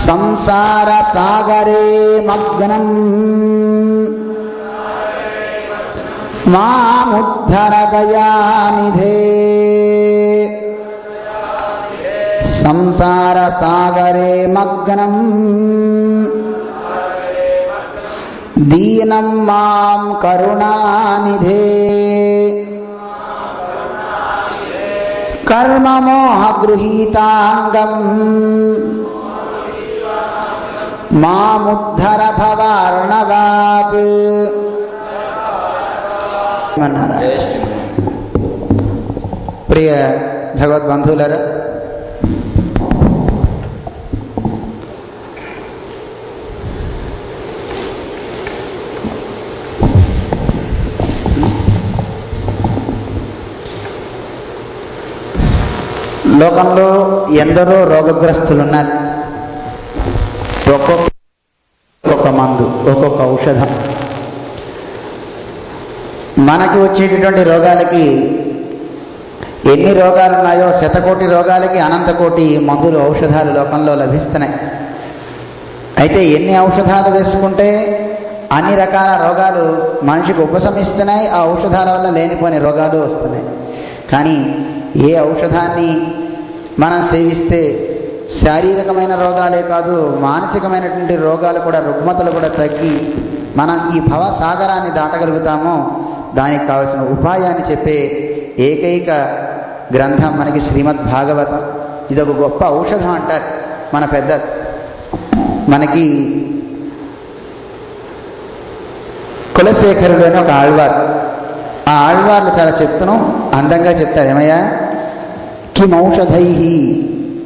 సంసార సాగరే మగ్నం మాముద్ధర దయానిధే. సంసార సాగరే మగ్నం దీనం మాం కరుణానిధే. కర్మమోహ గృహీతాంగం మాముద్ధర భవార్ణవాత్. ప్రియ భగవద్బంధువులారా, లోకంలో ఎందరో రోగగ్రస్తులున్నారు. ఒక్కొక్క మందు, ఒక్కొక్క ఔషధం. మనకి వచ్చేటటువంటి రోగాలకి ఎన్ని రోగాలు ఉన్నాయో శతకోటి రోగాలకి అనంతకోటి మందులు, ఔషధాలు లోకంలో లభిస్తున్నాయి. అయితే ఎన్ని ఔషధాలు వేసుకుంటే అన్ని రకాల రోగాలు మనిషికి ఉపశమిస్తున్నాయి. ఆ ఔషధాల వల్ల లేనిపోని రోగాలు వస్తున్నాయి. కానీ ఏ ఔషధాన్ని మనం సేవిస్తే శారీరకమైన రోగాలే కాదు, మానసికమైనటువంటి రోగాలు కూడా, రుగ్మతలు కూడా తగ్గి మనం ఈ భవసాగరాన్ని దాటగలుగుతామో దానికి కావలసిన ఉపాయాన్ని చెప్పే ఏకైక గ్రంథం మనకి శ్రీమద్ భాగవతం. ఇదొక గొప్ప ఔషధం అంటారు మన పెద్దలు. మనకి కులశేఖరుడు అని ఒక ఆళ్వారు, ఆ ఆళ్వార్లు చాలా చెప్తున్నాం, అందంగా చెప్తారు. ఏమయ్యా కిమౌషధై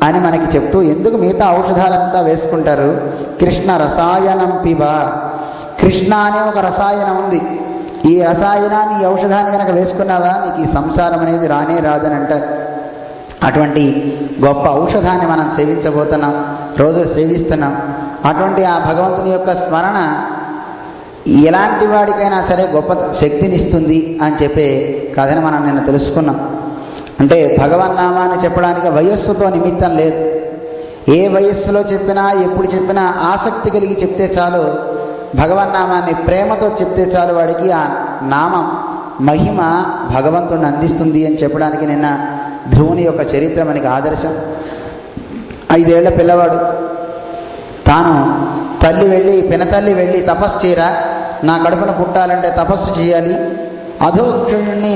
అని మనకి చెప్తూ, ఎందుకు మిగతా ఔషధాలంతా వేసుకుంటారు, కృష్ణ రసాయనం పిబ. కృష్ణ అనే ఒక రసాయనం ఉంది. ఈ రసాయనాన్ని, ఈ ఔషధాన్ని కనుక వేసుకున్నావా నీకు ఈ సంసారం అనేది రానే రాదని అంటారు. అటువంటి గొప్ప ఔషధాన్ని మనం సేవించబోతున్నాం, రోజు సేవిస్తున్నాం. అటువంటి ఆ భగవంతుని యొక్క స్మరణ ఎలాంటి వాడికైనా సరే గొప్ప శక్తినిస్తుంది అని చెప్పే కథని మనం నిన్న తెలుసుకున్నాం. అంటే భగవన్నామాన్ని చెప్పడానికి వయస్సుతో నిమిత్తం లేదు. ఏ వయస్సులో చెప్పినా, ఎప్పుడు చెప్పినా ఆసక్తి కలిగి చెప్తే చాలు. భగవన్నామాన్ని ప్రేమతో చెప్తే చాలు, వాడికి ఆ నామం మహిమ భగవంతుడిని అందిస్తుంది అని చెప్పడానికి నిన్న ధ్రువుని యొక్క చరిత్ర మనకి ఆదర్శం. 5 ఏళ్ల పిల్లవాడు, తాను తల్లి వెళ్ళి, పినతల్లి వెళ్ళి తపస్సు చేయరా, నా కడుపున పుట్టాలంటే తపస్సు చేయాలి, అధోక్షుణ్ణి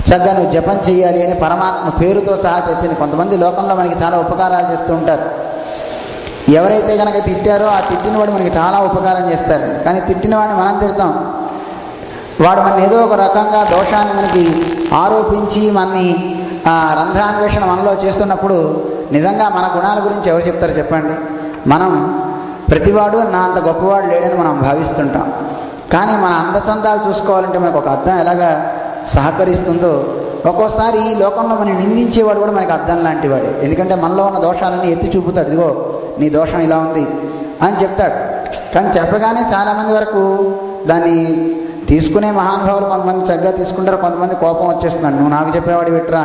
చక్కను జపం చేయాలి అని పరమాత్మ పేరుతో సహా చెప్పింది. కొంతమంది లోకంలో మనకి చాలా ఉపకారాలు చేస్తూ ఉంటారు. ఎవరైతే కనుక తిట్టారో ఆ తిట్టినవాడు మనకి చాలా ఉపకారం చేస్తారు. కానీ తిట్టిన వాడిని మనం తిడతాం. వాడు మన ఏదో ఒక రకంగా దోషాన్ని మనకి ఆరోపించి మనని రంధ్రాన్వేషణ మనలో చేస్తున్నప్పుడు నిజంగా మన గుణాల గురించి ఎవరు చెప్తారు చెప్పండి? మనం ప్రతివాడు నా అంత గొప్పవాడు లేడని మనం భావిస్తుంటాం. కానీ మన అందచందాలు చూసుకోవాలంటే మనకు ఒక అర్థం ఎలాగా సహకరిస్తుందో, ఒక్కోసారి ఈ లోకంలో మనం నిందించేవాడు కూడా మనకి అర్థం లాంటి వాడే. ఎందుకంటే మనలో ఉన్న దోషాలన్నీ ఎత్తి చూపుతాడు. ఇదిగో నీ దోషం ఇలా ఉంది అని చెప్తాడు. కానీ చెప్పగానే చాలామంది వరకు దాన్ని తీసుకునే మహానుభావులు కొంతమంది చక్కగా తీసుకుంటారు, కొంతమంది కోపం వచ్చేస్తున్నాడు, నువ్వు నాకు చెప్పేవాడు విట్రా.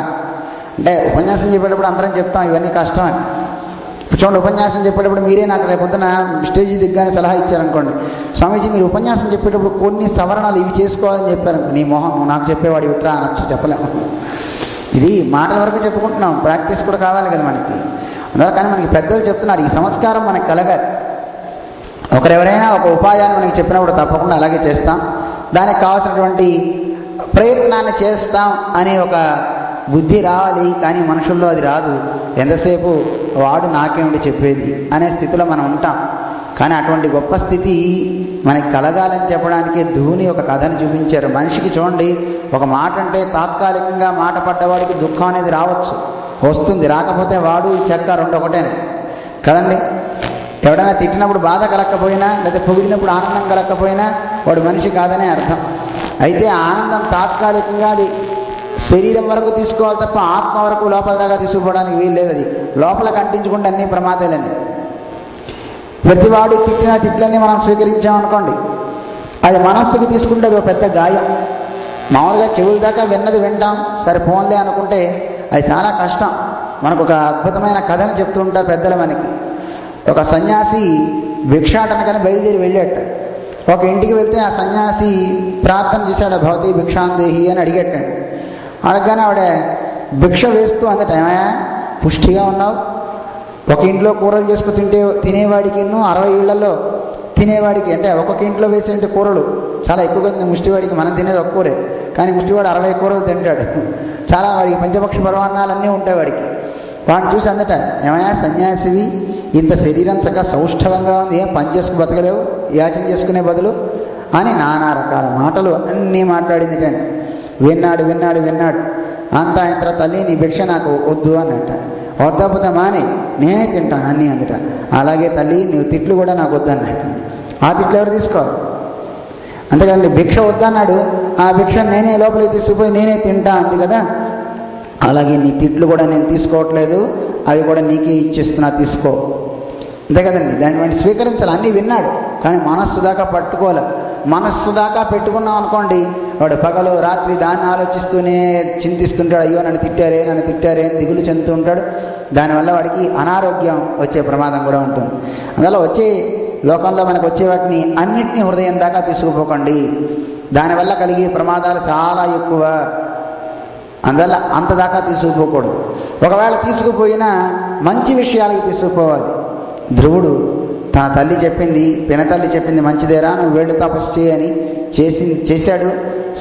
అంటే ఉపన్యాసం చెప్పేటప్పుడు అందరం చెప్తాం ఇవన్నీ కష్టం అని. చూడండి, ఉపన్యాసం చెప్పేటప్పుడు మీరే నాకు రేపొద్దున స్టేజ్ దిగ్గానే సలహా ఇచ్చారనుకోండి, స్వామీజీ మీరు ఉపన్యాసం చెప్పేటప్పుడు కొన్ని సవరణలు ఇవి చేసుకోవాలని చెప్పారు, నీ మొహం నువ్వు నాకు చెప్పేవాడు విట్రా అనొచ్చు, చెప్పలేము. ఇది మాటల వరకు చెప్పుకుంటున్నాం, ప్రాక్టీస్ కూడా కావాలి కదా మనకి. అందువల్ల కానీ మనకి పెద్దలు చెప్తున్నారు ఈ సంస్కారం మనకు కలగాలి. ఒకరెవరైనా ఒక ఉపాయాన్ని మనకి చెప్పినప్పుడు తప్పకుండా అలాగే చేస్తాం, దానికి కావాల్సినటువంటి ప్రయత్నాన్ని చేస్తాం అనే ఒక బుద్ధి రావాలి. కానీ మనుషుల్లో అది రాదు. ఎంతసేపు వాడు నాకేమిటి చెప్పేది అనే స్థితిలో మనం ఉంటాం. కానీ అటువంటి గొప్ప స్థితి మనకి కలగాలని చెప్పడానికి ధ్రువుని ఒక కథను చూపించారు. మనిషికి చూడండి, ఒక మాట అంటే తాత్కాలికంగా మాట పడ్డవాడికి దుఃఖం అనేది రావచ్చు, వస్తుంది. రాకపోతే వాడు ఈ చెక్క రెండు ఒకటేనే కదండి. ఎవడైనా తిట్టినప్పుడు బాధ కలక్కపోయినా, లేదా పొగిడినప్పుడు ఆనందం కలక్కపోయినా వాడు మనిషి కాదనే అర్థం. అయితే ఆనందం తాత్కాలికంగా అది శరీరం వరకు తీసుకోవాలి తప్ప ఆత్మ వరకు లోపల దాకా తీసుకుపోవడానికి వీలు లేదు. అది లోపల కంటించుకుంటే అన్ని ప్రమాదాలండి. ప్రతివాడు తిట్టిన తిట్లన్నీ మనం స్వీకరించామనుకోండి, అది మనస్సుకు తీసుకుంటే అది ఒక పెద్ద గాయం. మామూలుగా చెవుల దాకా విన్నది వింటాం, సరే ఫోన్లే అనుకుంటే అది చాలా కష్టం. మనకు ఒక అద్భుతమైన కథని చెప్తూ ఉంటారు పెద్దలు మనకి. ఒక సన్యాసి భిక్షాటనకని బయలుదేరి వెళ్ళాట. ఒక ఇంటికి వెళ్తే ఆ సన్యాసి ప్రార్థన చేశాడు, భవతి భిక్షాందేహి అని అడిగేటండి. అడగగానే ఆవిడ భిక్ష వేస్తూ అందట, ఏమయ్యా పుష్టిగా ఉన్నావు, ఒక ఇంట్లో కూరలు చేసుకుని తినేవాడికి 60 ఇళ్లలో తినేవాడికి, అంటే ఒక్కొక్క ఇంట్లో వేసేంటి కూరలు చాలా ఎక్కువగా తినే ముష్టివాడికి మనం తినేది ఒక్క కూరే, కానీ ముష్టివాడు 60 కూరలు తింటాడు. చాలా వాడికి పంచపక్ష పరమాన్నాలన్నీ ఉంటాయి వాడికి. వాడిని చూసి అందట, ఏమయ్యా సన్యాసివి, ఇంత శరీరం చక్కగా సౌష్ఠవంగా ఉంది, ఏం పని చేసుకుని బతకలేవు యాచన చేసుకునే బదులు అని నానా రకాల మాటలు అన్నీ మాట్లాడింది కండి. విన్నాడు. అంతా ఆయన తర్వాత, తల్లి నీ భిక్ష నాకు వద్దు అన్నట్ట. వద్దపోతే మాని నేనే తింటాను అన్నీ అందుట. అలాగే తల్లి నువ్వు తిట్లు కూడా నాకు వద్దన్నట్టు. ఆ తిట్లు ఎవరు తీసుకోవాలి? అంతేకాదు భిక్ష వద్దన్నాడు, ఆ భిక్ష నేనే లోపలికి తీసుకుపోయి నేనే తింటా అంది కదా. అలాగే నీ తిట్లు కూడా నేను తీసుకోవట్లేదు, అవి కూడా నీకే ఇచ్చిస్తున్నా, తీసుకో. అంతే కదండి, దాన్ని వాడిని స్వీకరించాలి. అన్నీ విన్నాడు, కానీ మనస్సు దాకా పట్టుకోలే. మనస్సు దాకా పెట్టుకున్నాం అనుకోండి, వాడు పగలు రాత్రి దాన్ని ఆలోచిస్తూనే చింతిస్తుంటాడు. అయ్యో నన్ను తిట్టారే అని దిగులు చెందుతూ ఉంటాడు. దానివల్ల వాడికి అనారోగ్యం వచ్చే ప్రమాదం కూడా ఉంటుంది. అందువల్ల వచ్చే లోకంలో మనకు వచ్చే వాటిని అన్నిటినీ హృదయం దాకా తీసుకుపోకండి. దానివల్ల కలిగే ప్రమాదాలు చాలా ఎక్కువ. అందువల్ల అంత దాకా తీసుకుపోకూడదు. ఒకవేళ తీసుకుపోయినా మంచి విషయాలకి తీసుకుపోవాలి. ధ్రువుడు తన తల్లి చెప్పింది, పినతల్లి చెప్పింది మంచిదేరా, నువ్వు వెళ్ళి తపస్సు చేయని చేశాడు.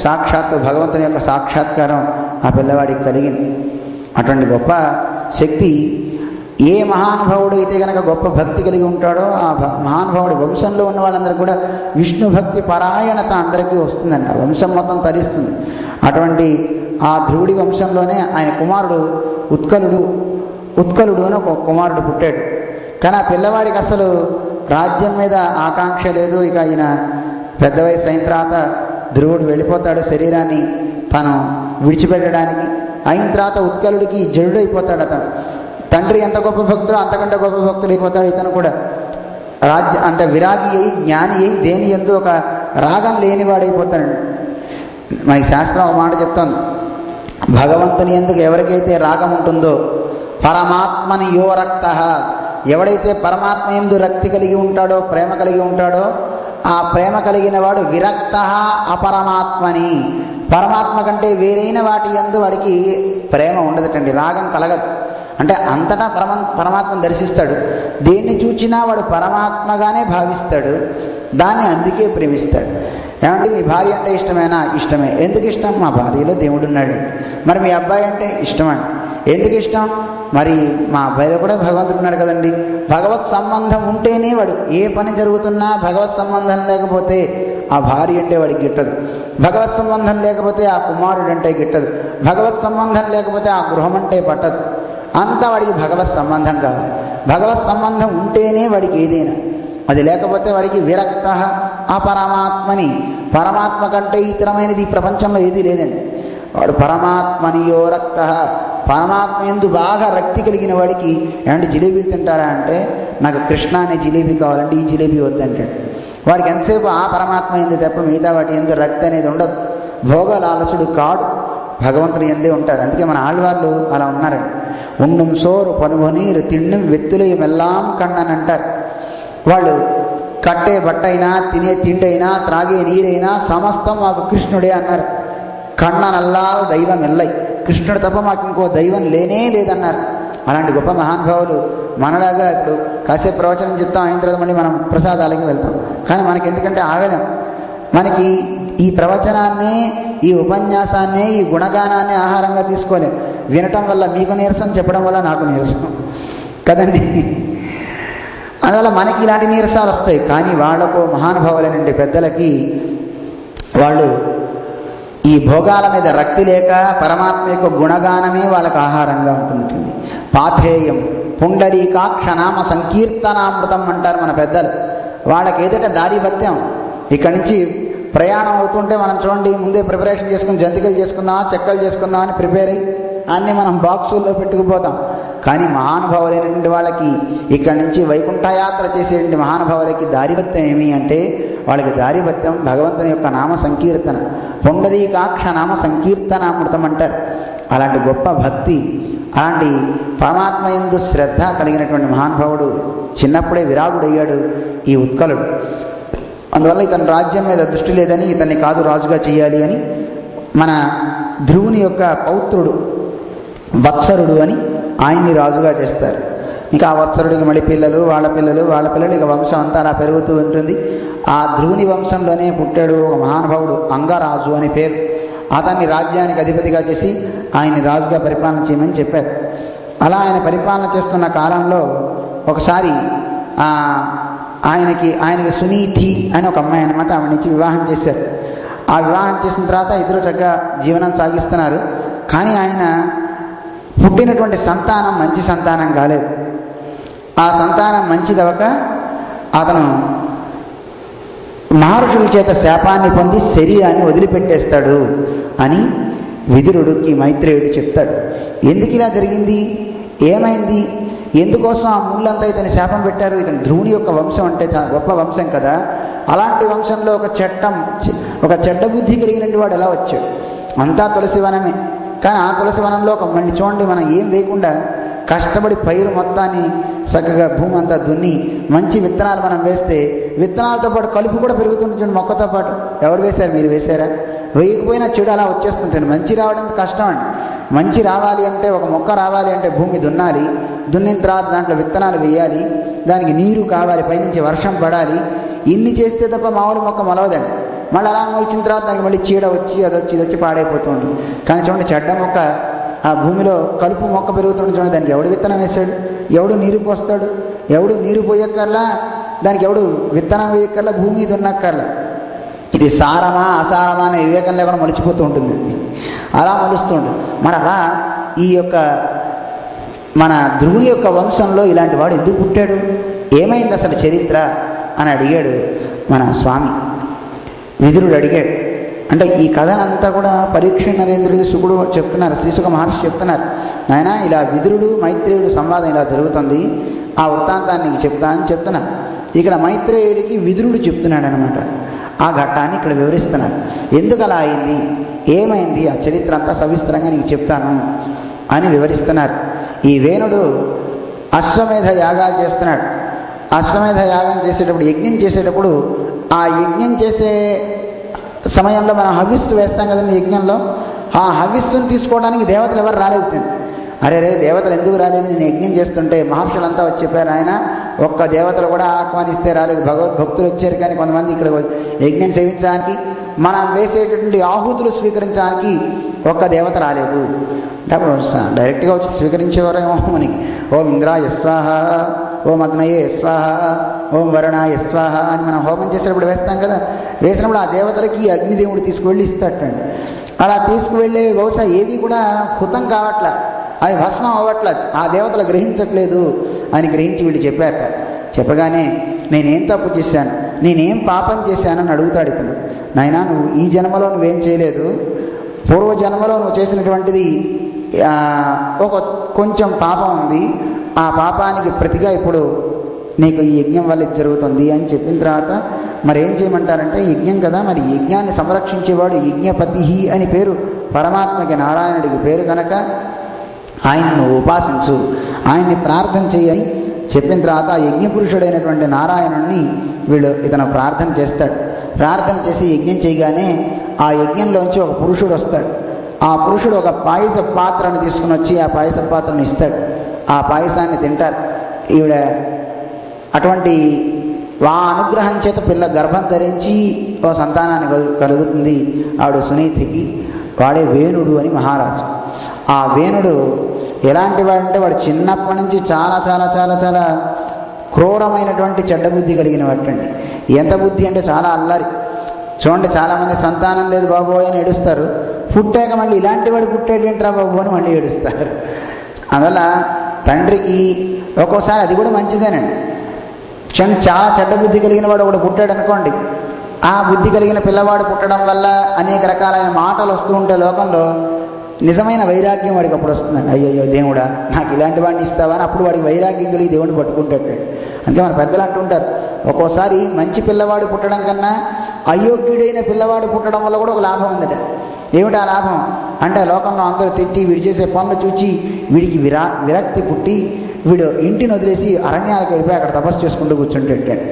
సాక్షాత్తు భగవంతుని యొక్క సాక్షాత్కారం ఆ పిల్లవాడికి కలిగింది. అటువంటి గొప్ప శక్తి ఏ మహానుభావుడు అయితే కనుక గొప్ప భక్తి కలిగి ఉంటాడో ఆ మహానుభావుడి వంశంలో ఉన్న వాళ్ళందరూ కూడా విష్ణు భక్తి పరాయణత అందరికీ వస్తుందండి. ఆ వంశం మొత్తం తరిస్తుంది. అటువంటి ఆ ధ్రువుడి వంశంలోనే ఆయన కుమారుడు ఉత్కలుడు అని ఒక కుమారుడు పుట్టాడు. కానీ ఆ పిల్లవాడికి అసలు రాజ్యం మీద ఆకాంక్ష లేదు. ఇక ఆయన పెద్ద వయసు అయిన తర్వాత ధ్రువుడు వెళ్ళిపోతాడు శరీరాన్ని తను విడిచిపెట్టడానికి. అయిన తర్వాత ఉత్కలుడికి జడుడైపోతాడు. అతను తండ్రి ఎంత గొప్ప భక్తుడో అంతకంటే గొప్ప భక్తుడు అయిపోతాడు. ఇతను కూడా అంటే విరాగి అయి జ్ఞాని అయి దేని ఎందు ఒక రాగం లేనివాడైపోతాడు. మనకి శాస్త్రం ఒక మాట చెప్తోంది, భగవంతుని ఎందుకు ఎవరికైతే రాగం ఉంటుందో పరమాత్మని యో రక్త, ఎవడైతే పరమాత్మ యందు రక్తి కలిగి ఉంటాడో ప్రేమ కలిగి ఉంటాడో ఆ ప్రేమ కలిగిన వాడు విరక్త అపరమాత్మని, పరమాత్మ కంటే వేరైన వాటి యందు వాడికి ప్రేమ ఉండదటండి, రాగం కలగదు. అంటే అంతటా పరమాత్మను దర్శిస్తాడు. దేన్ని చూచినా వాడు పరమాత్మగానే భావిస్తాడు, దాన్ని అందుకే ప్రేమిస్తాడు. ఏమంటే మీ భార్య అంటే ఇష్టమేనా? ఇష్టమే. ఎందుకు ఇష్టం? మా భార్యలో దేవుడు ఉన్నాడు. మరి మీ అబ్బాయి అంటే ఇష్టం అండి. ఎందుకు ఇష్టం? మరి మా అబ్బాయిలో కూడా భగవంతుడు ఉన్నాడు కదండి. భగవత్ సంబంధం ఉంటేనే వాడు ఏ పని జరుగుతున్నా, భగవత్ సంబంధం లేకపోతే ఆ భార్య అంటే వాడికి గిట్టదు, భగవత్ సంబంధం లేకపోతే ఆ కుమారుడు అంటే గిట్టదు, భగవత్ సంబంధం లేకపోతే ఆ గృహం అంటే పట్టదు. అంతా వాడికి భగవత్ సంబంధం కావాలి. భగవత్ సంబంధం ఉంటేనే వాడికి ఏదైనా, అది లేకపోతే వాడికి విరక్త అపరమాత్మని, పరమాత్మ కంటే ఇతరమైనది ఈ ప్రపంచంలో ఏదీ లేదండి. వాడు పరమాత్మనియో రక్త, పరమాత్మ యందు బాగా రక్తి కలిగిన వాడికి ఏమంటే జిలేబీలు తింటారా అంటే నాకు కృష్ణ అనే జిలేబీ కావాలంటే ఈ జిలేబీ వద్దంటాడు. వాడికి ఎంతసేపు ఆ పరమాత్మ యందు తప్ప మిగతా వాటి యందు రక్తి అనేది ఉండదు. భోగలాలసుడు కాడు, భగవంతుని యందే ఉంటారు. అందుకే మన ఆళ్వార్లు అలా ఉన్నారండి. ఉండం సోరు పనుగొనీరు తిండం వెత్తులయం ఎల్లాం కಣ್ಣని అంటారు. వాళ్ళు కట్టే బట్ట అయినా, తినే తిండి అయినా, త్రాగే నీరైనా సమస్తం మాకు కృష్ణుడే అన్నారు. కണ്ണనల్లాల్ దైవం ఎల్లై, కృష్ణుడు తప్ప మాకు ఇంకో దైవం లేనే లేదన్నారు. అలాంటి గొప్ప మహానుభావులు మనలాగా ఇప్పుడు కాసేపు ప్రవచనం చెప్తాం, అయిన తర్వాత మళ్ళీ మనం ప్రసాదాలకి వెళ్తాం. కానీ మనకి ఎందుకంటే ఆగలేం. మనకి ఈ ప్రవచనాన్ని, ఈ ఉపన్యాసాన్ని, ఈ గుణగానాన్ని ఆహారంగా తీసుకోలేం. వినటం వల్ల మీకు నీరసం, చెప్పడం వల్ల నాకు నీరసం కదండి. అందువల్ల మనకి ఇలాంటి నీరసాలు వస్తాయి. కానీ వాళ్లకు మహానుభావులైన పెద్దలకి వాళ్ళు ఈ భోగాల మీద రక్తి లేక పరమాత్మ యొక్క గుణగానమే వాళ్ళకు ఆహారంగా ఉంటుంది. పాథేయం పుండరీకాక్షనామ సంకీర్తనామృతం అంటారు మన పెద్దలు. వాళ్ళకి ఏదైతే దారిభత్యం. ఇక్కడి నుంచి ప్రయాణం అవుతుంటే మనం చూడండి, ముందే ప్రిపరేషన్ చేసుకుని జంతికలు చేసుకుందాం, చెక్కలు చేసుకుందాం అని ప్రిపేర్ అయ్యి అన్నీ మనం బాక్సుల్లో పెట్టుకుపోతాం. కానీ మహానుభావులైనటువంటి వాళ్ళకి ఇక్కడి నుంచి వైకుంఠయాత్ర చేసేటువంటి మహానుభావులకి దారిభత్యం ఏమి అంటే, వాళ్ళకి దారిభత్యం భగవంతుని యొక్క నామ సంకీర్తన, పుండరీకాక్ష నామ సంకీర్తనామృతం అంటారు. అలాంటి గొప్ప భక్తి అలాంటి పరమాత్మ యందు శ్రద్ధ కలిగినటువంటి మహానుభావుడు చిన్నప్పుడే విరాగుడయ్యాడు ఈ ఉత్కలుడు. అందువల్ల ఇతని రాజ్యం మీద దృష్టి లేదని, ఇతన్ని కాదు రాజుగా చేయాలి అని మన ధ్రువుని యొక్క పౌత్రుడు వత్సరుడు అని ఆయన్ని రాజుగా చేస్తారు. ఇంకా ఆ వత్సరుడికి మళ్ళీ పిల్లలు, వాళ్ళ పిల్లలు, ఇక వంశం అంతా అలా పెరుగుతూ ఉంటుంది. ఆ ధ్రువుని వంశంలోనే పుట్టాడు ఒక మహానుభావుడు అంగరాజు అని పేరు. అతన్ని రాజ్యానికి అధిపతిగా చేసి ఆయన్ని రాజుగా పరిపాలన చేయమని చెప్పారు. అలా ఆయన పరిపాలన చేస్తున్న కాలంలో ఒకసారి ఆయనకి సునీతి అని ఒక అమ్మాయి అనమాట, ఆమె నుంచి వివాహం చేశారు. ఆ వివాహం చేసిన తర్వాత ఇద్దరు చక్కగా జీవనం సాగిస్తున్నారు. కానీ ఆయన పుట్టినటువంటి సంతానం మంచి సంతానం కాలేదు. ఆ సంతానం మంచిదవక అతను మహర్షుల చేత శాపాన్ని పొంది శరీరాన్ని వదిలిపెట్టేస్తాడు అని విదురుడికి మైత్రేయుడు చెప్తాడు. ఎందుకు ఇలా జరిగింది, ఏమైంది, ఎందుకోసం ఆ ముళ్ళంతా ఇతని శాపం పెట్టారు? ఇతని ధ్రువుని యొక్క వంశం అంటే చాలా గొప్ప వంశం కదా. అలాంటి వంశంలో ఒక చెడ్డ బుద్ధి కలిగినటువంటి వాడు ఎలా వచ్చాడు? అంతా తులసి వనమే, కానీ ఆ తులసి వనంలో మళ్ళీ చూడండి, మనం ఏం వేయకుండా కష్టపడి పైరు మొత్తాన్ని చక్కగా భూమి అంతా దున్ని మంచి విత్తనాలు మనం వేస్తే విత్తనాలతో పాటు కలుపు కూడా పెరుగుతుంది చూడండి, మొక్కతో పాటు. ఎవరు వేశారు? మీరు వేశారా? వేయకపోయినా చెడు అలా వచ్చేస్తుంటాడు. మంచి రావడం కష్టం అండి. మంచి రావాలి అంటే, ఒక మొక్క రావాలి అంటే భూమి దున్నాలి, దున్నిన తర్వాత దాంట్లో విత్తనాలు వేయాలి, దానికి నీరు కావాలి, పైనుంచి వర్షం పడాలి. ఇన్ని చేస్తే తప్ప మామూలు మొక్క మొలవదండి. మళ్ళీ అలా మొలిచిన తర్వాత దానికి మళ్ళీ చీడ వచ్చి ఇది వచ్చి పాడైపోతూ ఉంటుంది. కానీ చూడండి, చెడ్డ మొక్క ఆ భూమిలో కలుపు మొక్క పెరుగుతుంది చూడండి, దానికి ఎవడు విత్తనం వేశాడు? ఎవడు నీరు పోస్తాడు? ఎవడు నీరు పోయక్కర్లా, దానికి ఎవడు విత్తనం వేయక్కర్లా, భూమి దున్నక్కర్లా. ఇది సారమా అసారమా అనే వివేకం లేకుండా మొలిచిపోతూ ఉంటుందండి. అలా మొలుస్తుంది. మరి అలా ఈ యొక్క మన ధ్రువుని యొక్క వంశంలో ఇలాంటి వాడు ఎందుకు పుట్టాడు, ఏమైంది అసలు చరిత్ర అని అడిగాడు మన స్వామి. విదురుడు అడిగాడు. అంటే ఈ కథనంతా కూడా పరీక్ష నరేంద్రుడు శుకుడు చెప్తున్నారు, శ్రీశుక మహర్షి చెప్తున్నారు. నాయన ఇలా విదురుడు మైత్రేయుడు సంవాదం ఇలా జరుగుతుంది, ఆ వృత్తాంతాన్ని చెప్తా అని చెప్తున్నా. ఇక్కడ మైత్రేయుడికి విదురుడు చెప్తున్నాడు అనమాట. ఆ ఘట్టాన్ని ఇక్కడ వివరిస్తున్నారు. ఎందుకు అలా అయింది, ఏమైంది, ఆ చరిత్ర అంతా సవిస్తరంగా నీకు చెప్తాను అని వివరిస్తున్నారు. ఈ వేణుడు అశ్వమేధ యాగాలు చేస్తున్నాడు. అశ్వమేధ యాగం చేసేటప్పుడు, యజ్ఞం చేసేటప్పుడు, ఆ యజ్ఞం చేసే సమయంలో మనం హవిస్సు వేస్తాం కదండి యజ్ఞంలో. ఆ హవిస్సును తీసుకోవడానికి దేవతలు ఎవరు రాలేదు. అరే దేవతలు ఎందుకు రాలేదు? నేను యజ్ఞం చేస్తుంటే మహర్షులంతా వచ్చి చెప్పారు, ఆయన ఒక్క దేవతలు కూడా ఆహ్వానిస్తే రాలేదు. భగవద్భక్తులు వచ్చారు, కానీ కొంతమంది ఇక్కడ యజ్ఞం సేవించడానికి, మనం వేసేటటువంటి ఆహుతులు స్వీకరించడానికి ఒక్క దేవత రాలేదు. డైరెక్ట్గా వచ్చి స్వీకరించేవారేమో మనకి. ఓం ఇంద్రాయ స్వాహ, ఓం అగ్నయే స్వాహ, ఓం వరుణాయ స్వాహ అని మనం హోమం చేసేటప్పుడు వేస్తాం కదా. వేసినప్పుడు ఆ దేవతలకి అగ్నిదేవుడు తీసుకువెళ్ళి ఇస్తాటండి. అలా తీసుకువెళ్ళే బహుశా ఏవి కూడా హుతం కావట్లే, అది భస్మం అవ్వట్లేదు, ఆ దేవతలు గ్రహించట్లేదు అని గ్రహించి వీళ్ళు చెప్పారట. చెప్పగానే నేనేం తప్పు చేశాను, నేనేం పాపం చేశానని అడుగుతాడు ఇతను. నాయనా, నువ్వు ఈ జన్మలో నువ్వేం చేయలేదు, పూర్వజన్మలో నువ్వు చేసినటువంటిది కొంచెం పాపం ఉంది, ఆ పాపానికి ప్రతిగా ఇప్పుడు నీకు ఈ యజ్ఞం వల్ల జరుగుతుంది అని చెప్పిన తర్వాత మరి ఏం చేయమంటారంటే, యజ్ఞం కదా, మరి యజ్ఞాన్ని సంరక్షించేవాడు యజ్ఞపతి అని పేరు పరమాత్మకి, నారాయణుడికి పేరు కనుక ఆయనను ఉపాసించు, ఆయన్ని ప్రార్థన చేయని చెప్పిన తర్వాత ఆ యజ్ఞపురుషుడైనటువంటి నారాయణుడిని ఇతను ప్రార్థన చేస్తాడు. ప్రార్థన చేసి యజ్ఞం చేయగానే ఆ యజ్ఞంలోంచి ఒక పురుషుడు వస్తాడు. ఆ పురుషుడు ఒక పాయస పాత్రను తీసుకుని వచ్చి ఆ పాయస పాత్రను ఇస్తాడు. ఆ పాయసాన్ని తింటారు. ఈవిడ అటువంటి అనుగ్రహం చేత పిల్ల గర్భం ధరించి ఓ సంతానాన్ని కలుగుతుంది. ఆవిడ సునీతికి. వాడే వేణుడు అని మహారాజు. ఆ వేణుడు ఎలాంటి వాడంటే, వాడు చిన్నప్పటి నుంచి చాలా చాలా చాలా చాలా క్రూరమైనటువంటి చెడ్డ బుద్ధి కలిగిన వాటండి. ఎంత బుద్ధి అంటే చాలా అల్లరి. చూడండి, చాలామంది సంతానం లేదు బాబోయ్ అని ఏడుస్తారు, పుట్టాక మళ్ళీ ఇలాంటి వాడు పుట్టాడేంట్రా బాబు అని మళ్ళీ ఏడుస్తారు. అందువల్ల తండ్రికి ఒక్కోసారి అది కూడా మంచిదేనండి. చాలా చెడ్డ బుద్ధి కలిగిన వాడు ఒకడు పుట్టాడు అనుకోండి, ఆ బుద్ధి కలిగిన పిల్లవాడు పుట్టడం వల్ల అనేక రకాలైన మాటలు వస్తూ ఉంటే లోకంలో నిజమైన వైరాగ్యం వాడికి అప్పుడు వస్తుందండి. అయ్యయ్యో దేవుడా, నాకు ఇలాంటి వాడిని ఇస్తావా అని అప్పుడు వాడికి వైరాగ్యం కలిగి దేవుడిని పట్టుకుంటాడు. అందుకే మన పెద్దలు అంటుంటారు, ఒక్కోసారి మంచి పిల్లవాడు పుట్టడం కన్నా అయోగ్యుడైన పిల్లవాడు పుట్టడం వల్ల కూడా ఒక లాభం ఉందట. ఏమిటి ఆ లాభం? అంటే లోకంలో అందరూ తిట్టి వీడు చేసే పనులు చూచి వీడికి విరక్తి పుట్టి వీడు ఇంటిని వదిలేసి అరణ్యాలకు వెళ్ళిపోయి అక్కడ తపస్సు చేసుకుంటూ కూర్చుంటాడు.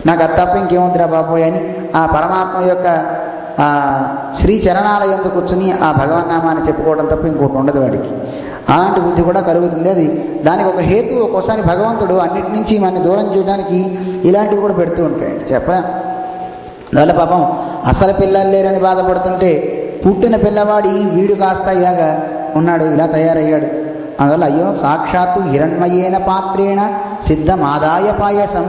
నాకు అది తప్ప ఇంకేముందిరా బాబోయ్ అని ఆ పరమాత్మ యొక్క శ్రీ చరణాల యందు కూర్చుని ఆ భగవన్నామాన్ని చెప్పుకోవడం తప్ప ఇంకోటి ఉండదు వాడికి. అలాంటి బుద్ధి కూడా కలుగుతుంది. అది దానికి ఒక హేతు. ఒక్కోసారి భగవంతుడు అన్నిటి నుంచి మనని దూరం చేయడానికి ఇలాంటివి కూడా పెడుతూ ఉంటాడు. చెప్పరా అందువల్ల పాపం అసలు పిల్లలు లేరని బాధపడుతుంటే పుట్టిన పిల్లవాడి వీడు కాస్త ఇలాగా ఉన్నాడు, ఇలా తయారయ్యాడు. అందువల్ల అయ్యో సాక్షాత్తు హిరణ్మయేన పాత్రేణ సిద్ధమాదాయ పాయసం,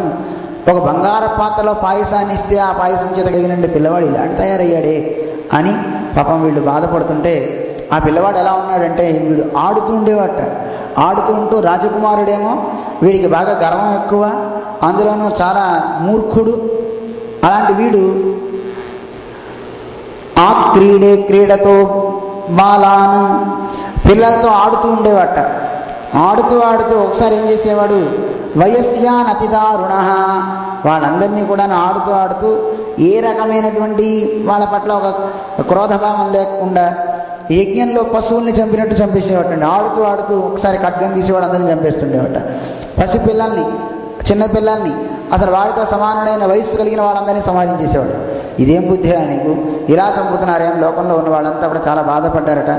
ఒక బంగారు పాత్రలో పాయసాన్ని ఇస్తే ఆ పాయసం చేత కలిగినండి పిల్లవాడు ఇలాంటి తయారయ్యాడే అని పాపం వీళ్ళు బాధపడుతుంటే, ఆ పిల్లవాడు ఎలా ఉన్నాడంటే వీడు ఆడుతూ ఉండేవాట. ఆడుతూ ఉంటూ రాజకుమారుడేమో వీడికి బాగా గర్వం ఎక్కువ, అందులోనూ చాలా మూర్ఖుడు. అలాంటి వీడు ఆ క్రీడే క్రీడతో బాలాను పిల్లలతో ఆడుతూ ఉండేవాట. ఆడుతూ ఆడుతూ ఒకసారి ఏం చేసేవాడు, వయస్యానతిదారుణ, వాళ్ళందరినీ కూడా ఆడుతూ ఆడుతూ ఏ రకమైనటువంటి వాళ్ళ పట్ల ఒక క్రోధభావం లేకుండా యజ్ఞంలో పశువుల్ని చంపినట్టు చంపేసేవాటండి. ఆడుతూ ఆడుతూ ఒకసారి ఖడ్గం తీసేవాడు అందరినీ చంపేస్తుండేవాట. పసిపిల్లల్ని, చిన్నపిల్లల్ని, అసలు వాడితో సమానమైన వయస్సు కలిగిన వాళ్ళందరినీ సంహరించేసేవాడు. ఇదేం బుద్ధిరా నీకు, ఇలా చంపుతున్నారని లోకంలో ఉన్న వాళ్ళంతా కూడా చాలా బాధపడ్డారట.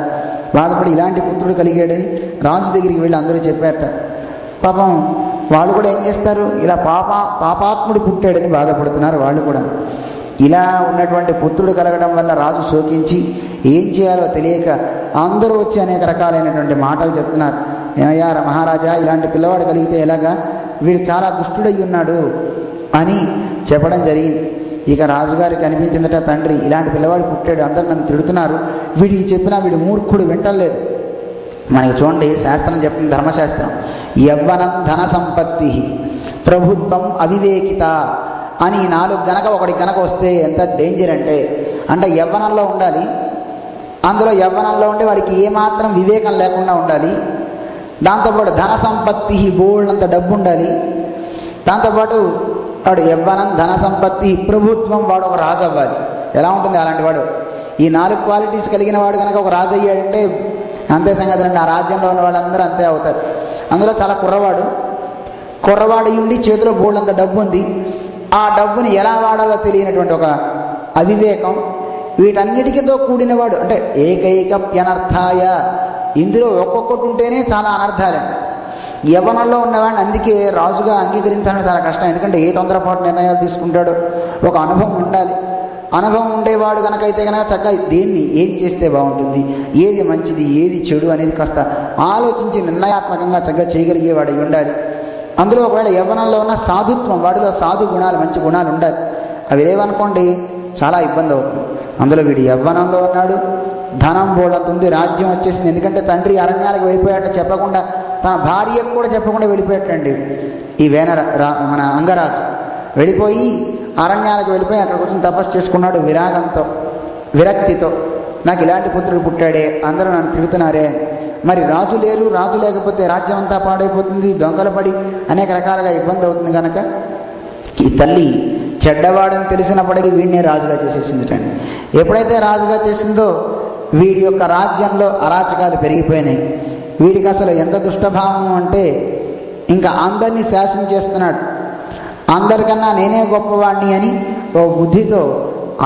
బాధపడి ఇలాంటి పుత్రుడు కలిగాడని రాజు దగ్గరికి వెళ్ళి అందరూ చెప్పారట. పాపం వాళ్ళు కూడా ఏం చేస్తారు, ఇలా పాపాత్ముడు పుట్టాడని బాధపడుతున్నారు వాళ్ళు కూడా. ఇలా ఉన్నటువంటి పుత్రుడు కలగడం వల్ల రాజు శోకించి ఏం చేయాలో తెలియక అందరూ వచ్చి అనేక రకాలైనటువంటి మాటలు చెప్తున్నారు. ఏమయ్యా మహారాజా, ఇలాంటి పిల్లవాడు కలిగితే ఎలాగా, వీడు చాలా దుష్టుడై ఉన్నాడు అని చెప్పడం జరిగింది. ఇక రాజుగారికి అనిపించిందట, తండ్రి ఇలాంటి పిల్లవాడు పుట్టాడు, అందరూ నన్ను తిడుతున్నారు, వీడికి చెప్పినా వీడు మూర్ఖుడు వింటలేదు. మనకి చూడండి శాస్త్రం చెప్తుంది, ధర్మశాస్త్రం, యవ్వనం ధన సంపత్తి ప్రభుత్వం అవివేకిత అని 4 గనక ఒకటి గనక వస్తే ఎంత డేంజర్ అంటే యవ్వనంలో ఉండాలి, అందులో యవ్వనంలో ఉండి వాడికి ఏమాత్రం వివేకం లేకుండా ఉండాలి, దాంతోపాటు ధన సంపత్తి బోల్డంత డబ్బు ఉండాలి, దాంతోపాటు వాడు యవ్వనం ధన సంపత్తి ప్రభుత్వం, వాడు ఒక రాజు అవ్వాలి. ఎలా ఉంటుంది అలాంటి వాడు? ఈ 4 క్వాలిటీస్ కలిగిన వాడు కనుక ఒక రాజు అయ్యాడంటే అంతే సంగతి అండి. ఆ రాజ్యంలో ఉన్న వాళ్ళందరూ అంతే అవుతారు. అందులో చాలా కుర్రవాడు ఉండి చేతిలో బోల్డంత డబ్బు ఉంది, ఆ డబ్బుని ఎలా వాడాలో తెలియనటువంటి ఒక అవివేకం, వీటన్నిటికితో కూడినవాడు అంటే ఏకైకప్యనర్థాయ, ఇందులో ఒక్కొక్కటి ఉంటేనే చాలా అనర్థాలండి. యవ్వనంలో ఉన్నవాడిని అందుకే రాజుగా అంగీకరించాలని చాలా కష్టం. ఎందుకంటే ఏ తొందరపాటు నిర్ణయాలు తీసుకుంటాడో ఒక అనుభవం ఉండాలి. అనుభవం ఉండేవాడు కనుకైతే కనుక చక్కగా దేన్ని ఏం చేస్తే బాగుంటుంది, ఏది మంచిది ఏది చెడు అనేది కాస్త ఆలోచించి నిర్ణయాత్మకంగా చక్కగా చేయగలిగేవాడు ఉండాలి. అందులో ఒకవేళ యవ్వనంలో ఉన్న సాధుత్వం, వాడిలో సాధు గుణాలు మంచి గుణాలు ఉండాలి. అవి లేవనుకోండి చాలా ఇబ్బంది అవుతుంది. అందులో వీడు యవ్వనంలో ఉన్నాడు, ధనం బోళ్ళతుంది, రాజ్యం వచ్చేసింది. ఎందుకంటే తండ్రి అరణ్యాలకు వెళ్ళిపోయాట చెప్పకుండా, తన భార్యకు కూడా చెప్పకుండా వెళ్ళిపోయాటండి ఈ మన అంగరాజు. వెళ్ళిపోయి అరణ్యాలకు వెళ్ళిపోయి అక్కడ కూర్చొని తపస్సు చేసుకున్నాడు విరాగంతో, విరక్తితో. నాకు ఇలాంటి పుత్రుడు పుట్టాడే, అందరూ నన్ను తిడుతున్నారే, మరి రాజు లేరు, రాజు లేకపోతే రాజ్యం అంతా పాడైపోతుంది, దొంగలు పడి అనేక రకాలుగా ఇబ్బంది అవుతుంది కనుక ఈ తల్లి చెడ్డవాడని తెలిసినప్పటికీ వీడినే రాజుగా చేసేసిందిటండి. ఎప్పుడైతే రాజుగా చేసిందో వీడి యొక్క రాజ్యంలో అరాచకాలు పెరిగిపోయినాయి. వీడికి అసలు ఎంత దుష్టభావం అంటే ఇంకా అందరినీ శాసించేస్తున్నాడు. అందరికన్నా నేనే గొప్పవాణ్ణి అని ఓ బుద్ధితో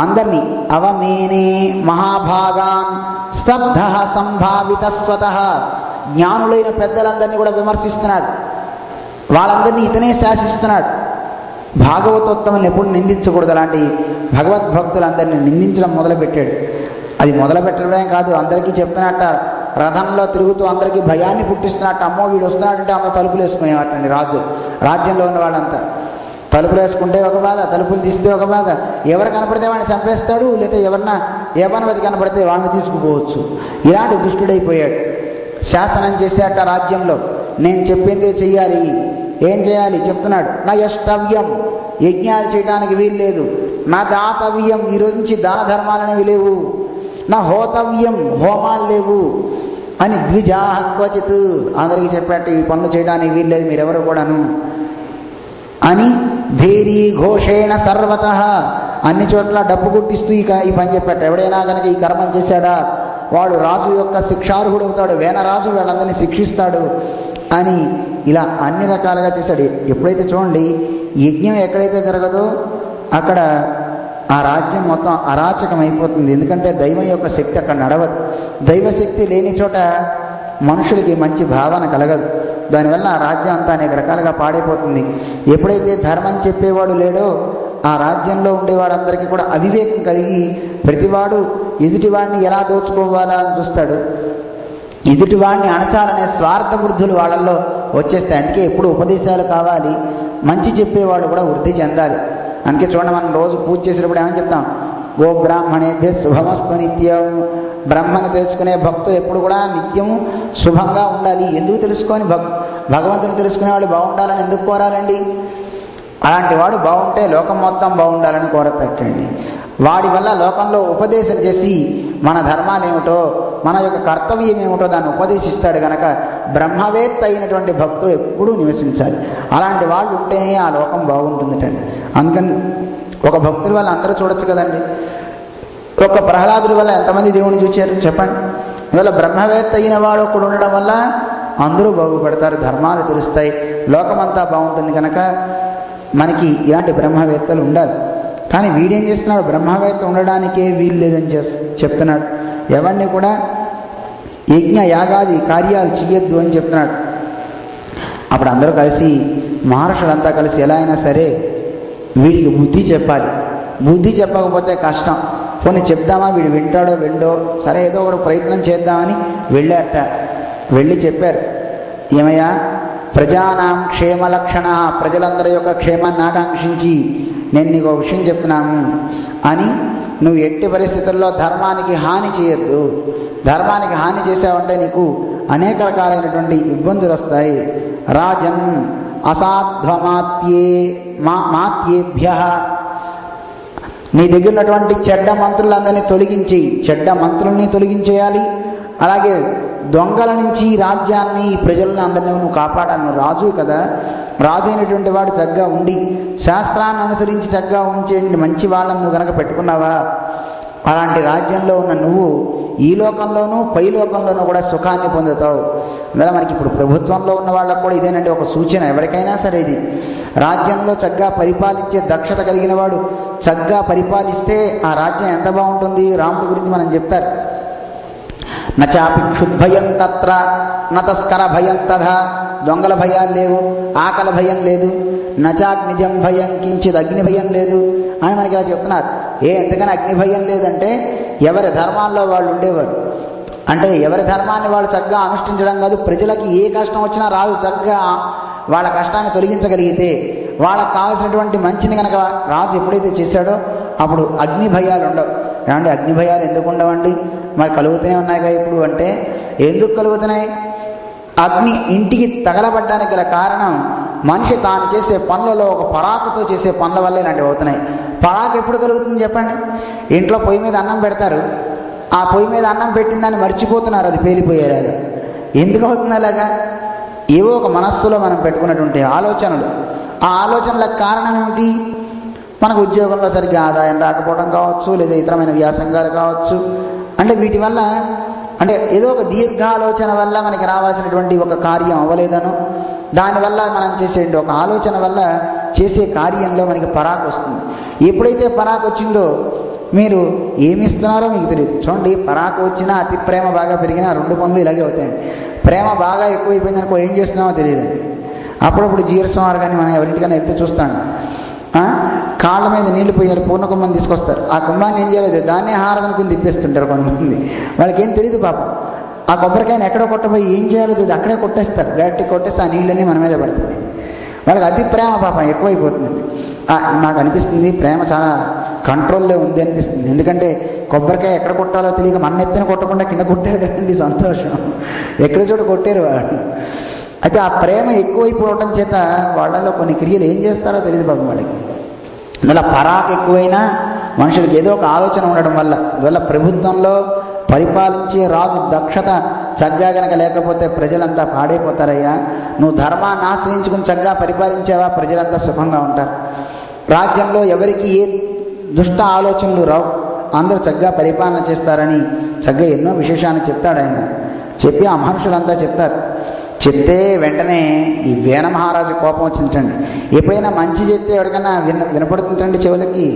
అందరినీ అవమేనే మహాభాగాన్ స్తబ్ధ సంభావిత స్వతః, జ్ఞానులైన పెద్దలందరినీ కూడా విమర్శిస్తున్నాడు. వాళ్ళందరినీ ఇతనే శాసిస్తున్నాడు. భాగవతోత్తములను ఎప్పుడు నిందించకూడదు. అలాంటి భగవద్భక్తులందరినీ నిందించడం మొదలుపెట్టాడు. అది మొదలుపెట్టడమే కాదు, అందరికీ చెప్తున్నట్ట, రథంలో తిరుగుతూ అందరికీ భయాన్ని పుట్టిస్తున్నట్టు. అమ్మో వీడు వస్తున్నాడంటే అందరూ తలుపులు వేసుకునేవాటండి రాజ్యంలో ఉన్న వాళ్ళంతా. తలుపులు వేసుకుంటే ఒక బాధ, తలుపులు తీస్తే ఒక బాధ. ఎవరు కనపడితే వాడిని చంపేస్తాడు, లేదా ఎవరినవతి కనపడితే వాళ్ళని తీసుకుపోవచ్చు. ఇలాంటి దుష్టుడైపోయాడు. శాసనం చేసేట రాజ్యంలో, నేను చెప్పిందే చెయ్యాలి. ఏం చేయాలి చెప్తున్నాడు. నా యష్టవ్యం, యజ్ఞాలు చేయడానికి వీలు లేదు. నా దాతవ్యం, ఈరోజు నుంచి దాన ధర్మాలనేవి లేవు. నా హోతవ్యం, హోమాలు లేవు అని ద్విజాహ క్వచిత్, అందరికీ చెప్పాట ఈ పనులు చేయడానికి వీలు లేదు మీరెవరు కూడాను అని. భేరీ ఘోషేణ సర్వత, అన్ని చోట్ల డబ్బు కొట్టిస్తూ ఈ పని చెప్పాట. ఎవడైనా కనుక ఈ కర్మం చేశాడా వాడు రాజు యొక్క శిక్షార్హుడవుతాడు, వేనరాజు వాళ్ళందరినీ శిక్షిస్తాడు అని ఇలా అన్ని రకాలుగా చేశాడు. ఎప్పుడైతే చూడండి యజ్ఞం ఎక్కడైతే జరగదో అక్కడ ఆ రాజ్యం మొత్తం అరాచకం అయిపోతుంది. ఎందుకంటే దైవం యొక్క శక్తి అక్కడ నడవదు. దైవశక్తి లేని చోట మనుషులకి మంచి భావన కలగదు. దానివల్ల ఆ రాజ్యం అంతా అనేక రకాలుగా పాడైపోతుంది. ఎప్పుడైతే ధర్మం చెప్పేవాడు లేడో ఆ రాజ్యంలో ఉండేవాడందరికీ కూడా అవివేకం కలిగి ప్రతివాడు ఎదుటివాడిని ఎలా దోచుకోవాలా అని చూస్తాడు. ఎదుటివాడిని అణచాలనే స్వార్థ వృద్ధులు వాళ్ళల్లో వచ్చేస్తాయి. అందుకే ఎప్పుడు ఉపదేశాలు కావాలి, మంచి చెప్పేవాళ్ళు కూడా వృద్ధి చెందాలి. అందుకే చూడండి, మనం రోజు పూజ చేసేటప్పుడు ఏమని చెప్తాం, గోబ్రాహ్మణేభ్య శుభమస్తు నిత్యం. బ్రహ్మను తెలుసుకునే భక్తులు ఎప్పుడు కూడా నిత్యము శుభంగా ఉండాలి. ఎందుకు తెలుసుకొని భగవంతుని తెలుసుకునే వాళ్ళు బాగుండాలని ఎందుకు కోరాలండి? అలాంటి వాడు బాగుంటే లోకం మొత్తం బాగుండాలని కోరతట్టండి. వాడి వల్ల లోకంలో ఉపదేశం చేసి మన ధర్మాలు ఏమిటో, మన యొక్క కర్తవ్యం ఏమిటో దాన్ని ఉపదేశిస్తాడు కనుక బ్రహ్మవేత్త అయినటువంటి భక్తుడు ఎప్పుడూ నివసించాలి. అలాంటి వాళ్ళు ఉంటేనే ఆ లోకం బాగుంటుందిటండి. అందుకని ఒక భక్తుల వల్ల అందరూ చూడొచ్చు కదండి. ఒక ప్రహ్లాదుడి వల్ల ఎంతమంది దేవుని చూచారు చెప్పండి. ఇవాళ బ్రహ్మవేత్త అయిన వాడు ఒకడు ఉండడం వల్ల అందరూ బాగుపడతారు, ధర్మాలు తెలుస్తాయి, లోకమంతా బాగుంటుంది. కనుక మనకి ఇలాంటి బ్రహ్మవేత్తలు ఉండాలి. కానీ వీడేం చేస్తున్నాడు, బ్రహ్మవేత్త ఉండడానికే వీలు లేదని చెప్తున్నాడు. ఎవరిని కూడా యజ్ఞ యాగాది కార్యాలు చేయొద్దు అని చెప్తున్నాడు. అప్పుడు అందరూ కలిసి మహర్షులంతా కలిసి ఎలా అయినా సరే వీడికి బుద్ధి చెప్పాలి. బుద్ధి చెప్పకపోతే కష్టం. పోనీ చెప్దామా, వీడు వింటాడో విండో, సరే ఏదో ఒకటి ప్రయత్నం చేద్దామని వెళ్ళారట. వెళ్ళి చెప్పారు, ఏమయ్యా ప్రజానాం క్షేమ లక్షణ, ప్రజలందరి యొక్క క్షేమాన్ని ఆకాంక్షించి నేను నీకు ఒక విషయం చెప్తున్నాను అని, నువ్వు ఎట్టి పరిస్థితుల్లో ధర్మానికి హాని చేయొద్దు. ధర్మానికి హాని చేసావంటే నీకు అనేక రకాలైనటువంటి ఇబ్బందులు వస్తాయి. రాజన్ మాత్యేభ్య, నీ దగ్గర ఉన్నటువంటి చెడ్డ మంత్రులందరినీ తొలగించి, చెడ్డ మంత్రుల్ని తొలగించేయాలి. అలాగే దొంగల నుంచి రాజ్యాన్ని, ప్రజలను అందరినీ నువ్వు కాపాడాలి. నువ్వు రాజు కదా, రాజు అయినటువంటి వాడు చక్కగా ఉండి శాస్త్రాన్ని అనుసరించి చక్కగా ఉంచే మంచి వాళ్ళని నువ్వు కనుక పెట్టుకున్నావా, అలాంటి రాజ్యంలో ఉన్న నువ్వు ఈ లోకంలోనూ పై లోకంలోనూ కూడా సుఖాన్ని పొందుతావు. అందువల్ల మనకి ఇప్పుడు ప్రభుత్వంలో ఉన్న వాళ్ళకు కూడా ఇదేనండి ఒక సూచన. ఎవరికైనా సరే ఇది రాజ్యంలో చక్కగా పరిపాలించే దక్షత కలిగిన వాడు చక్కగా పరిపాలిస్తే ఆ రాజ్యం ఎంత బాగుంటుంది. రాముడి గురించి మనం చెప్తారు, నచాపి క్షుద్భయం తత్ర నతస్కర భయం తథా, దొంగల భయాలు లేవు, ఆకలి భయం లేదు, నచాగ్నిజం భయం కించిత్ అగ్ని భయం లేదు అని మనకి ఇలా చెప్తున్నారు. ఎందుకని అగ్ని భయం లేదంటే ఎవరి ధర్మాల్లో వాళ్ళు ఉండేవారు. అంటే ఎవరి ధర్మాన్ని వాళ్ళు చక్కగా అనుష్ఠించడం కాదు, ప్రజలకి ఏ కష్టం వచ్చినా రాజు చక్కగా వాళ్ళ కష్టాన్ని తొలగించగలిగితే, వాళ్ళకు కావాల్సినటువంటి మంచిని కనుక రాజు ఎప్పుడైతే చేశాడో అప్పుడు అగ్ని భయాలు ఉండవు. ఏమంటే అగ్ని భయాలు ఎందుకు ఉండవండి? మరి కలుగుతూనే ఉన్నాయిగా ఇప్పుడు. అంటే ఎందుకు కలుగుతున్నాయి? అగ్ని ఇంటికి తగలబడ్డానికి గల కారణం మనిషి తాను చేసే పనులలో ఒక పరాకుతో చేసే పనుల వల్ల ఇలాంటివి అవుతున్నాయి. పరాకు ఎప్పుడు కలుగుతుంది చెప్పండి? ఇంట్లో పొయ్యి మీద అన్నం పెడతారు, ఆ పొయ్యి మీద అన్నం పెట్టిన దాన్ని మర్చిపోతున్నారు, అది పేలిపోయేలాగా. ఎందుకు అవుతుంది అలాగా? ఏవో ఒక మనస్సులో మనం పెట్టుకున్నటువంటి ఆలోచనలు, ఆ ఆలోచనలకు కారణం ఏమిటి? మనకు ఉద్యోగంలో సరిగ్గా ఆదాయం రాకపోవడం కావచ్చు, లేదా ఇతరమైన వ్యాసంగాలు కావచ్చు. అంటే వీటి వల్ల, అంటే ఏదో ఒక దీర్ఘాలోచన వల్ల మనకి రావాల్సినటువంటి ఒక కార్యం అవ్వలేదనో, దానివల్ల మనం చేసే ఒక ఆలోచన వల్ల చేసే కార్యంలో మనకి పరాకు వస్తుంది. ఎప్పుడైతే పరాకు వచ్చిందో మీరు ఏమి ఇస్తున్నారో మీకు తెలియదు. చూడండి, పరాకు వచ్చినా అతి ప్రేమ బాగా పెరిగినా రెండు పనులు ఇలాగే అవుతాయండి. ప్రేమ బాగా ఎక్కువైపోయిందనుకో ఏం చేస్తున్నామో తెలియదండి. అప్పుడప్పుడు జీరస్వామి కానీ మనం ఎవరింటికైనా ఎత్తి చూస్తాను, కాళ్ళ మీద నీళ్లు పోయారు, పూర్ణ కుంభం తీసుకొస్తారు. ఆ కుంభాన్ని ఏం చేయలేదు, దాన్నే హారం అనుకుని తిప్పేస్తుంటారు కొంతమంది. వాళ్ళకి ఏం తెలియదు పాపం. ఆ కొబ్బరికాయని ఎక్కడో కొట్టబోయి ఏం చేయాలో తెలియదు, అక్కడే కొట్టేస్తారు. గట్టి కొట్టేసి ఆ నీళ్ళన్నీ మన మీద పడుతుంది. వాళ్ళకి అతి ప్రేమ పాపం ఎక్కువైపోతుందండి. నాకు అనిపిస్తుంది ప్రేమ చాలా కంట్రోల్లో ఉంది అనిపిస్తుంది. ఎందుకంటే కొబ్బరికాయ ఎక్కడ కొట్టాలో తెలియక మన ఎత్తున కొట్టకుండా కింద కొట్టారు కదండి, సంతోషం. ఎక్కడ చోట కొట్టారు వాళ్ళు. అయితే ఆ ప్రేమ ఎక్కువైపోవటం చేత వాళ్ళలో కొన్ని క్రియలు ఏం చేస్తారో తెలియదు పాపం వాళ్ళకి. అందువల్ల పరాకు ఎక్కువైనా మనుషులకి ఏదో ఒక ఆలోచన ఉండడం వల్ల, అందువల్ల ప్రభుత్వంలో పరిపాలించే రాజు దక్షత చక్కగా కనుక లేకపోతే ప్రజలంతా పాడైపోతారయ్యా. నువ్వు ధర్మాన్ని ఆశ్రయించుకుని చక్కగా పరిపాలించావా, ప్రజలంతా సుఖంగా ఉంటారు. రాజ్యంలో ఎవరికి ఏ దుష్ట ఆలోచనలు రావు, అందరూ చక్కగా పరిపాలన చేస్తారని చక్కగా ఎన్నో విశేషాన్ని చెప్తాడు ఆయన. చెప్పి ఆ మహర్షులంతా చెప్తారు. చెప్తే వెంటనే ఈ వేణ మహారాజు కోపం వచ్చిందండి. ఎప్పుడైనా మంచి చెప్తే ఎవరికైనా వినపడుతుంటండి చెవులకి,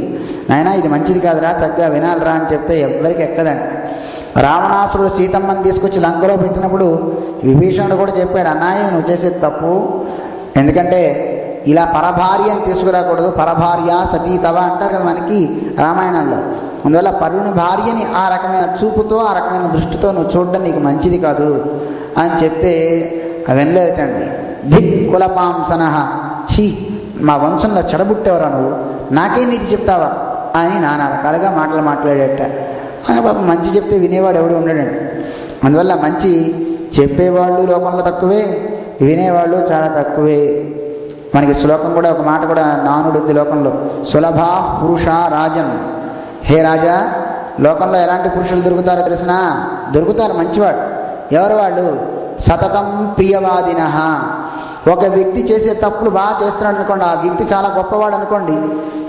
నాయనా ఇది మంచిది కాదురా, చక్కగా వినాలిరా అని చెప్తే ఎవరికి ఎక్కదండి. రావణాసురుడు సీతమ్మని తీసుకొచ్చి లంకలో పెట్టినప్పుడు విభీషణుడు కూడా చెప్పాడు, అన్నాయి నువ్వు చేసేది తప్పు, ఎందుకంటే ఇలా పరభార్య అని తీసుకురాకూడదు, పరభార్య సతీతవ అంటారు కదా మనకి రామాయణంలో. అందువల్ల పరుని భార్యని ఆ రకమైన చూపుతో ఆ రకమైన దృష్టితో నువ్వు చూడడం నీకు మంచిది కాదు అని చెప్తే వినలేదటండి. ధిక్ కులపాంసన, ఛీ మా వంశంలో చెడబుట్టేవరా నువ్వు, నాకే నీతి చెప్తావా అని నానా రకాలుగా మాట్లాడేట. పాపం మంచి చెప్తే వినేవాడు ఎవడు ఉండడండి. అందువల్ల మంచి చెప్పేవాళ్ళు లోకంలో తక్కువే, వినేవాళ్ళు చాలా తక్కువే. మనకి శ్లోకం కూడా ఒక మాట కూడా నానుడు ఉంది లోకంలో, సులభా పురుష రాజన్. హే రాజా, లోకంలో ఎలాంటి పురుషులు దొరుకుతారో తెలిసినా? దొరుకుతారు మంచివాడు. ఎవరు వాళ్ళు? సతతం ప్రియవాదిన. ఒక వ్యక్తి చేసే తప్పులు బాగా చేస్తున్నాడు అనుకోండి, ఆ వ్యక్తి చాలా గొప్పవాడు అనుకోండి,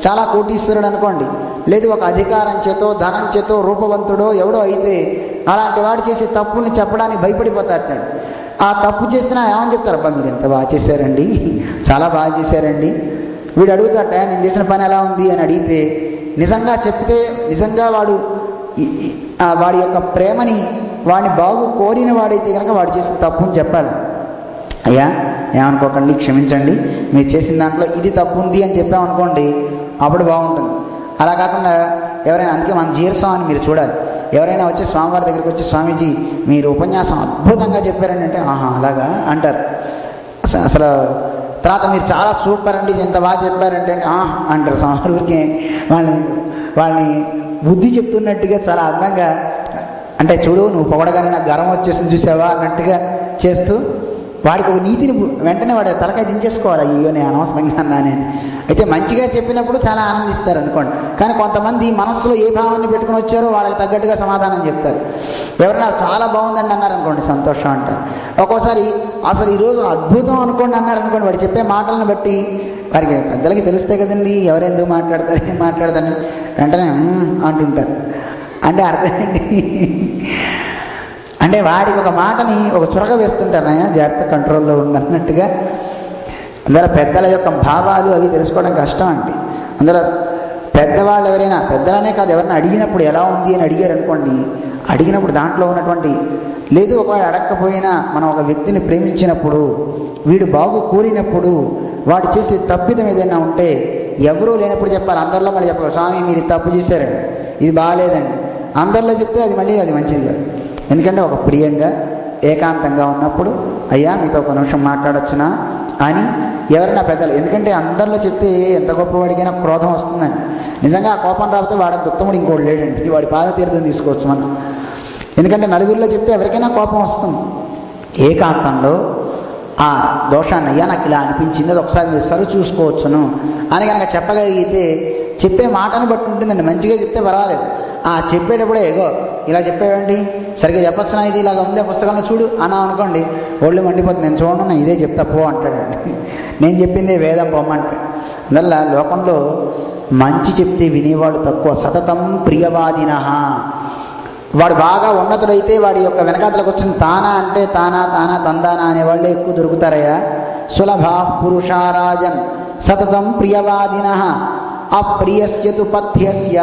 చాలా కోటీశ్వరుడు అనుకోండి, లేదు ఒక అధికారం చేతో ధనం చేతో రూపవంతుడో ఎవడో అయితే అలాంటి వాడు చేసే తప్పుల్ని చెప్పడానికి భయపడిపోతారట. ఆ తప్పు చేసినా ఏమని చెప్తారు? అబ్బా మీరు ఎంత బాగా చేశారండి, చాలా బాగా చేశారండి. వీడు అడుగుతాట నేను చేసిన పని ఎలా ఉంది అని అడిగితే నిజంగా చెప్తే నిజంగా వాడి యొక్క ప్రేమని వాడిని బాగు కోరిన వాడైతే కనుక వాడు చేసిన తప్పుని చెప్పాలి. అయ్యా ఏమనుకోకండి, క్షమించండి, మీరు చేసిన దాంట్లో ఇది తప్పు ఉంది అని చెప్పామనుకోండి, అప్పుడు బాగుంటుంది. అలా కాకుండా ఎవరైనా, అందుకే మన జీరస్వామిని మీరు చూడాలి, ఎవరైనా వచ్చి స్వామివారి దగ్గరికి వచ్చి స్వామీజీ మీరు ఉపన్యాసం అద్భుతంగా చెప్పారండి అంటే ఆహా అలాగా అంటారు. అసలు తర్వాత మీరు చాలా సూపర్ అండి ఎంత బాగా చెప్పారంటే అంటారు. స్వామివారి ఊరికి వాళ్ళని బుద్ధి చెప్తున్నట్టుగా చాలా అందంగా, అంటే చూడు నువ్వు పొగడగానే నాకు గర్వం వచ్చేసింది చూసావా అన్నట్టుగా చేస్తూ వాడికి ఒక నీతిని వెంటనే వాడి తలకాయ దించేసుకోవాలి. అయ్యో నేను అనవసరంగా అన్నా నేను. అయితే మంచిగా చెప్పినప్పుడు చాలా ఆనందిస్తారు అనుకోండి, కానీ కొంతమంది మనస్సులో ఏ భావాన్ని పెట్టుకుని వచ్చారో వాళ్ళకి తగ్గట్టుగా సమాధానం చెప్తారు. ఎవరైనా చాలా బాగుందండి అన్నారనుకోండి, సంతోషం అంటారు. ఒక్కోసారి అసలు ఈరోజు అద్భుతం అనుకోండి అన్నారనుకోండి, వాడు చెప్పే మాటలను బట్టి వారికి పెద్దలకి తెలుస్తాయి కదండి ఎవరెందుకు మాట్లాడతారు ఏం మాట్లాడతారని, వెంటనే అంటుంటారు. అంటే అర్థం ఏంటి అంటే వాడికి ఒక మాటని ఒక చురగ వేస్తుంటారు, ఆయన జాగ్రత్త కంట్రోల్లో ఉండన్నట్టుగా. అందులో పెద్దల యొక్క భావాలు అవి తెలుసుకోవడం కష్టం అండి. అందులో పెద్దవాళ్ళు ఎవరైనా, పెద్దలనే కాదు ఎవరైనా అడిగినప్పుడు ఎలా ఉంది అని అడిగారు అనుకోండి, అడిగినప్పుడు దాంట్లో ఉన్నటువంటి, లేదు ఒకవేళ అడగకపోయినా మనం ఒక వ్యక్తిని ప్రేమించినప్పుడు వీడు బాగు కోరినప్పుడు వాడు చేసే తప్పిదం ఏదైనా ఉంటే ఎవరూ లేనప్పుడు చెప్పాలి. అందరిలో మళ్ళీ చెప్పాలి, స్వామి మీరు తప్పు చేశారండి, ఇది బాగాలేదండి. అందరిలో చెప్తే అది మళ్ళీ అది మంచిది కాదు. ఎందుకంటే ఒక ప్రియంగా ఏకాంతంగా ఉన్నప్పుడు అయ్యా మీతో ఒక నిమిషం మాట్లాడొచ్చునా అని ఎవరైనా పెద్దలు, ఎందుకంటే అందరిలో చెప్తే ఎంత గొప్పవాడికైనా క్రోధం వస్తుందండి. నిజంగా ఆ కోపం రాకపోతే వాడు దుఃఖముడు ఇంకోటి లేడండి, వాడి పాదతీర్థం తీసుకోవచ్చు మనం. ఎందుకంటే నలుగురిలో చెప్తే ఎవరికైనా కోపం వస్తుంది. ఏకాంతంలో ఆ దోషాన్ని అయ్యా నాకు ఇలా అనిపించింది, అది ఒకసారి మీరు సరి చూసుకోవచ్చును అని కనుక చెప్పగలిగితే చెప్పే మాటను బట్టి ఉంటుందండి. మంచిగా చెప్తే పర్వాలేదు, చెప్పేటప్పుడే ఏగో ఇలా చెప్పేవండి సరిగ్గా చెప్పచ్చునా, ఇది ఇలాగ ఉంది ఆ పుస్తకంలో చూడు అన్నా అనుకోండి, ఒళ్ళు మండిపోతుంది, నేను చూడను ఇదే చెప్తా పో అంటాడండి. నేను చెప్పిందే వేదం పొమ్మంటాడు. అందువల్ల లోకంలో మంచి చెప్తే వినేవాడు తక్కువ. సతతం ప్రియవాదిన. వాడు బాగా ఉన్నతుడైతే వాడి యొక్క వెనకాతలకు వచ్చిన తానా అంటే తానా తానా తందానా అనేవాళ్ళే ఎక్కువ దొరుకుతారయ్యా. సులభా పురుషారాజన్ సతతం ప్రియవాదిన. అప్రియస్యతు పథ్యస్య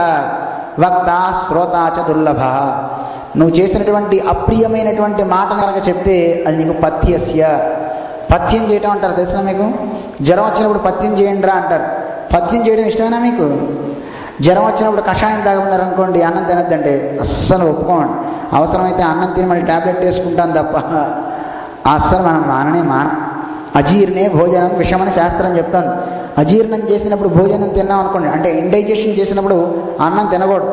వక్త శ్రోత చ దుర్లభ. నువ్వు చేసినటువంటి అప్రియమైనటువంటి మాట కనుక చెప్తే అది నీకు పథ్యస్య. పథ్యం చేయటం అంటారు తెలిసిన మీకు? జ్వరం వచ్చినప్పుడు పథ్యం చేయండి రా అంటారు. పథ్యం చేయడం ఇష్టమేనా మీకు? జ్వరం వచ్చినప్పుడు కషాయం తాగమన్నారనుకోండి, అన్నం తినద్దంటే అస్సలు ఒప్పుకోండి. అవసరమైతే అన్నం తిని మళ్ళీ ట్యాబ్లెట్ వేసుకుంటాను తప్ప అస్సలు మనం మాన. అజీర్ణే భోజనం విషమని శాస్త్రం చెప్తాను. అజీర్ణం చేసినప్పుడు భోజనం తిన్నాం అనుకోండి, అంటే ఇండైజెషన్ చేసినప్పుడు అన్నం తినకూడదు.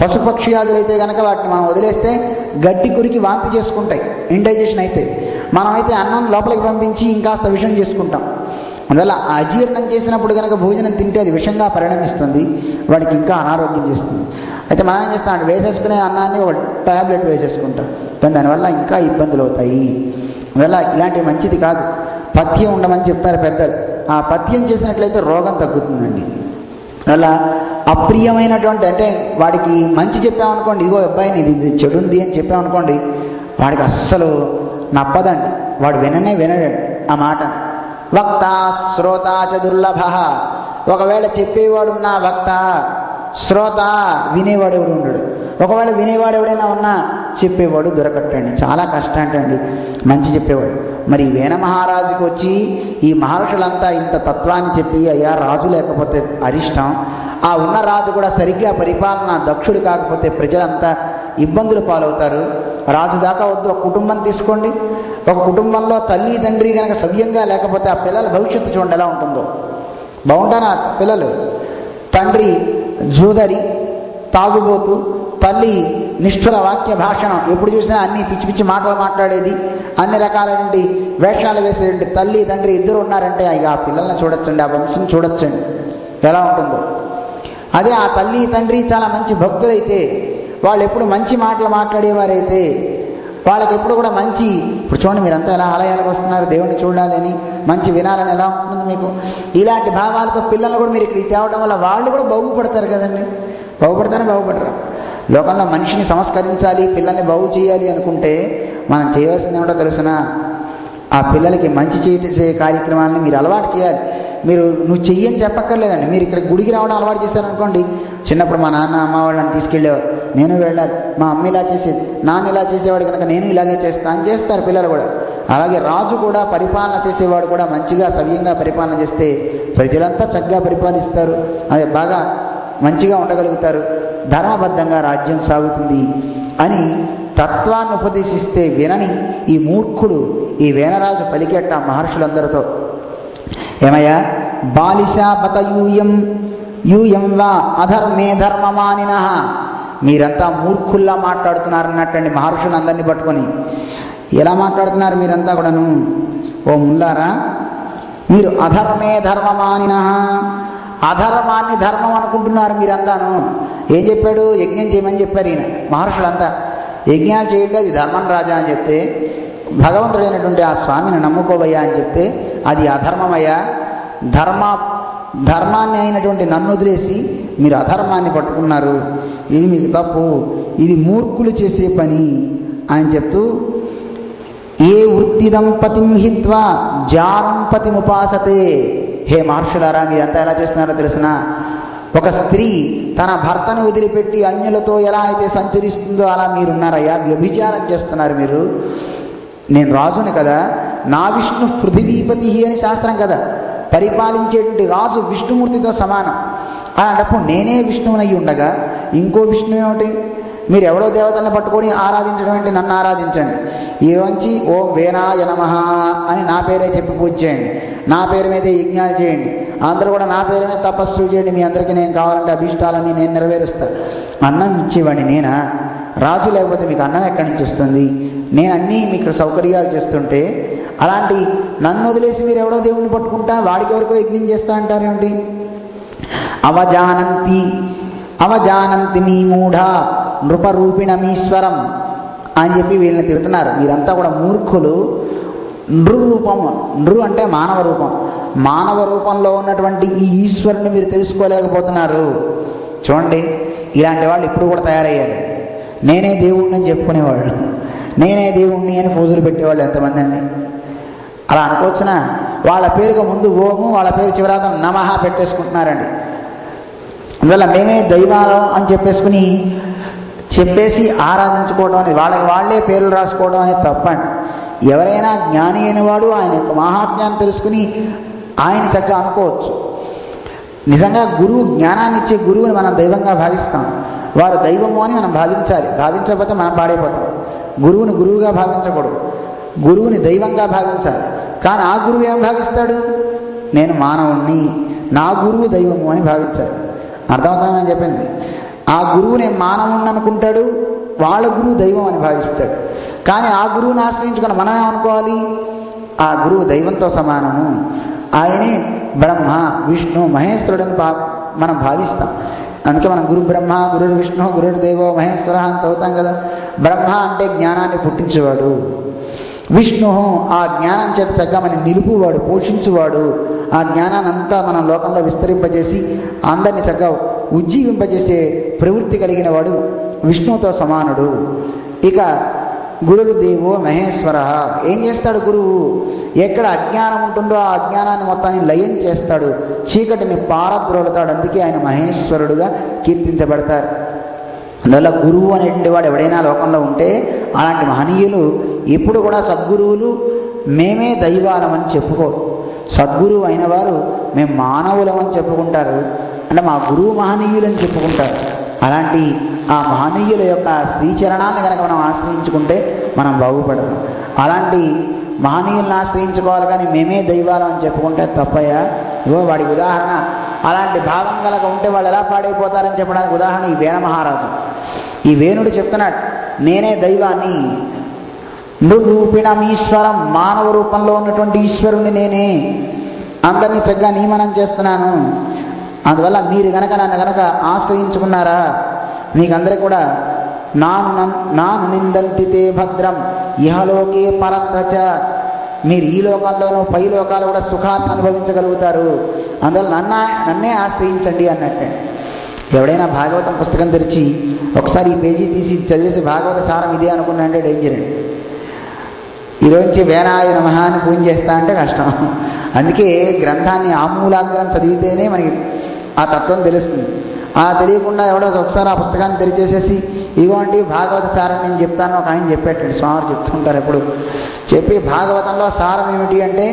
పశుపక్ష్యాదులు అయితే కనుక వాటిని మనం వదిలేస్తే గడ్డి కురికి వాంతి చేసుకుంటాయి ఇండైజెషన్ అయితే. మనమైతే అన్నం లోపలికి పంపించి ఇంకాస్త విషం చేసుకుంటాం. అందువల్ల అజీర్ణం చేసినప్పుడు కనుక భోజనం తింటే అది విషంగా పరిణమిస్తుంది, వాడికి ఇంకా అనారోగ్యం చేస్తుంది. అయితే మనం ఏం చేస్తాం అంటే వేసేసుకునే అన్నాన్ని ఒక ట్యాబ్లెట్ వేసేసుకుంటాం, కానీ దానివల్ల ఇంకా ఇబ్బందులు అవుతాయి. అందువల్ల ఇలాంటివి మంచిది కాదు. పథ్యం ఉండమని చెప్తారు పెద్దలు. ఆ పథ్యం చేసినట్లయితే రోగం తగ్గుతుందండి. అలా అప్రియమైనటువంటి, అంటే వాడికి మంచి చెప్పామనుకోండి, ఇదిగో అబ్బాయిని ఇది చెడు ఉంది అని చెప్పామనుకోండి, వాడికి అస్సలు నప్పదండి, వాడు వినడండి ఆ మాటని. వక్త శ్రోత చ దుర్లభ. ఒకవేళ చెప్పేవాడు ఉన్నా వక్త, శ్రోత వినేవాడు ఎవడు ఉండడు. ఒకవేళ వినేవాడు ఎవడైనా ఉన్నా చెప్పేవాడు దొరకట్టండి, చాలా కష్టం అంటండి మంచి చెప్పేవాడు. మరి వేణ మహారాజుకి వచ్చి ఈ మహర్షులంతా ఇంత తత్వాన్ని చెప్పి, అయ్యా రాజు లేకపోతే అరిష్టం, ఆ ఉన్న రాజు కూడా సరిగ్గా పరిపాలన దక్షుడు కాకపోతే ప్రజలంతా ఇబ్బందులు పాలవుతారు. రాజు దాకా వద్దు, ఒక కుటుంబం తీసుకోండి, ఒక కుటుంబంలో తల్లి తండ్రి కనుక సవ్యంగా లేకపోతే ఆ పిల్లల భవిష్యత్తు చూడండి ఎలా ఉంటుందో. బాగుంటారా పిల్లలు? తండ్రి జూదరి, తాగుబోతు, తల్లి నిష్ఠుర వాక్య భాషణం, ఎప్పుడు చూసినా అన్ని పిచ్చి పిచ్చి మాటలు మాట్లాడేది, అన్ని రకాలైన వేషాలు వేసేటువంటి తల్లి తండ్రి ఇద్దరు ఉన్నారంటే ఇక ఆ పిల్లల్ని చూడొచ్చండి, ఆ వంశం చూడొచ్చండి ఎలా ఉంటుందో. అదే ఆ తల్లి తండ్రి చాలా మంచి భక్తులైతే, వాళ్ళు ఎప్పుడు మంచి మాటలు మాట్లాడేవారైతే, వాళ్ళకి ఎప్పుడు కూడా మంచి, ఇప్పుడు చూడండి మీరంతా ఎలా ఆలయాలకు వస్తున్నారు దేవుణ్ణి చూడాలి అని, మంచి వినాలని ఎలా ఉంటుంది మీకు. ఇలాంటి భావాలతో పిల్లల్ని కూడా మీరు ఇక్కడికి తేవడం వల్ల వాళ్ళు కూడా బాగుపడతారు కదండి. బాగుపడరా? లోకంలో మనిషిని సంస్కరించాలి, పిల్లల్ని బాగు చేయాలి అనుకుంటే మనం చేయవలసింది ఏమిటో తెలుసునా? ఆ పిల్లలకి మంచి చేసే కార్యక్రమాలని మీరు అలవాటు చేయాలి. నువ్వు చెయ్యని చెప్పక్కర్లేదండి. మీరు ఇక్కడ గుడికి రావడం అలవాటు చేశారనుకోండి, చిన్నప్పుడు మా నాన్న అమ్మ వాళ్ళని తీసుకెళ్ళేవారు, నేను వెళ్ళాలి, మా అమ్మ ఇలా చేసేది, నాన్న ఇలా చేసేవాడు కనుక నేను ఇలాగే చేస్తా అని చేస్తారు పిల్లలు కూడా. అలాగే రాజు కూడా పరిపాలన చేసేవాడు కూడా మంచిగా సవ్యంగా పరిపాలన చేస్తే ప్రజలంతా చక్కగా పరిపాలిస్తారు, అదే బాగా మంచిగా ఉండగలుగుతారు, ధర్మబద్ధంగా రాజ్యం సాగుతుంది అని తత్వాన్ని ఉపదేశిస్తే వినని ఈ మూర్ఖుడు ఈ వేనరాజు పలికెట్ట మహర్షులందరితో, ఏమయ్యా బాలిశా బత యూయం వా అధర్మే ధర్మమానిన. మీరంతా మూర్ఖుల్లా మాట్లాడుతున్నారన్నట్టండి మహర్షులందరినీ పట్టుకొని. ఎలా మాట్లాడుతున్నారు మీరంతా కూడాను? ఓ ముల్లారా, మీరు అధర్మే ధర్మమానిన, అధర్మాన్ని ధర్మం అనుకుంటున్నారు మీరంతాను. ఏం చెప్పాడు? యజ్ఞం చేయమని చెప్పారు ఈయన మహర్షులంతా. యజ్ఞాలు చేయండి, అది ధర్మం రాజా అని చెప్తే, భగవంతుడైనటువంటి ఆ స్వామిని నమ్ముకోవయ్యా అని చెప్తే అది అధర్మమయ్యా, ధర్మాన్ని అయినటువంటి నన్ను వదిలేసి మీరు అధర్మాన్ని పట్టుకున్నారు, ఇది మీకు తప్పు, ఇది మూర్ఖులు చేసే పని అని చెప్తూ, ఏ వృత్తిదం పతిం హిత్వా జారం పతిముపాసతే. హే మహర్షులారా, మీరంతా ఎలా చేస్తున్నారో తెలిసిన? ఒక స్త్రీ తన భర్తను వదిలిపెట్టి అన్యులతో ఎలా అయితే సంచరిస్తుందో అలా మీరున్నారయ్యా, వ్యభిచారం చేస్తున్నారు మీరు. నేను రాజుని కదా, నా విష్ణు పృథివీపతి అని శాస్త్రం కదా, పరిపాలించేటువంటి రాజు విష్ణుమూర్తితో సమానం. అలాంటప్పుడు నేనే విష్ణువునయ్యి ఉండగా ఇంకో విష్ణువు ఏమిటి? మీరు ఎవరో దేవతలను పట్టుకొని ఆరాధించడం ఏంటి? నన్ను ఆరాధించండి. ఈరోజు ఓం వేనాయ నమః అని నా పేరే చెప్పి పూజ చేయండి, నా పేరు మీదే యజ్ఞాలు చేయండి, అందరూ కూడా నా పేరు మీద తపస్సులు చేయండి, మీ అందరికీ నేను కావాలంటే అభీష్టాలన్నీ నేను నెరవేరుస్తాను. అన్నం ఇచ్చేవాడిని నేనా? రాజు లేకపోతే మీకు అన్నం ఎక్కడి నుంచి వస్తుంది? నేను అన్నీ మీకు సౌకర్యాలు చేస్తుంటే అలాంటి నన్ను వదిలేసి మీరు ఎవడో దేవుణ్ణి పట్టుకుంటా, వాడికి ఎవరికో యజ్ఞం చేస్తా అంటారేమిటి? అవజానంతి మీ మూఢ నృపరూపిణమీశ్వరం అని చెప్పి వీళ్ళని తిడుతున్నారు. మీరంతా కూడా మూర్ఖులు. నృ అంటే మానవ రూపం, మానవ రూపంలో ఉన్నటువంటి ఈ ఈశ్వరుని మీరు తెలుసుకోలేకపోతున్నారు. చూడండి, ఇలాంటి వాళ్ళు ఇప్పుడు కూడా తయారయ్యారు. నేనే దేవుణ్ణి అని చెప్పుకునేవాళ్ళు, నేనే దేవుణ్ణి అని పూజలు పెట్టేవాళ్ళు ఎంతమంది అండి? అలా అనుకోవచ్చునా? వాళ్ళ పేరుగా ముందు ఓము, వాళ్ళ పేరు చివరాత నమః పెట్టేసుకుంటున్నారండి. అందువల్ల మేమే దైవాలం అని చెప్పేసి ఆరాధించుకోవడం అనేది, వాళ్ళకి వాళ్ళే పేర్లు రాసుకోవడం అనేది తప్పండి. ఎవరైనా జ్ఞాని అయినవాడు ఆయన యొక్క మహాత్మ్యాన్ని తెలుసుకుని ఆయన చక్కగా అనుకోవచ్చు. నిజంగా గురువు, జ్ఞానాన్ని ఇచ్చే గురువుని మనం దైవంగా భావిస్తాం, వారు దైవము అని మనం భావించాలి. భావించకపోతే మనం పాడైపోతాం. గురువుని గురువుగా భావించకూడదు, గురువుని దైవంగా భావించాలి. కానీ ఆ గురువు ఏం భావిస్తాడు? నేను మానవుణ్ణి, నా గురువు దైవము అని భావించాలి. అర్థమవుతామని చెప్పింది. ఆ గురువు నేను మానవుణ్ణి అనుకుంటాడు, వాళ్ళ గురువు దైవం అని భావిస్తాడు. కానీ ఆ గురువుని ఆశ్రయించుకుని మనం ఏమనుకోవాలి? ఆ గురువు దైవంతో సమానము, ఆయనే బ్రహ్మ విష్ణు మహేశ్వరుడని మనం భావిస్తాం. అందుకే మనం గురు బ్రహ్మ గురు విష్ణు గురుడు దేవో మహేశ్వర అని చదువుతాం కదా. బ్రహ్మ అంటే జ్ఞానాన్ని పుట్టించేవాడు, విష్ణు ఆ జ్ఞానం చేత చక్కగా మనం నిలుపువాడు, పోషించువాడు. ఆ జ్ఞానాన్ని అంతా మన లోకంలో విస్తరింపజేసి అందరినీ చక్కగా ఉజ్జీవింపజేసే ప్రవృత్తి కలిగిన వాడు విష్ణువుతో సమానుడు. ఇక గురువు దేవో మహేశ్వర. ఏం చేస్తాడు గురువు? ఎక్కడ అజ్ఞానం ఉంటుందో ఆ అజ్ఞానాన్ని మొత్తాన్ని లయం చేస్తాడు, చీకటిని పారద్రోలుతాడు. అందుకే ఆయన మహేశ్వరుడుగా కీర్తించబడతారు. అందువల్ల గురువు అనేటువంటి వాడు ఎవడైనా లోకంలో ఉంటే అలాంటి మహనీయులు ఎప్పుడు కూడా సద్గురువులు మేమే దైవాలమని చెప్పుకోరు. సద్గురువు అయిన వారు మేము మానవులమని చెప్పుకుంటారు, అంటే మా గురువు మహనీయులని చెప్పుకుంటారు. అలాంటి ఆ మహనీయుల యొక్క శ్రీచరణాన్ని కనుక మనం ఆశ్రయించుకుంటే మనం బాగుపడతాం. అలాంటి మహనీయులను ఆశ్రయించుకోవాలి, కానీ మేమే దైవాలం అని చెప్పుకుంటే తప్పయ్యా. ఇగో వాడి ఉదాహరణ, అలాంటి భావం కనుక ఉంటే వాళ్ళు ఎలా పాడైపోతారని చెప్పడానికి ఉదాహరణ ఈ వేణ మహారాజు. ఈ వేణుడు చెప్తున్నాడు, నేనే దైవాన్ని, నృరూపిణమీశ్వరం, మానవ రూపంలో ఉన్నటువంటి ఈశ్వరుణ్ణి నేనే, అందరినీ చక్కగా నియమనం చేస్తున్నాను. అందువల్ల మీరు గనక నన్ను గనక ఆశ్రయించుకున్నారా, మీకందరికీ కూడా నాను నిందంతితే భద్రం ఇహలోకే పరత్రచ, మీరు ఈ లోకాల్లోనూ పై లోకాలు కూడా సుఖాన్ని అనుభవించగలుగుతారు. అందువల్ల నన్నే ఆశ్రయించండి అన్నట్టే. ఎవడైనా భాగవతం పుస్తకం తెరిచి ఒకసారి ఈ పేజీ తీసి చదివేసి భాగవత సారం ఇదే అనుకున్నా అంటే డేంజర్ అండి. ఈరోజు వేణాయ నమః అని పూజ చేస్తా అంటే కష్టం. అందుకే గ్రంథాన్ని ఆమూలాగ్రం చదివితేనే మనకి ఆ తత్వం తెలుస్తుంది. తెలియకుండా ఎవడో ఒకసారి ఆ పుస్తకాన్ని తెరిచేసేసి ఇదిగోండి భాగవత సారం నేను చెప్తాను ఒక ఆయన చెప్పేటండి, స్వామి చెప్తుంటారు ఎప్పుడు. చెప్పి భాగవతంలో సారం ఏమిటి అంటే,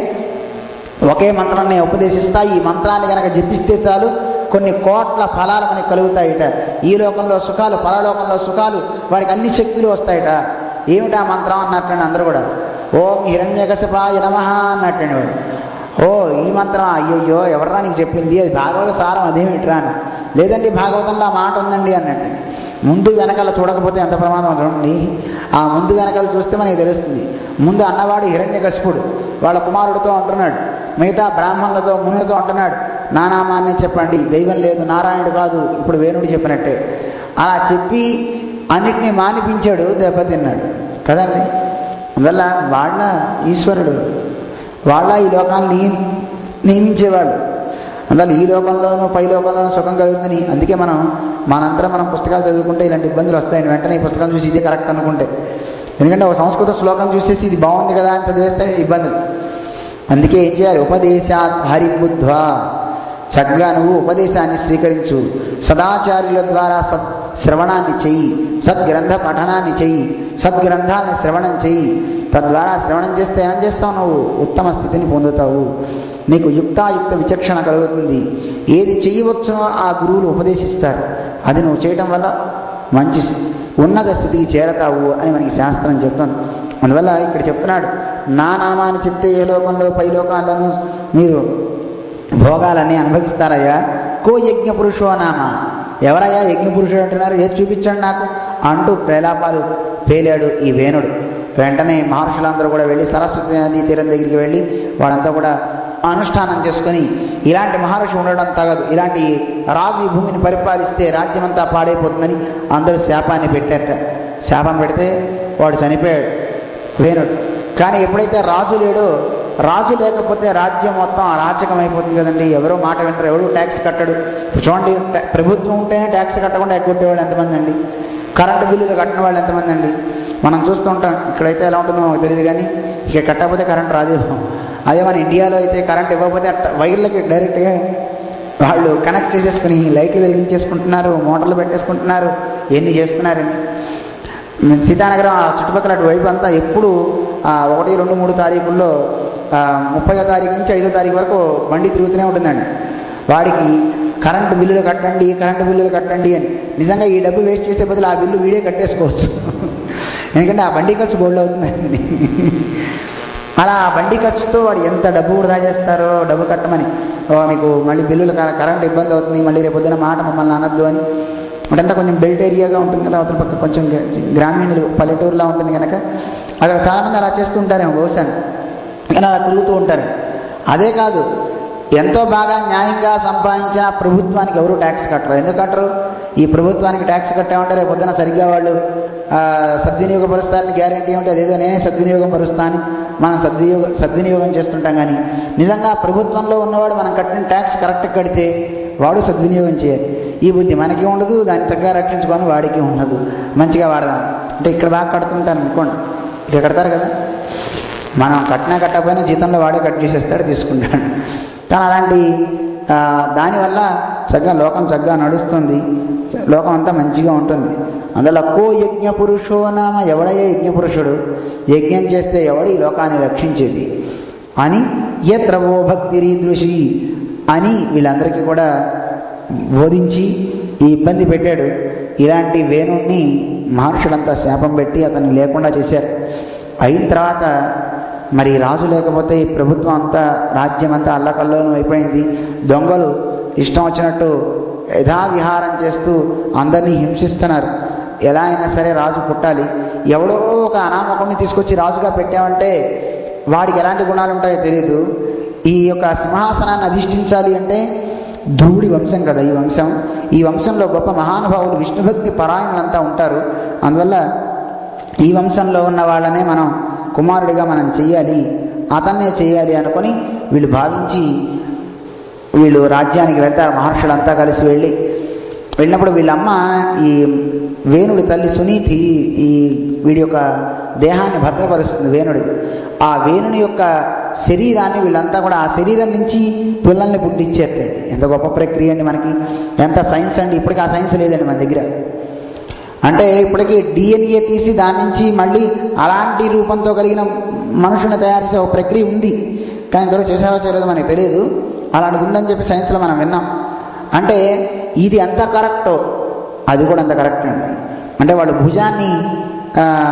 ఒకే మంత్రాన్ని ఉపదేశిస్తా, ఈ మంత్రాన్ని కనుక జపిస్తే చాలు కొన్ని కోట్ల ఫలాలు మనకి కలుగుతాయిట. ఈ లోకంలో సుఖాలు, పరలోకంలో సుఖాలు, వాడికి అన్ని శక్తులు వస్తాయిట. ఏమిటా మంత్రం అన్నట్టండి అందరూ కూడా. ఓం హిరణ్యకశపాయ నమః అన్నట్టండి వాడు. ఓ ఈ మంత్రం, అయ్యయ్యో ఎవర్రా నీకు చెప్పింది, అది భాగవత సారం అదేమిట్రా అని. లేదండి భాగవతంలో ఆ మాట ఉందండి అన్నట్టు. ముందు వెనకాల చూడకపోతే ఎంత ప్రమాదం చూడండి. ఆ ముందు వెనకాల చూస్తే మనకి తెలుస్తుంది. ముందు అన్నవాడు హిరణ్యకశిపుడు వాళ్ళ కుమారుడితో అంటున్నాడు, మిగతా బ్రాహ్మణులతో మునులతో అంటున్నాడు, నా నామాన్ని చెప్పండి, దైవం లేదు, నారాయణుడు కాదు, ఇప్పుడు వేణుడు చెప్పినట్టే. అలా చెప్పి అన్నిటినీ మానిపించాడు, దెబ్బతిన్నాడు కదండి. అందువల్ల వాళ్ళ ఈశ్వరుడు, వాళ్ళ ఈ లోకాన్ని నియమించేవాళ్ళు. అందువల్ల ఈ లోకంలోనూ పై లోకంలోనూ సుఖం కలుగుతుందని. అందుకే మనంతా మనం పుస్తకాలు చదువుకుంటే ఇలాంటి ఇబ్బందులు వస్తాయండి. వెంటనే ఈ పుస్తకం చూసి ఇదే కరెక్ట్ అనుకుంటే, ఎందుకంటే ఒక సంస్కృత శ్లోకం చూసేసి ఇది బాగుంది కదా అని చదివేస్తే ఇబ్బందులు. అందుకే ఏం చేయాలి? ఉపదేశాత్ హరిబుద్ధ్వా, చక్కగా నువ్వు ఉపదేశాన్ని స్వీకరించు, సదాచార్యుల ద్వారా శ్రవణాన్ని చెయ్యి, సద్గ్రంథ పఠనాన్ని చెయ్యి, సద్గ్రంథాన్ని శ్రవణం చెయ్యి. తద్వారా శ్రవణం చేస్తే ఏం చేస్తావు? నువ్వు ఉత్తమ స్థితిని పొందుతావు, నీకు యుక్తాయుక్త విచక్షణ కలుగుతుంది. ఏది చేయవచ్చునో ఆ గురువులు ఉపదేశిస్తారు, అది నువ్వు చేయటం వల్ల మంచి ఉన్నత స్థితికి చేరతావు అని మనకి శాస్త్రం చెప్తుంది. అందువల్ల ఇక్కడ చెప్తున్నాడు, నా నామాన్ని చెప్తే ఏ లోకంలో పై లోకాల్లోనూ మీరు భోగాలన్నీ అనుభవిస్తారయ్యా. కో యజ్ఞ పురుషో నామ, ఎవరయ్యా యజ్ఞ పురుషుడు అంటున్నారు, ఏది చూపించండి నాకు అంటూ ప్రేలాపాలు పేలాడు ఈ వేణుడు. వెంటనే మహర్షులందరూ కూడా వెళ్ళి సరస్వతి నదీ తీరం దగ్గరికి వెళ్ళి వాళ్ళంతా కూడా అనుష్ఠానం చేసుకొని, ఇలాంటి మహర్షి ఉండడం తగదు, ఇలాంటి రాజు ఈ భూమిని పరిపాలిస్తే రాజ్యమంతా పాడైపోతుందని అందరూ శాపాన్ని పెట్టారట. శాపం పెడితే వాడు చనిపోయాడు వేణుడు. కానీ ఎప్పుడైతే రాజు లేడో, రాజు లేకపోతే రాజ్యం మొత్తం అరాచకం అయిపోతుంది కదండి. ఎవరో మాట వింటారు, ఎవరు ట్యాక్స్ కట్టడు. చూడండి, ప్రభుత్వం ఉంటేనే ట్యాక్స్ కట్టకుండా ఎగ్గొట్టేవాళ్ళు ఎంతమంది అండి, కరెంటు బిల్లులు కట్టిన వాళ్ళు ఎంతమంది అండి. మనం చూస్తూ ఉంటాం. ఇక్కడైతే ఎలా ఉంటుందో మాకు తెలియదు, కానీ ఇక కట్టకపోతే కరెంట్ రాదేమో. అదే మన ఇండియాలో అయితే కరెంట్ ఇవ్వకపోతే వైర్లకి డైరెక్ట్గా వాళ్ళు కనెక్ట్ చేసేసుకుని లైట్లు వెలిగించేసుకుంటున్నారు, మోటార్లు పెట్టేసుకుంటున్నారు, ఎన్ని చేస్తున్నారండి. సీతానగరం ఆ చుట్టుపక్కల వైపు అంతా ఎప్పుడు 1, 2, 3 తారీఖుల్లో 30వ తారీఖు నుంచి 5వ తారీఖు వరకు బండి తిరుగుతూనే ఉంటుందండి. వాడికి కరెంటు బిల్లులు కట్టండి, కరెంటు బిల్లులు కట్టండి అని. నిజంగా ఈ డబ్బు వేస్ట్ చేసే బదులు ఆ బిల్లు వీడే కట్టేసుకోవచ్చు, ఎందుకంటే ఆ బండి ఖర్చు బోల్డ్ అవుతుందండి. అలా ఆ బండి ఖర్చుతో వాడు ఎంత డబ్బు వృధా చేస్తారో డబ్బు కట్టమని. మీకు మళ్ళీ బిల్లులు కరెంట్ ఇబ్బంది అవుతుంది, మళ్ళీ రేపు పొద్దున మాట మమ్మల్ని అనద్దు అని. అంటే కొంచెం బెల్ట్ ఏరియాగా ఉంటుంది కదా, అవతల పక్క కొంచెం గ్రామీణులు పల్లెటూరులా ఉంటుంది కనుక అక్కడ చాలామంది అలా చేస్తూ ఉంటారేమో బహుశా, కానీ అలా తిరుగుతూ ఉంటారు. అదే కాదు, ఎంతో బాగా న్యాయంగా సంపాదించిన ప్రభుత్వానికి ఎవరు ట్యాక్స్ కట్టరు. ఎందుకు కట్టరు? ఈ ప్రభుత్వానికి ట్యాక్స్ కట్టామంటే రేపు పొద్దున సరిగ్గా వాళ్ళు సద్వినియోగపరుస్తారని గ్యారెంటీ ఏమిటి? అదేదో నేనే సద్వినియోగం పరుస్తాను, మనం సద్వినియోగం చేస్తుంటాం. కానీ నిజంగా ప్రభుత్వంలో ఉన్నవాడు మనం కట్టిన ట్యాక్స్ కరెక్ట్గా కడితే వాడు సద్వినియోగం చేయాలి. ఈ బుద్ధి మనకి ఉండదు, దాన్ని చక్కగా రక్షించుకొని వాడికి ఉండదు. మంచిగా వాడదాం అంటే ఇక్కడ బాగా కడుతుంటాను అనుకోండి, ఇక్కడ కడతారు కదా, మనం కట్టినా కట్టకపోయినా జీతంలో వాడే కట్ చేసేస్తాడు, తీసుకుంటాడు. కానీ అలాంటి దానివల్ల చక్కగా లోకం చక్కగా నడుస్తుంది, లోకం అంతా మంచిగా ఉంటుంది. అందులో కో యజ్ఞ పురుషో నామ, ఎవడయ్యే యజ్ఞ పురుషుడు, యజ్ఞం చేస్తే ఎవడు ఈ లోకాన్ని రక్షించేది అని యత్రవో భక్తిరీదృషి అని వీళ్ళందరికీ కూడా బోధించి ఈ ఇబ్బంది పెట్టాడు. ఇలాంటి వేణుణ్ణి మహర్షులంతా శాపం పెట్టి అతన్ని లేకుండా చేశారు. అయిన తర్వాత మరి రాజు లేకపోతే ఈ ప్రభుత్వం అంతా, రాజ్యం అంతా అల్లకల్లోనం అయిపోయింది. దొంగలు ఇష్టం వచ్చినట్టు యథావిహారం చేస్తూ అందరినీ హింసిస్తున్నారు. ఎలా అయినా సరే రాజు పుట్టాలి. ఎవడో ఒక అనామకుడిని తీసుకొచ్చి రాజుగా పెట్టామంటే వాడికి ఎలాంటి గుణాలు ఉంటాయో తెలియదు. ఈ యొక్క సింహాసనాన్ని అధిష్ఠించాలి అంటే ధ్రువుడి వంశం కదా ఈ వంశం. ఈ వంశంలో గొప్ప మహానుభావులు విష్ణుభక్తి పరాయణులంతా ఉంటారు. అందువల్ల ఈ వంశంలో ఉన్న వాళ్ళనే మనం కుమారుడిగా మనం చెయ్యాలి, అతన్నే చేయాలి అనుకొని వీళ్ళు భావించి వీళ్ళు రాజ్యానికి వెళ్తారు. మహర్షులంతా కలిసి వెళ్ళినప్పుడు వీళ్ళమ్మ ఈ వేణుడి తల్లి సునీతి ఈ వీడి యొక్క దేహాన్ని భద్రపరుస్తుంది వేణుడిది. ఆ వేణుని యొక్క శరీరాన్ని వీళ్ళంతా కూడా ఆ శరీరం నుంచి పిల్లల్ని పుట్టించేటండి. ఎంత గొప్ప ప్రక్రియ అండి, మనకి ఎంత సైన్స్ అండి. ఇప్పటికీ ఆ సైన్స్ లేదండి మన దగ్గర. అంటే ఇప్పటికీ DNA తీసి దాని నుంచి మళ్ళీ అలాంటి రూపంతో కలిగిన మనుషుల్ని తయారు చేసే ఒక ప్రక్రియ ఉంది. కానీ ఇంతలో చేశారో చేయలేదో మనకి తెలియదు. అలాంటిది ఉందని చెప్పి సైన్స్లో మనం విన్నాం. అంటే ఇది ఎంత కరెక్టో అది కూడా అంత కరెక్ట్ అండి. అంటే వాళ్ళు భుజాన్ని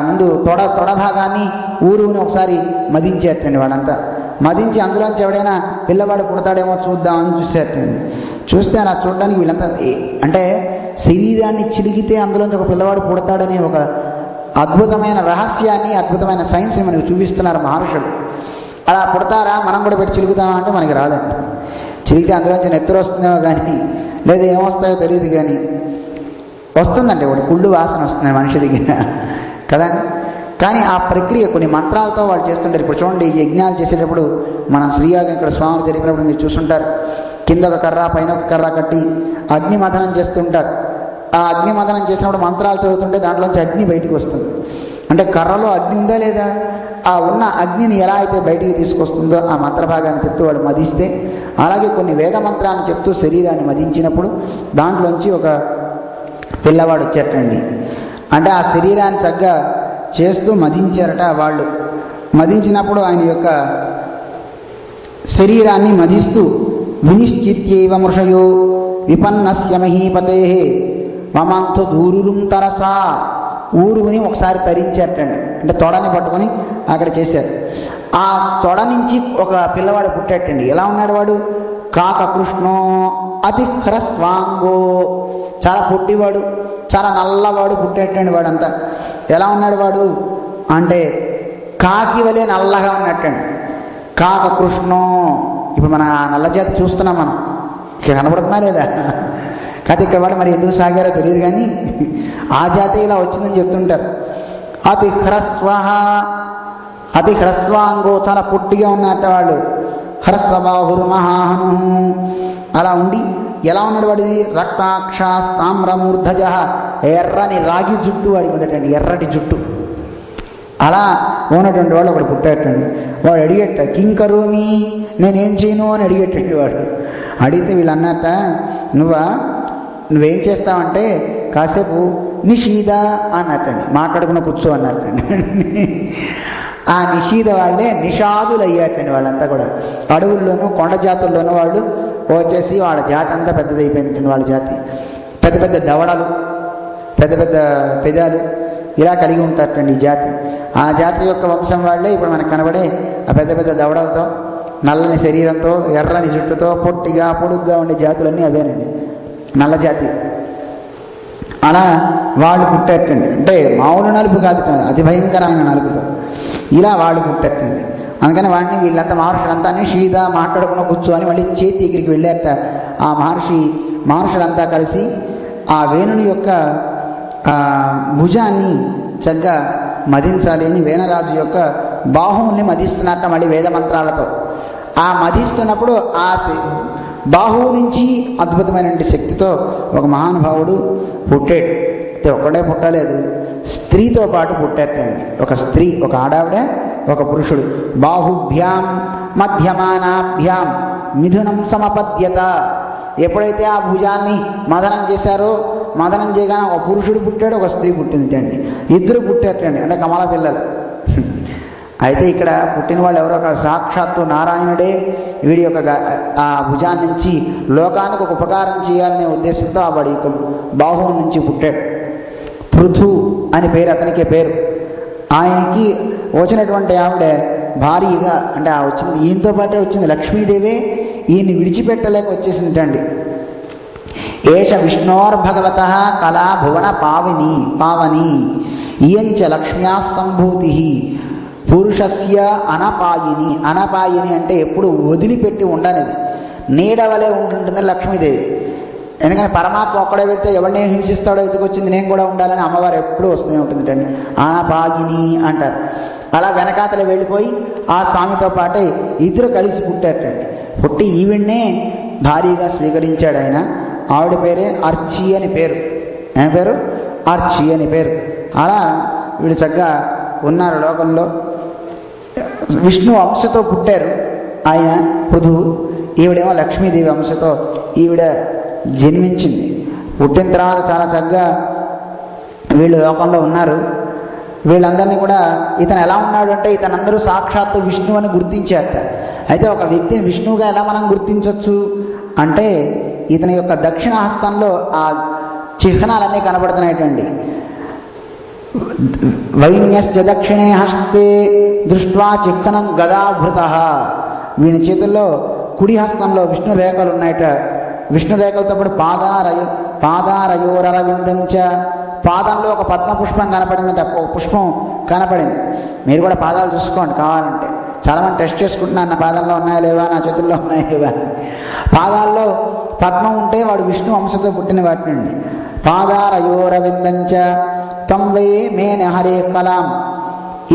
ముందు తొడ భాగాన్ని ఊరుని ఒకసారి మదించేటండి. వాళ్ళంతా మదించి అందులోంచి ఎవడైనా పిల్లవాడు పుడతాడేమో చూద్దామని చూసేటండి. చూస్తే అలా చూడడానికి వీళ్ళంతా అంటే శరీరాన్ని చిలిగితే అందులోంచి ఒక పిల్లవాడు పుడతాడనే ఒక అద్భుతమైన రహస్యాన్ని, అద్భుతమైన సైన్స్ని మనకు చూపిస్తున్నారు మహర్షులు. అలా పుడతారా, మనం కూడా పెట్టి చిలుగుతామా అంటే మనకి రాదండి. చిలిగితే అందులోంచి నెత్తరు వస్తుందేమో కానీ, లేదా ఏమొస్తాయో తెలియదు కానీ వస్తుందండి. ఒకటి కుళ్ళు వాసన వస్తుంది మనిషి దగ్గర కదండి. కానీ ఆ ప్రక్రియ కొన్ని మంత్రాలతో వాళ్ళు చేస్తుంటారు. ఇప్పుడు చూడండి, యజ్ఞాలు చేసేటప్పుడు మనం శ్రీయాగం ఇక్కడ స్వాములు జరిపినప్పుడు మీరు చూస్తుంటారు, కింద ఒక కర్ర పైన ఒక కర్ర కట్టి అగ్నిమథనం చేస్తుంటారు. ఆ అగ్నిమథనం చేసినప్పుడు మంత్రాలు చదువుతుంటే దాంట్లోంచి అగ్ని బయటికి వస్తుంది. అంటే కర్రలో అగ్ని ఉందా లేదా, ఆ ఉన్న అగ్నిని ఎలా అయితే బయటికి తీసుకొస్తుందో ఆ మంత్రభాగాన్ని చెప్తూ వాళ్ళు మదిస్తే, అలాగే కొన్ని వేద మంత్రాన్ని చెప్తూ శరీరాన్ని మదించినప్పుడు దాంట్లోంచి ఒక పిల్లవాడు వచ్చేటండి. అంటే ఆ శరీరాన్ని చక్కగా చేస్తూ మదించారట వాళ్ళు. మదించినప్పుడు ఆయన యొక్క శరీరాన్ని మదిస్తూ వినిశ్చిత్యైవ మృషయో విపన్నస్య మహీపతే మమంతు దూరురుం తరసా, ఊరుని ఒకసారి తరించారటండి. అంటే తొడని పట్టుకొని అక్కడ చేశారు. ఆ తొడ నుంచి ఒక పిల్లవాడు పుట్టాటండి. ఎలా ఉన్నాడు వాడు? కాకకృష్ణో అతి హ్రస్వాంగో, చాలా పొట్టివాడు, చాలా నల్లవాడు పుట్టేటండి. వాడంతా ఎలా ఉన్నాడు వాడు అంటే కాకి వలె నల్లగా ఉన్నట్టండి. కాకకృష్ణో, ఇప్పుడు మన నల్ల జాతి చూస్తున్నాం మనం, ఇక కనబడుతున్నా లేదా? కాదు ఇక్కడ వాడు మరి ఎందుకు సాగారో తెలియదు కానీ ఆ జాతి ఇలా వచ్చిందని చెప్తుంటారు. అతి హ్రస్వాంగో, చాలా పొట్టిగా ఉన్నట్ట వాళ్ళు. హ్రస్వబాహురు మహాహను, అలా ఉండి ఎలా ఉన్నాడు వాడిది? రక్తాక్షాస్తామ్రమూర్ధజ, ఎర్రని రాగి జుట్టు వాడికి ఉందటండి, ఎర్రటి జుట్టు. అలా ఉన్నటువంటి వాడు ఒకడు పుట్టేటండి. వాడు అడిగేట కింకరోమి, నేనేం చేయను అని అడిగేటండి వాడు. అడిగితే వీళ్ళు అన్నట్ట, నువ్వేం చేస్తావంటే కాసేపు నిషీద అన్నట్టండి, మాట్లాడుకున్న కూర్చో అన్నట్టండి. ఆ నిషీద వాళ్ళే నిషాదులు అయ్యాటండి. వాళ్ళంతా కూడా అడవుల్లోనూ కొండ జాతుల్లోనూ వాళ్ళు వచ్చేసి వాళ్ళ జాతి అంతా పెద్దదైపోయిందండి. వాళ్ళ జాతి పెద్ద పెద్ద దవడలు, పెద్ద పెద్ద పెదాలు ఇలా కలిగి ఉంటారటండి ఈ జాతి. ఆ జాతి యొక్క వంశం వాళ్ళే ఇప్పుడు మనకు కనబడే ఆ పెద్ద పెద్ద దవడలతో, నల్లని శరీరంతో, ఎర్రని జుట్టుతో, పొట్టిగా పొడుగ్గా ఉండే జాతులన్నీ అవేనండి, నల్ల జాతి. అలా వాళ్ళు పుట్టేటండి. అంటే మామూలు నలుపు కాదు, అతి భయంకరమైన నలుపుతో ఇలా వాళ్ళు పుట్టేటండి. అందుకని వాడిని వీళ్ళంతా మహర్షులంతా నిషీద మాట్లాడుకున్న కూర్చో అని మళ్ళీ చేతి దగ్గరికి వెళ్ళారట. ఆ మహర్షులంతా కలిసి ఆ వేణుని యొక్క భుజాన్ని చక్కగా మదించాలి అని వేణరాజు యొక్క బాహువుల్ని మదిస్తున్నట్ట మళ్ళీ వేద మంత్రాలతో. ఆ మదిస్తున్నప్పుడు ఆ బాహువు నుంచి అద్భుతమైనటువంటి శక్తితో ఒక మహానుభావుడు పుట్టాడు. అయితే ఒక్కడే పుట్టలేదు, స్త్రీతో పాటు పుట్టారండి. ఒక స్త్రీ, ఒక ఆడావిడ, ఒక పురుషుడు. బాహుభ్యాం మధ్యమానాభ్యాం మిథునం సమపద్యత. ఎప్పుడైతే ఆ భుజాన్ని మదనం చేశారో, మదనం చేయగానే ఒక పురుషుడు పుట్టాడు, ఒక స్త్రీ పుట్టిందండి. ఇద్దరు పుట్టారండి, అంటే కమల పిల్లలు. అయితే ఇక్కడ పుట్టిన వాళ్ళు ఎవరో ఒక సాక్షాత్తు నారాయణుడే వీడి యొక్క ఆ భుజాన్ని నుంచి లోకానికి ఒక ఉపకారం చేయాలనే ఉద్దేశంతో ఆ వాడి యొక్క బాహువు నుంచి పుట్టాడు. పృథు అని పేరు, అతనికే పేరు. ఆయనకి వచ్చినటువంటి ఆవిడ భారీగా, అంటే ఆ వచ్చింది ఈయనతో పాటే వచ్చింది లక్ష్మీదేవి. ఈయన్ని విడిచిపెట్టలేక వచ్చేసిందండి. ఏష విష్ణోర్భగవత కళా భువన పావని ఇయంచ లక్ష్మ్యా సంభూతి పురుషస్య అనపాయిని. అనపాయిని అంటే ఎప్పుడు వదిలిపెట్టి ఉండనిది, నీడవలే ఉంటుంటుంది లక్ష్మీదేవి. ఎందుకంటే పరమాత్మ ఒక్కడే వెళ్తే ఎవరిని హింసిస్తాడో ఎదుకొచ్చింది, నేను కూడా ఉండాలని అమ్మవారు ఎప్పుడూ వస్తూనే ఉంటుంది అండి. అనపాయిని అంటారు. అలా వెనకాతలే వెళ్ళిపోయి ఆ స్వామితో పాటే ఇద్దరు కలిసి పుట్టారటండి. పుట్టి ఈవిడ్నే భారీగా స్వీకరించాడు ఆయన. ఆవిడ పేరే అర్చి అని పేరు. ఏం పేరు? అర్చి అని పేరు. అలా వీడు చక్కగా ఉన్నారు లోకంలో. విష్ణు అంశతో పుట్టారు ఆయన పృథువు. ఈవిడేమో లక్ష్మీదేవి అంశతో ఈవిడ జన్మించింది. పుట్టిన తర్వాత చాలా చక్కగా వీళ్ళు లోకంలో ఉన్నారు. వీళ్ళందరినీ కూడా ఇతను ఎలా ఉన్నాడు అంటే ఇతనందరూ సాక్షాత్తు విష్ణువు అని గుర్తించారట. అయితే ఒక వ్యక్తిని విష్ణువుగా ఎలా మనం గుర్తించవచ్చు అంటే ఇతని యొక్క దక్షిణ హస్తంలో ఆ చిహ్నాలన్నీ కనబడుతున్నాయటండి. వైన్యశ్చ దక్షిణే హస్తే దృష్ట్వా చిహ్నం గదాభృత. వీని చేతుల్లో కుడి హస్తంలో విష్ణు రేఖలు ఉన్నాయట. విష్ణు రేఖలతో పాటు పాదారయోరవిందంచ, పాదంలో ఒక పద్మ పుష్పం కనపడిందంటే ఒక పుష్పం కనపడింది. మీరు కూడా పాదాలు చూసుకోండి కావాలంటే. చాలామంది టెస్ట్ చేసుకుంటున్నారు, నా పాదాల్లో ఉన్నాయా లేవా, నా చేతుల్లో ఉన్నాయా లేవా. పాదాల్లో పద్మం ఉంటే వాడు విష్ణు వంశతో పుట్టిన వాటి నుండి. పాదారయోరవిందంచ తం వై మేన హరే కలాం.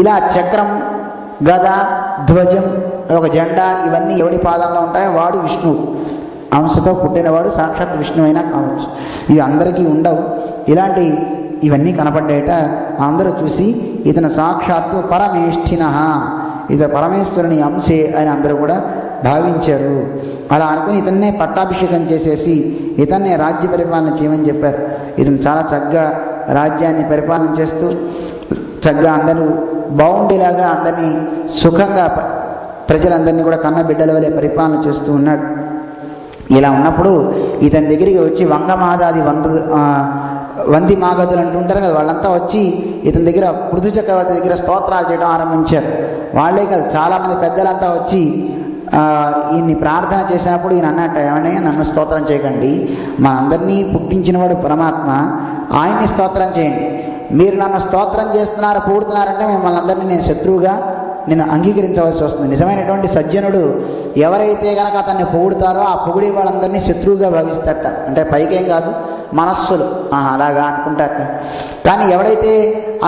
ఇలా చక్రం, గద, ధ్వజం, ఒక జెండా ఇవన్నీ ఎవడి పాదంలో ఉంటాయో వాడు విష్ణువు అంశతో పుట్టినవాడు. సాక్షాత్ విష్ణువు అయినా కావచ్చు. ఇవి అందరికీ ఉండవు. ఇలాంటి ఇవన్నీ కనపడ్డాయట. అందరూ చూసి ఇతను సాక్షాత్తు పరమేష్ఠిన, ఇతను పరమేశ్వరుని అంశే అని అందరూ కూడా భావించారు. అలా అనుకుని ఇతన్నే పట్టాభిషేకం చేసేసి ఇతన్నే రాజ్య పరిపాలన చేయమని చెప్పారు. ఇతను చాలా చక్కగా రాజ్యాన్ని పరిపాలన చేస్తూ చక్కగా అందరూ బాగుండేలాగా అందరినీ సుఖంగా ప్రజలందరినీ కూడా కన్న బిడ్డల వలె పరిపాలన చేస్తూ ఉన్నాడు. ఇలా ఉన్నప్పుడు ఇతని దగ్గరికి వచ్చి వంగమాదాది వంది మాగదులు అంటుంటారు కదా, వాళ్ళంతా వచ్చి ఇతని దగ్గర పృథు చక్రవర్తి దగ్గర స్తోత్రాలు చేయడం ఆరంభించారు. వాళ్ళే కాదు, చాలామంది పెద్దలంతా వచ్చి ఈయన్ని ప్రార్థన చేసినప్పుడు ఈయన అన్నట్ట, ఏమన్నా నన్ను స్తోత్రం చేయకండి, మనందరినీ పుట్టించినవాడు పరమాత్మ, ఆయన్ని స్తోత్రం చేయండి. మీరు నన్ను స్తోత్రం చేస్తున్నారు, పొగుడుతున్నారంటే మిమ్మల్ని అందరినీ నేను శత్రువుగా నేను అంగీకరించవలసి వస్తుంది. నిజమైనటువంటి సజ్జనుడు ఎవరైతే కనుక అతన్ని పొగుడుతారో ఆ పొగిడే వాళ్ళందరినీ శత్రువుగా భావిస్తారట. అంటే పైకేం కాదు, మనస్సులు అలాగా అనుకుంటారట. కానీ ఎవడైతే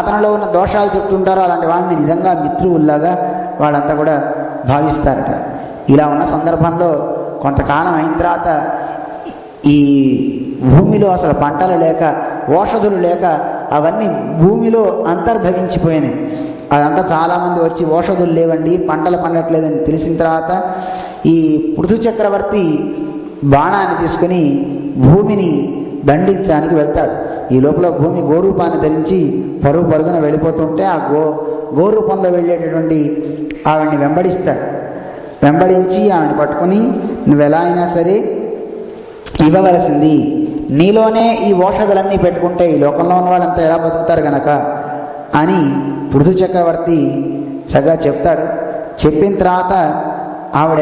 అతనిలో ఉన్న దోషాలు చెప్తుంటారో అలాంటి వాళ్ళని నిజంగా మిత్రువుల్లాగా వాళ్ళంతా కూడా భావిస్తారట. ఇలా ఉన్న సందర్భంలో కొంతకాలం అయిన తర్వాత ఈ భూమిలో అసలు పంటలు లేక, ఓషధులు లేక అవన్నీ భూమిలో అంతర్భవించిపోయినాయి. అదంతా చాలామంది వచ్చి ఓషధులు లేవండి, పంటలు పండట్లేదని తెలిసిన తర్వాత ఈ పృథు చక్రవర్తి బాణాన్ని తీసుకుని భూమిని దండించడానికి వెళ్తాడు. ఈ లోపల భూమి గోరూపాన్ని ధరించి పరుగున వెళ్ళిపోతుంటే ఆ గోరూపంలో వెళ్ళేటటువంటి ఆవిడ్ని వెంబడిస్తాడు. వెంబడించి ఆవిడని పట్టుకుని నువ్వు ఎలా అయినా సరే ఇవ్వవలసింది, నీలోనే ఈ ఓషధులన్నీ పెట్టుకుంటే ఈ లోకంలో ఉన్న వాళ్ళంతా ఎలా బతుకుతారు గనక అని పృథు చక్రవర్తి చక్కగా చెప్తాడు. చెప్పిన తర్వాత ఆవిడ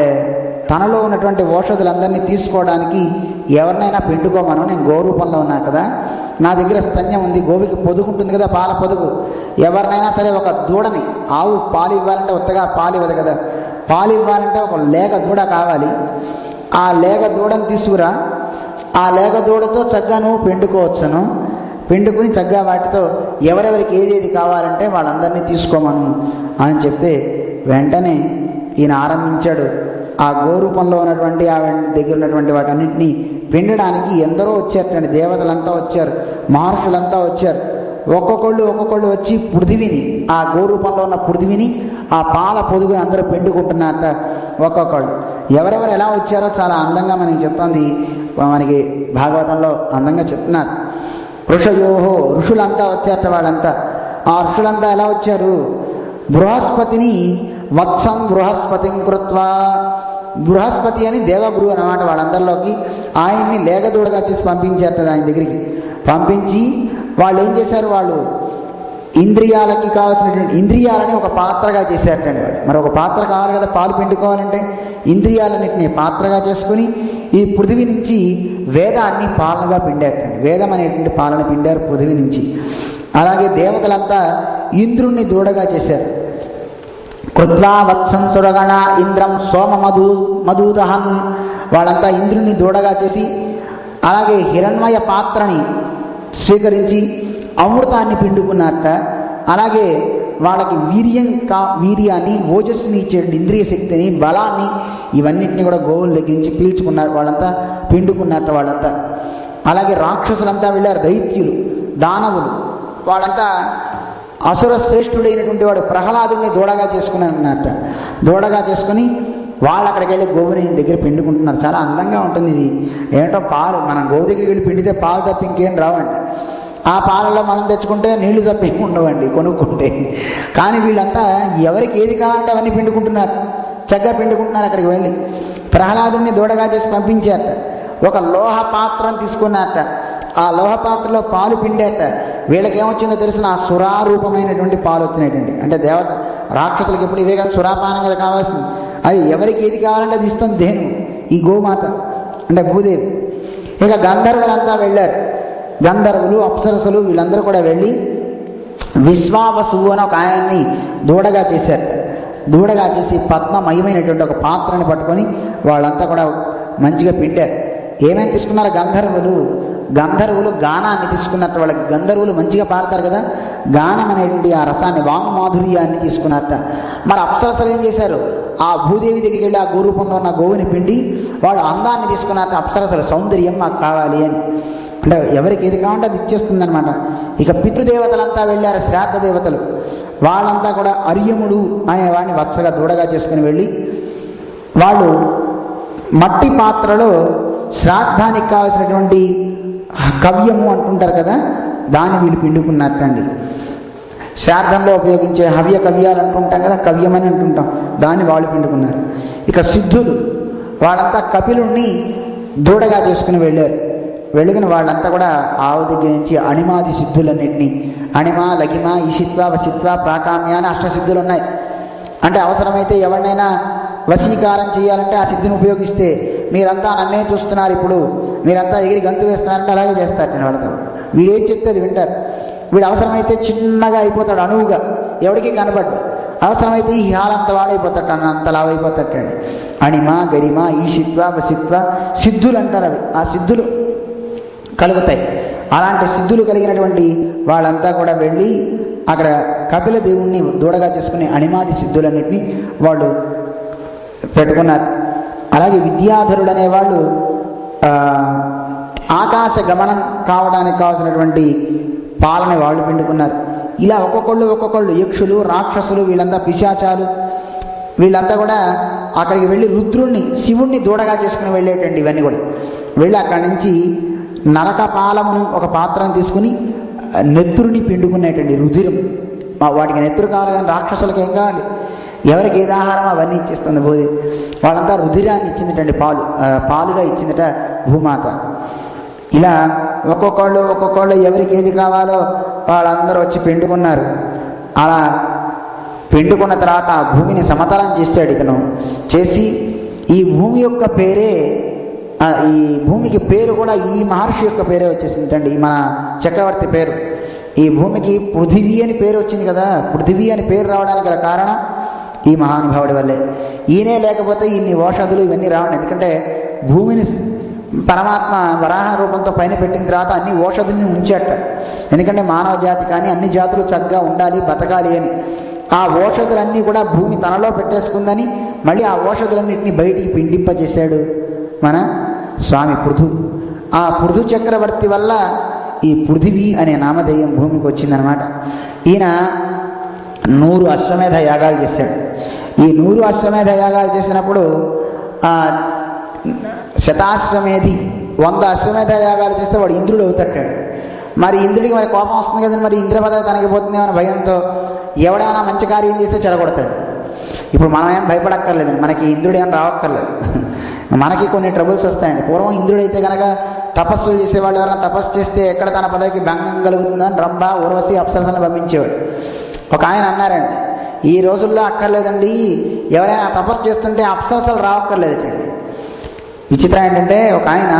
తనలో ఉన్నటువంటి ఓషధులందరినీ తీసుకోవడానికి ఎవరినైనా పిండుకోమను, నేను గోరూపంలో ఉన్నా కదా, నా దగ్గర స్తన్యం ఉంది, గోవికి పొదుగుంటుంది కదా, పాల పొదుగు, ఎవరినైనా సరే ఒక దూడని, ఆవు పాలు ఇవ్వాలంటే ఉత్తగా పాలు ఇవ్వదు కదా, పాలు ఇవ్వాలంటే ఒక లేగ దూడ కావాలి, ఆ లేగ దూడని తీసుకురా, ఆ లేగ దూడతో చక్కగా నువ్వు పిండుకోవచ్చును, పిండుకుని చక్కగా వాటితో ఎవరెవరికి ఏదేది కావాలంటే వాళ్ళందరినీ తీసుకోమను అని చెప్తే వెంటనే ఈయన ఆరంభించాడు ఆ గోరూపంలో ఉన్నటువంటి ఆ దగ్గర ఉన్నటువంటి వాటన్నింటినీ పిండడానికి ఎందరో వచ్చారటండి. దేవతలంతా వచ్చారు, మహర్షులంతా వచ్చారు. ఒక్కొక్కళ్ళు వచ్చి పృథివిని, ఆ గోరూపంలో ఉన్న పృథివిని, ఆ పాల పొదుగు అందరూ పిండుకుంటున్నారట ఒక్కొక్కళ్ళు. ఎవరెవరు ఎలా వచ్చారో చాలా అందంగా మనకి చెప్తుంది, మనకి భాగవతంలో అందంగా చెప్తున్నారు. ఋషయోహో, ఋషులంతా వచ్చారట. వాళ్ళంతా ఆ ఋషులంతా ఎలా వచ్చారు? బృహస్పతిని వత్సం బృహస్పతిం కృత్వా, బృహస్పతి అని దేవగురు అన్నమాట వాళ్ళందరిలోకి. ఆయన్ని లేగదూడగా చేసి పంపించారట ఆయన దగ్గరికి. పంపించి వాళ్ళు ఏం చేశారు? వాళ్ళు ఇంద్రియాలకి కావాల్సినటువంటి ఇంద్రియాలని ఒక పాత్రగా చేశారటండి వాళ్ళు. మరి ఒక పాత్ర కావాలి కదా పాలు పిండుకోవాలంటే. ఇంద్రియాలన్నింటినీ పాత్రగా చేసుకుని ఈ పృథివీ నుంచి వేదాన్ని పాలనగా పిండారటండి. వేదం అనేటువంటి పాలన పిండారు పృథివీ నుంచి. అలాగే దేవతలంతా ఇంద్రుణ్ణి దూడగా చేశారు. కృత్వా వత్సం సురగణ ఇంద్రం సోమ మధూదహన్, వాళ్ళంతా ఇంద్రుణ్ణి దూడగా చేసి, అలాగే హిరణ్మయ పాత్రని స్వీకరించి అమృతాన్ని పిండుకున్నారట. అలాగే వాళ్ళకి వీర్యాన్ని, ఓజస్సుని ఇచ్చేటువంటి ఇంద్రియ శక్తిని, బలాన్ని, ఇవన్నింటినీ కూడా గోవుల దగ్గర నుంచి పీల్చుకున్నారు. వాళ్ళంతా పిండుకున్నారట వాళ్ళంతా. అలాగే రాక్షసులంతా వెళ్ళారు, దైత్యులు, దానవులు, వాళ్ళంతా అసుర శ్రేష్ఠుడైనటువంటి వాడు ప్రహ్లాదుని దూడగా చేసుకున్నారన్నమాట. దూడగా చేసుకుని వాళ్ళు అక్కడికి వెళ్ళి గోవుని దగ్గర పిండుకుంటున్నారు. చాలా అందంగా ఉంటుంది ఇది. ఏంటో పాలు, మనం గోవు దగ్గరికి వెళ్ళి పిండితే పాలు తప్ప ఇంకేం రావండి. ఆ పాలలో మనం తెచ్చుకుంటే నీళ్లు తప్ప ఏమి ఉండవండి కొనుక్కుంటే. కానీ వీళ్ళంతా ఎవరికి ఏది కావాలంటే అవన్నీ పిండుకుంటున్నారు, చక్కగా పిండుకుంటున్నారు. అక్కడికి వెళ్ళి ప్రహ్లాదుని దూడగా చేసి పంపించారట. ఒక లోహ పాత్రను తీసుకున్నారట. ఆ లోహ పాత్రలో పాలు పిండారట. వీళ్ళకి ఏమొచ్చిందో తెలిసిన ఆ సురారూపమైనటువంటి పాలు వచ్చినాయండి. అంటే దేవత రాక్షసులకి ఎప్పుడు ఇవే కదా సురాపానం కదా కావాల్సింది. అది ఎవరికి ఏది కావాలంటే అది ఇస్తుంది దేను, ఈ గోమాత అంటే భూదేవి. ఇక గంధర్వులంతా వెళ్ళారు. గంధర్వులు, అప్సరసులు వీళ్ళందరూ కూడా వెళ్ళి విశ్వావసువు అని ఒక ఆయన్ని దూడగా చేశారట. దూడగా చేసి పద్మమయమైనటువంటి ఒక పాత్రని పట్టుకొని వాళ్ళంతా కూడా మంచిగా పిండారు. ఏమేమి తీసుకున్నారు? గంధర్వులు గానాన్ని తీసుకున్నట్టు. వాళ్ళకి గంధర్వులు మంచిగా పాడతారు కదా, గానం అనేటువంటి ఆ రసాన్ని, వాంగ్మాధుర్యాన్ని తీసుకున్నట్ట. మరి అప్సరసలు ఏం చేశారు? ఆ భూదేవి దగ్గరికి వెళ్ళి ఆ గోరూపంలో ఉన్న గోవుని పిండి వాళ్ళు అందాన్ని తీసుకున్నట్ట. అప్సరసలు సౌందర్యం మాకు కావాలి అని, అంటే ఎవరికి ఏది కావాలంటే అది ఇచ్చేస్తుందనమాట. ఇక పితృదేవతలంతా వెళ్ళారు, శ్రాద్ధ దేవతలు. వాళ్ళంతా కూడా అర్యముడు అనేవాడిని వత్సగా దూడగా చేసుకుని వెళ్ళి వాళ్ళు మట్టి పాత్రలో శ్రాద్ధానికి కావాల్సినటువంటి కవ్యము అంటుంటారు కదా, దాన్ని వీళ్ళు పిండుకున్నట్టండి. శ్రాద్ధంలో ఉపయోగించే హవ్య కవ్యాలు అంటుంటాం కదా, కవ్యమని అంటుంటాం, దాన్ని వాళ్ళు పిండుకున్నారు. ఇక సిద్ధులు వాళ్ళంతా కపిలుణ్ణి దూడగా చేసుకుని వెళ్ళారు. వెళ్ళిన వాళ్ళంతా కూడా ఆవు దగ్గర నుంచి అణిమాది సిద్ధులన్నింటినీ, అణిమ, లగిమ, ఈశిత్వ, వసిత్వ, ప్రాకామ్య అని అష్టసిద్ధులు ఉన్నాయి. అంటే అవసరమైతే ఎవరినైనా వశీకారం చేయాలంటే ఆ సిద్ధిని ఉపయోగిస్తే, మీరంతా నన్నే చూస్తున్నారు, ఇప్పుడు మీరంతా ఎగిరి గంతు వేస్తున్నారంటే అలాగే చేస్తారట వాళ్ళతో. వీడు ఏం చెప్తే అది వింటారు. వీడు అవసరమైతే చిన్నగా అయిపోతాడు, అణువుగా, ఎవరికి కనబడ్డు. అవసరమైతే ఈ హాలంత వాడైపోతాడు, అంత లావైపోతాడండి. అణిమ, గరిమ, ఈశిత్వ, వసిత్వ సిద్ధులు అంటారు. అవి ఆ సిద్ధులు కలుగుతాయి. అలాంటి సిద్ధులు కలిగినటువంటి వాళ్ళంతా కూడా వెళ్ళి అక్కడ కపిల దేవుణ్ణి దూడగా చేసుకుని అణిమాది సిద్ధులన్నింటినీ వాళ్ళు పెట్టుకున్నారు. అలాగే విద్యాధరుడు అనేవాళ్ళు ఆకాశ గమనం కావడానికి కావాల్సినటువంటి పాలని వాళ్ళు పిండుకున్నారు. ఇలా ఒక్కొక్కళ్ళు యక్షులు, రాక్షసులు, వీళ్ళంతా పిశాచాలు, వీళ్ళంతా కూడా అక్కడికి వెళ్ళి రుద్రుణ్ణి, శివుణ్ణి దూడగా చేసుకుని వెళ్ళేటండి. ఇవన్నీ కూడా వెళ్ళి అక్కడి నుంచి నరకపాలమును ఒక పాత్రను తీసుకుని నెత్తురుని పిండుకునేటండి. రుధిరం, వాటికి నెత్తురు కావాలి కానీ రాక్షసులకు ఏం కావాలి? ఎవరికి ఏది ఆహారం అవన్నీ ఇచ్చేస్తుంది భూదేవి. వాళ్ళంతా రుధిరాన్ని ఇచ్చిందటండి, పాలుగా ఇచ్చిందట భూమాత. ఇలా ఒక్కొక్కళ్ళు ఎవరికి ఏది కావాలో వాళ్ళందరూ వచ్చి పిండుకున్నారు. అలా పిండుకున్న తర్వాత ఆ భూమిని సమతలం చేశాడు ఇతను. చేసి ఈ భూమి యొక్క పేరే, ఈ భూమికి పేరు కూడా ఈ మహర్షి యొక్క పేరే వచ్చేసిందండి, మన చక్రవర్తి పేరు. ఈ భూమికి పృథివీ అని పేరు వచ్చింది కదా. పృథివీ అని పేరు రావడానికి గల కారణం ఈ మహానుభావుడి వల్లే. ఈయనే లేకపోతే ఇన్ని ఓషధులు ఇవన్నీ రావండి. ఎందుకంటే భూమిని పరమాత్మ వరాహ రూపంతో పైన పెట్టిన తర్వాత అన్ని ఓషధుల్ని ఉంచేట. ఎందుకంటే మానవ జాతి కానీ అన్ని జాతులు చక్కగా ఉండాలి, బతకాలి అని. ఆ ఓషధులన్నీ కూడా భూమి తనలో పెట్టేసుకుందని మళ్ళీ ఆ ఓషధులన్నింటినీ బయటికి పిండింపజేశాడు మన స్వామి పృథు. ఆ పృథు చక్రవర్తి వల్ల ఈ పృథివీ అనే నామధేయం భూమికి వచ్చిందనమాట. ఈయన 100 అశ్వమేధ యాగాలు చేశాడు. ఈ 100 అశ్వమేధ యాగాలు చేసినప్పుడు శతాశ్వమేధి 100 అశ్వమేధ యాగాలు చేస్తే వాడు ఇంద్రుడు అవుతాడు. మరి ఇంద్రుడికి మరి కోపం వస్తుంది కదండి, మరి ఇంద్ర పదవి తనకి పోతుందేమో అని భయంతో ఎవడైనా మంచి కార్యం చేస్తే చెడగొడతాడు. ఇప్పుడు మనం ఏం భయపడక్కర్లేదండి, మనకి ఇంద్రుడు ఏం రావక్కర్లేదు. మనకి కొన్ని ట్రబుల్స్ వస్తాయండి. పూర్వం ఇంద్రుడైతే కనుక తపస్సులు చేసేవాళ్ళు ఎవరైనా తపస్సు చేస్తే ఎక్కడ తన పదవికి భంగం కలుగుతుందని రంభ, ఊర్వశి, అప్సరసలను పంపించేవాడు. ఒక ఆయన అన్నారండి, ఈ రోజుల్లో అక్కర్లేదండి, ఎవరైనా తపస్సు చేస్తుంటే అప్సరసలు రావక్కర్లేదండి. విచిత్రం ఏంటంటే ఒక ఆయన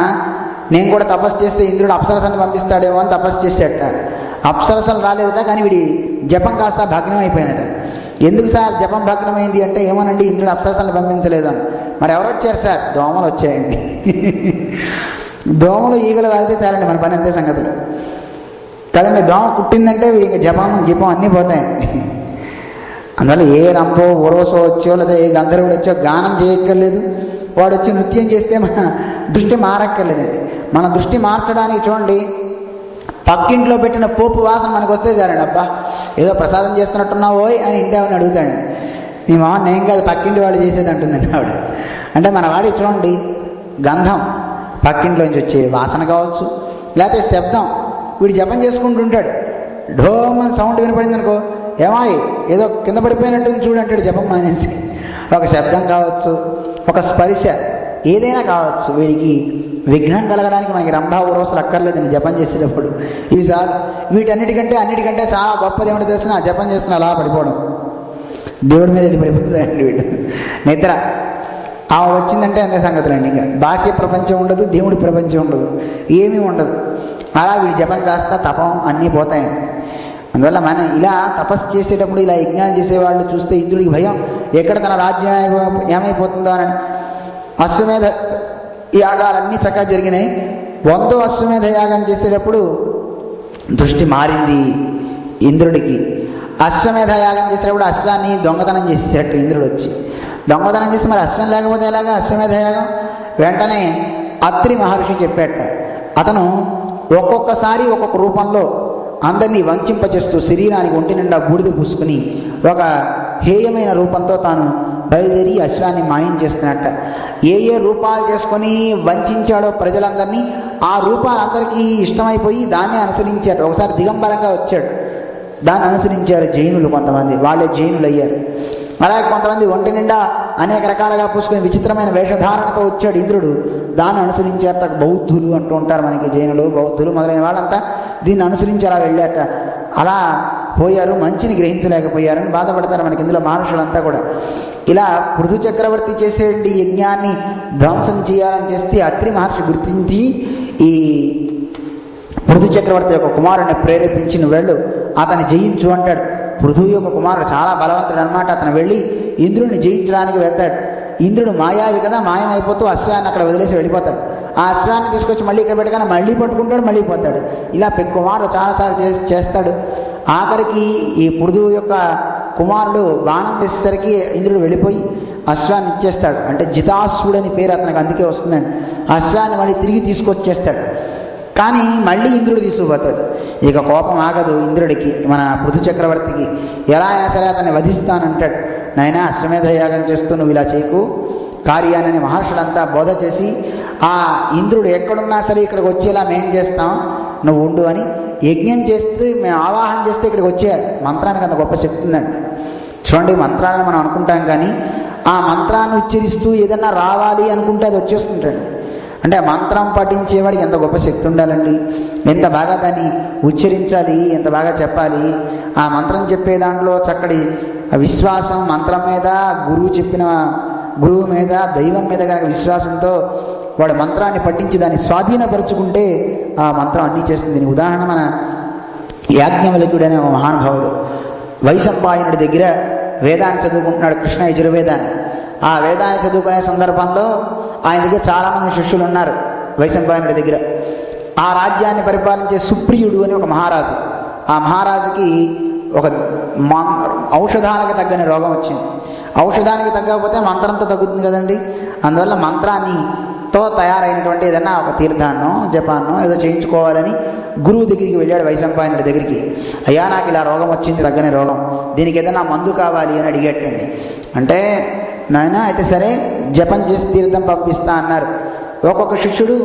నేను కూడా తపస్సు చేస్తే ఇంద్రుడు అప్సరసలను పంపిస్తాడేమో అని తపస్సు చేసేట. అప్సరసలు రాలేదట, కానీ వీడి జపం కాస్త భగ్నం అయిపోయిందట. ఎందుకు సార్ జపం భగ్నమైంది అంటే, ఏమోనండి ఇంద్రుడు అప్సరసలను పంపించలేదు అని. మరి ఎవరు వచ్చారు సార్? దోమలు వచ్చాయండి. దోమలు ఈగలు వాడితే చాలండి, మన పని అంతే సంగతులు కదండి. దోమ కుట్టిందంటే వీడి ఇంకా జపం అన్నీ పోతాయండి. అందువల్ల ఏ రంభో ఊర్వశో వచ్చో లేదా ఏ గంధర్వుడు వచ్చో గానం చేయక్కర్లేదు, వాడు వచ్చి నృత్యం చేస్తే మన దృష్టి మారక్కర్లేదండి. మన దృష్టి మార్చడానికి చూడండి, పక్కింట్లో పెట్టిన పోపు వాసన మనకు వస్తే చాలండి, అబ్బా ఏదో ప్రసాదం చేస్తున్నట్టున్నావోయ్ అని ఇంటి ఆవిడని అడుగుతాడండి. నీ మామ నేను కాదు పక్కింటి వాడు చేసేది అంటుందండి ఆవిడ. అంటే మన వాడి చూడండి గంధం, పక్కింట్లోంచి వచ్చే వాసన కావచ్చు, లేకపోతే శబ్దం. వీడు జపం చేసుకుంటుంటాడు, ఢోమ్ అని సౌండ్ వినపడింది అనుకో, ఏమాయి ఏదో కింద పడిపోయినట్టు చూడంటాడు జపం మానేసి. ఒక శబ్దం కావచ్చు, ఒక స్పర్శ, ఏదైనా కావచ్చు, వీడికి విఘ్నం కలగడానికి మనకి రంభా ఊర్వశులు అక్కర్లేదండి జపం చేసేటప్పుడు. ఇవి చాలు. అన్నిటికంటే చాలా గొప్పది ఏమిటో తెలిసిన జపం చేసుకుని అలా పడిపోవడం, దేవుడి మీద వెళ్ళి పడిపోతాడండి వీడు. నిద్ర ఆవిడ వచ్చిందంటే అంతే సంగతులండి. ఇంకా బాహ్య ప్రపంచం ఉండదు, దేవుడి ప్రపంచం ఉండదు, ఏమీ ఉండదు. అలా వీడి జపం కాస్త తపం అన్నీ పోతాయండి. అందువల్ల మనం ఇలా తపస్సు చేసేటప్పుడు ఇలా యజ్ఞాలు చేసేవాళ్ళు చూస్తే ఇంద్రుడికి భయం, ఎక్కడ తన రాజ్యం ఏమైపోతుందో అని. అశ్వమేధ యాగాలన్నీ చక్కగా జరిగినాయి. 100వ అశ్వమేధ యాగం చేసేటప్పుడు దృష్టి మారింది ఇంద్రుడికి. అశ్వమేధ యాగం చేసేటప్పుడు అశ్వాన్ని దొంగతనం చేసేటట్టు ఇంద్రుడు వచ్చి దొంగతనం చేసి, మరి అశ్వం లేకపోతే ఎలాగా అశ్వమేధ యాగం? వెంటనే అత్రి మహర్షి చెప్పేట, అతను ఒక్కొక్కసారి ఒక్కొక్క రూపంలో అందరినీ వంచింపచేస్తూ శరీరానికి ఒంటి నిండా బూడిద పూసుకుని ఒక హేయమైన రూపంతో తాను బయలుదేరి అశ్వాన్ని మాయం చేస్తున్నట్ట. ఏ రూపాలు చేసుకొని వంచాడో ప్రజలందరినీ, ఆ రూపాలు అందరికీ ఇష్టమైపోయి దాన్నే అనుసరించారు. ఒకసారి దిగంబరంగా వచ్చాడు, దాన్ని అనుసరించారు జైనులు, కొంతమంది వాళ్ళే జైనులు అయ్యారు. అలాగే కొంతమంది ఒంటి నిండా అనేక రకాలుగా పూసుకొని విచిత్రమైన వేషధారణతో వచ్చాడు ఇంద్రుడు, దాన్ని అనుసరించారట బౌద్ధులు అంటూ ఉంటారు మనకి. జైనులు, బౌద్ధులు మొదలైన వాళ్ళంతా దీన్ని అనుసరించి అలా వెళ్ళారట. అలా పోయారు, మంచిని గ్రహించలేకపోయారని బాధపడతారు మనకి ఇందులో మహర్షులంతా కూడా. ఇలా పృథు చక్రవర్తి చేసేటి యజ్ఞాన్ని ధ్వంసం చేయాలని చేస్తే అత్రి మహర్షి గుర్తించి ఈ పృథు చక్రవర్తి యొక్క కుమారుడిని ప్రేరేపించి, నువ్వు వెళ్ళు అతన్ని జయించు అంటాడు. పృథు యొక్క కుమారుడు చాలా బలవంతుడు అనమాట. అతను వెళ్ళి ఇంద్రుడిని జయించడానికి వెళ్తాడు. ఇంద్రుడు మాయావి కదా, మాయమైపోతూ అశ్వాన్ని అక్కడ వదిలేసి వెళ్ళిపోతాడు. ఆ అశ్వాన్ని తీసుకొచ్చి మళ్ళీ ఇక్కడ పెట్టగానే మళ్ళీ పట్టుకుంటాడు, మళ్ళీ పోతాడు. ఇలా కుమారుడు చాలాసార్లు చేస్తాడు. ఆఖరికి ఈ పృథు యొక్క కుమారుడు బాణం వేసేసరికి ఇంద్రుడు వెళ్ళిపోయి అశ్వాన్ని ఇచ్చేస్తాడు. అంటే జితాశ్వుడు అని పేరు అతనికి, అందుకే వస్తుందండి. అశ్వాన్ని మళ్ళీ తిరిగి తీసుకొచ్చేస్తాడు. కానీ మళ్ళీ ఇంద్రుడు తీసుకుపోతాడు. ఇక కోపం ఆగదు ఇంద్రుడికి, మన పృథు చక్రవర్తికి. ఎలా అయినా సరే అతన్ని వధిస్తానంటాడు. నాయనా అశ్వమేధ యాగం చేస్తూ నువ్వు ఇలా చేయకు కార్యాన్ని మహర్షులంతా బోధ చేసి, ఆ ఇంద్రుడు ఎక్కడున్నా సరే ఇక్కడికి వచ్చేలా మేం చేస్తాం, నువ్వు ఉండు అని యజ్ఞం చేస్తే, మేము ఆవాహన చేస్తే ఇక్కడికి వచ్చేయాలి. మంత్రానికి అంత గొప్ప శక్తి ఉందండి. చూడండి, మంత్రాలను మనం అనుకుంటాం కానీ ఆ మంత్రాన్ని ఉచ్చరిస్తూ ఏదన్నా రావాలి అనుకుంటే అది వచ్చేస్తుంటాడు. అంటే మంత్రం పఠించేవాడికి ఎంత గొప్ప శక్తి ఉండాలండి, ఎంత బాగా దాన్ని ఉచ్చరించాలి, ఎంత బాగా చెప్పాలి. ఆ మంత్రం చెప్పే దాంట్లో చక్కటి విశ్వాసం, మంత్రం మీద, గురువు చెప్పిన గురువు మీద, దైవం మీద కనుక విశ్వాసంతో వాడు మంత్రాన్ని పఠించి దాన్ని స్వాధీనపరుచుకుంటే ఆ మంత్రం అన్నీ చేస్తుంది. దీని ఉదాహరణ మన యాజ్ఞవల్క్యుడు అనే ఒక మహానుభావుడు వైశంపాయనుడి దగ్గర వేదాన్ని చదువుకుంటున్నాడు, కృష్ణ యజుర్వేదాన్ని. ఆ వేదాన్ని చదువుకునే సందర్భంలో ఆయన దగ్గర చాలామంది శిష్యులు ఉన్నారు వైశంపాయనుడి దగ్గర. ఆ రాజ్యాన్ని పరిపాలించే సుప్రియుడు అని ఒక మహారాజు. ఆ మహారాజుకి ఒక ఔషధానికి తగ్గని రోగం వచ్చింది. ఔషధానికి తగ్గకపోతే మంత్రంతో తగ్గుతుంది కదండి. అందువల్ల మంత్రాన్నితో తయారైనటువంటి ఏదన్నా ఒక తీర్థాన్నో జపాన్నో ఏదో చేయించుకోవాలని గురువు దగ్గరికి వెళ్ళాడు, వైశంపాయనుడి దగ్గరికి. అయ్యా నాకు ఇలా రోగం వచ్చింది, తగ్గని రోగం, దీనికి ఏదైనా మందు కావాలి అని అడిగేటండి. అంటే నాయన అయితే సరే జపం చేసి తీర్థం పంపిస్తా అన్నారు. ఒక్కొక్క శిష్యుడు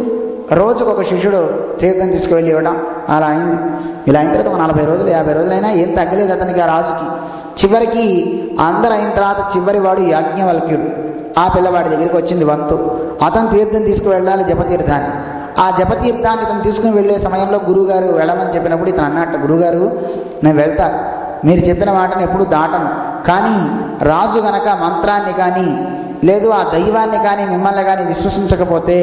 రోజుకొక శిష్యుడు తీర్థం తీసుకువెళ్ళి ఇవ్వడం అలా అయింది. ఇలా అయిన తర్వాత 40 రోజులు 50 రోజులైనా ఏం తగ్గలేదు అతనికి, ఆ రాజుకి. చివరికి అందరు అయిన తర్వాత చివరి వాడు యాజ్ఞవల్క్యుడు, ఆ పిల్లవాడి దగ్గరికి వచ్చింది వంతు. అతను తీర్థం తీసుకువెళ్ళాలి, జపతీర్థాన్ని. ఆ జపతీర్థాన్ని ఇతను తీసుకుని వెళ్ళే సమయంలో గురువుగారు వెళ్ళమని చెప్పినప్పుడు ఇతను అన్నట్టు, గురువుగారు నేను వెళ్తా, మీరు చెప్పిన మాటను ఎప్పుడు దాటను, కానీ రాజు గనక మంత్రాన్ని కానీ లేదు ఆ దైవాన్ని కానీ మిమ్మల్ని కానీ విశ్వసించకపోతే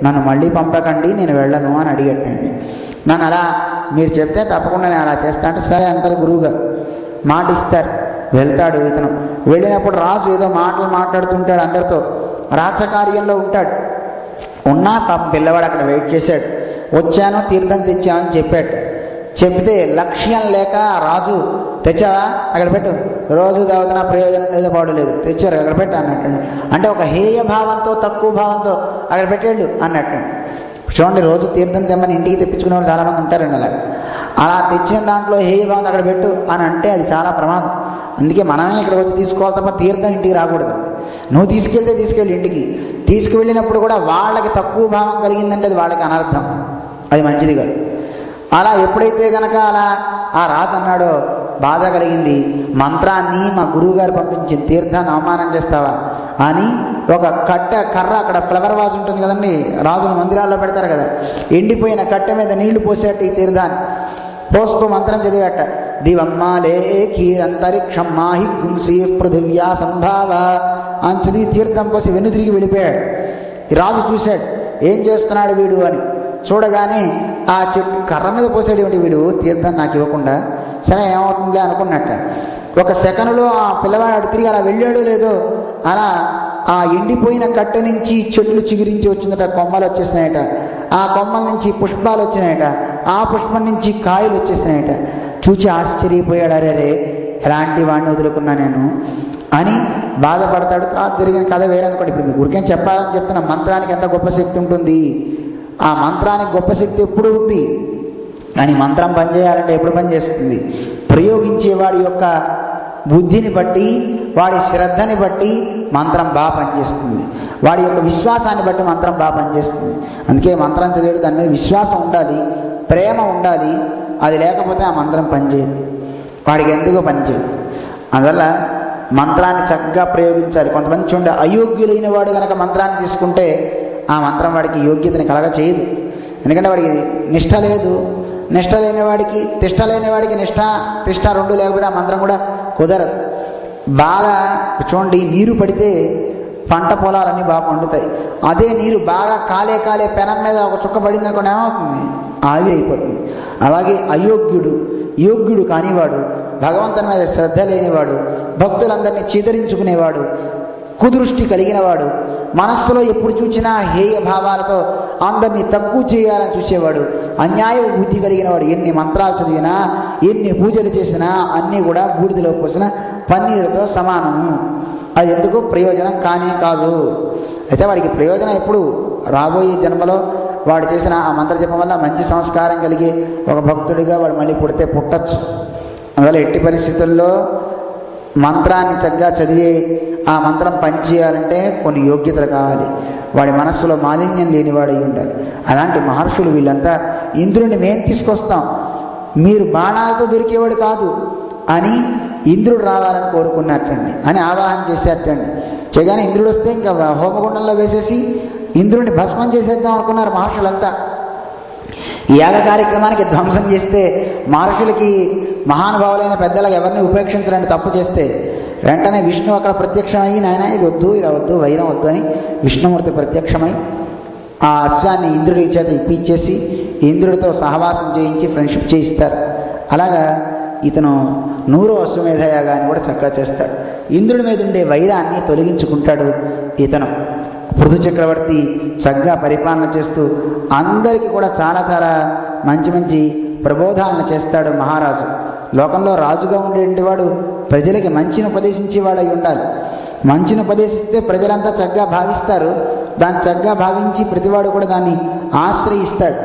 నన్ను మళ్ళీ పంపకండి, నేను వెళ్ళను అని అడిగట్టండి. నన్ను అలా మీరు చెప్తే తప్పకుండా నేను అలా చేస్తా అంటే సరే అంటారు గురువుగారు. మాట ఇస్తారు, వెళ్తాడు ఇతను. వెళ్ళినప్పుడు రాజు ఏదో మాటలు మాట్లాడుతుంటాడు అందరితో, రాజకార్యంలో ఉంటాడు. ఉన్నా పాపం పిల్లవాడు అక్కడ వెయిట్ చేశాడు. వచ్చాను తీర్థం తెచ్చామని చెప్పాడు. చెప్తే లక్ష్యం లేక రాజు తెచ్చావా అక్కడ పెట్టు, రోజు తాగుతున్నా ప్రయోజనం లేదో పాడలేదు, తెచ్చారు అక్కడ పెట్టు అన్నట్టు. అంటే ఒక హేయ భావంతో తక్కువ భావంతో అక్కడ పెట్టేళ్ళు అన్నట్టు. చూడండి, రోజు తీర్థం తెమ్మని ఇంటికి తెప్పించుకునే వాళ్ళు చాలామంది ఉంటారండి. అలా తెచ్చిన దాంట్లో హేయ భావం అక్కడ పెట్టు అని అంటే అది చాలా ప్రమాదం. అందుకే మనమే ఇక్కడ వచ్చి తీసుకోవాలి తప్ప తీర్థం ఇంటికి రాకూడదు. నువ్వు తీసుకెళ్ళి ఇంటికి తీసుకువెళ్ళినప్పుడు కూడా వాళ్ళకి తక్కువ భావం కలిగిందంటే అది వాళ్ళకి అనర్థం, అది మంచిది కాదు. అలా ఎప్పుడైతే కనుక అలా ఆ రాజు అన్నాడో బాధ కలిగింది. మంత్రాన్ని మా గురువుగారు పంపించిన తీర్థాన్ని అవమానం చేస్తావా అని ఒక కర్ర, అక్కడ ఫ్లవర్ వాజ్ ఉంటుంది కదండి, రాజుల మందిరాల్లో పెడతారు కదా, ఎండిపోయిన కట్టె మీద నీళ్లు పోసేట ఈ తీర్థాన్ని పోస్తూ మంత్రం చదివేట. దివమ్మాలే కీరంతరిక్షం మాహి గుంసి పృథివ్యా సంభావ అని చదివి తీర్థం పోసి వెన్నుతిరిగి వెళ్ళిపోయాడు. ఈ రాజు చూశాడు, ఏం చేస్తున్నాడు వీడు అని. చూడగానే ఆ చెట్టు కర్ర మీద పోసాడు వీడు తీర్థం నాకు ఇవ్వకుండా. సరే ఏమవుతుందిలే అనుకున్నట్ట. ఒక సెకనులో ఆ పిల్లవాడు తిరిగి అలా వెళ్ళాడో లేదో అలా ఆ ఎండిపోయిన కట్టె నుంచి చెట్లు చిగురించి వచ్చిందట, కొమ్మలు వచ్చేసినాయట. ఆ కొమ్మల నుంచి పుష్పాలు వచ్చినాయట, ఆ పుష్పం నుంచి కాయలు వచ్చేసినాయట. చూచి ఆశ్చర్యపోయాడు, అరే ఎలాంటి వాడిని వదులుకున్నా నేను అని బాధపడతాడు. తర్వాత జరిగిన కథ వేరనుకోండి. ఇప్పుడు మీకు ఊరికేం చెప్పాలని చెప్తున్నా, మంత్రానికి ఎంత గొప్ప శక్తి ఉంటుంది. ఆ మంత్రానికి గొప్ప శక్తి ఎప్పుడు ఉంది, కానీ మంత్రం పనిచేయాలంటే ఎప్పుడు పనిచేస్తుంది? ప్రయోగించేవాడి యొక్క బుద్ధిని బట్టి, వాడి శ్రద్ధని బట్టి మంత్రం బాగా పనిచేస్తుంది. వాడి యొక్క విశ్వాసాన్ని బట్టి మంత్రం బాగా పనిచేస్తుంది. అందుకే మంత్రం చదివేది దాని మీద విశ్వాసం ఉండాలి, ప్రేమ ఉండాలి. అది లేకపోతే ఆ మంత్రం పనిచేయదు, వాడికి ఎందుకో పనిచేయదు. అందువల్ల మంత్రాన్ని చక్కగా ప్రయోగించాలి. కొంతమంది చూడండి, అయోగ్యులైన వాడు కనుక మంత్రాన్ని తీసుకుంటే ఆ మంత్రం వాడికి యోగ్యతని కలగ చేయదు. ఎందుకంటే వాడికి నిష్ఠ లేదు. నిష్ఠ లేని వాడికి నిష్ఠ తిష్ట రెండు లేకపోతే ఆ మంత్రం కూడా కుదరదు. బాగా చూడండి, నీరు పడితే పంట పొలాలన్నీ బాగా పండుతాయి. అదే నీరు బాగా కాలే పెనం మీద ఒక చుక్క పడింది అనుకోండి, ఏమవుతుంది? ఆవిరి అయిపోతుంది. అలాగే యోగ్యుడు కానివాడు, భగవంతుని మీద శ్రద్ధ లేనివాడు, భక్తులందరినీ చీదరించుకునేవాడు, కుదృష్టి కలిగినవాడు, మనస్సులో ఎప్పుడు చూసినా హేయ భావాలతో అందరినీ తక్కువ చేయాలని చూసేవాడు, అన్యాయ బుద్ధి కలిగినవాడు, ఎన్ని మంత్రాలు చదివినా ఎన్ని పూజలు చేసినా అన్నీ కూడా బూడిదలో పోసిన పన్నీరుతో సమానము. అది ఎందుకు ప్రయోజనం కానే కాదు. అయితే వాడికి ప్రయోజనం ఎప్పుడు? రాబోయే జన్మలో వాడు చేసిన ఆ మంత్రజపం వల్ల మంచి సంస్కారం కలిగి ఒక భక్తుడిగా వాడు మళ్ళీ పుడితే పుట్టచ్చు. అందువల్ల ఎట్టి పరిస్థితుల్లో మంత్రాన్ని చక్కగా చదివి ఆ మంత్రం పనిచేయాలంటే కొన్ని యోగ్యతలు కావాలి. వాడి మనస్సులో మాలిన్యం లేనివాడై ఉండాలి. అలాంటి మహర్షులు వీళ్ళంతా ఇంద్రుడిని మేము తీసుకొస్తాం, మీరు బాణాలతో దొరికేవాడు కాదు అని ఇంద్రుడు రావాలని కోరుకున్నట్టండి, అని ఆవాహన చేసేటండి. చేయగానే ఇంద్రుడు వస్తే ఇంకా హోమగుండంలో వేసేసి ఇంద్రుడిని భస్మం చేసేద్దాం అనుకున్నారు మహర్షులంతా. ఈ యాగ కార్యక్రమానికి ధ్వంసం చేస్తే మహర్షులకి, మహానుభావులైన పెద్దలకు ఎవరిని ఉపేక్షించరండి తప్పు చేస్తే. వెంటనే విష్ణు అక్కడ ప్రత్యక్షమై, నాయన ఇది వద్దు, ఇలా వద్దు, వైరం వద్దు అని విష్ణుమూర్తి ప్రత్యక్షమై ఆ అశ్వాన్ని ఇంద్రుడి చేత ఇప్పించేసి ఇంద్రుడితో సహవాసం చేయించి ఫ్రెండ్షిప్ చేయిస్తారు. అలాగా ఇతను 100వ అశ్వమేధ యాగాన్ని కూడా చక్కగా చేస్తాడు. ఇంద్రుడి మీద ఉండే వైరాన్ని తొలగించుకుంటాడు ఇతను. పృథు చక్రవర్తి చక్కగా పరిపాలన చేస్తూ అందరికీ కూడా చాలా చాలా మంచి మంచి ప్రబోధాలను చేస్తాడు మహారాజు. లోకంలో రాజుగా ఉండేవాడు ప్రజలకి మంచిని ఉపదేశించేవాడు అయి ఉండాలి. మంచిని ఉపదేశిస్తే ప్రజలంతా చక్కగా భావిస్తారు. దాన్ని చక్కగా భావించి ప్రతివాడు కూడా దాన్ని ఆశ్రయిస్తాడు.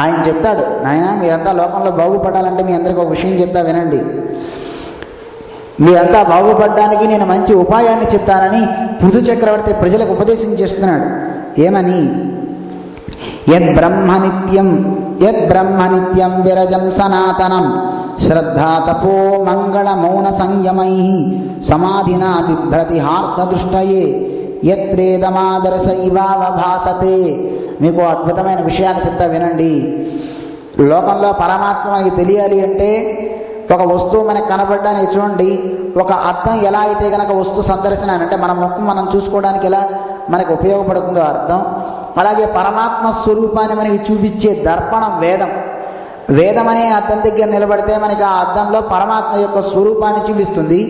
ఆయన చెప్తాడు, నాయనా మీరంతా లోకంలో బాగుపడాలంటే మీ అందరికీ ఒక విషయం చెప్తా వినండి. మీరంతా బాగుపడడానికి నేను మంచి ఉపాయాన్ని చెప్తానని పృథు చక్రవర్తి ప్రజలకు ఉపదేశం చేస్తున్నాడు. ఏమని? యద్బ్రహ్మ నిత్యం విరజం సనాతనం శ్రద్ధా తపో మంగళ మౌన సంయమై సమాధినా బిభ్రతి హార్ద దృష్టయే యత్రేదమాదర్శ ఇవావ భాసతే. మీకు అద్భుతమైన విషయాన్ని చెప్తా వినండి. లోకంలో పరమాత్మ మనకి తెలియాలి అంటే ఒక వస్తువు మనకు కనబడడానికి చూడండి, ఒక అర్థం ఎలా అయితే కనుక వస్తువు సందర్శన అంటే మన ముఖం మనం చూసుకోవడానికి ఎలా మనకు ఉపయోగపడుతుందో అర్థం, అలాగే పరమాత్మ స్వరూపాన్ని మనకి చూపించే దర్పణం వేదం. వేదం అనే అద్దం దగ్గర నిలబడితే మనకి ఆ అద్దంలో పరమాత్మ యొక్క స్వరూపాన్ని చూపిస్తుంది,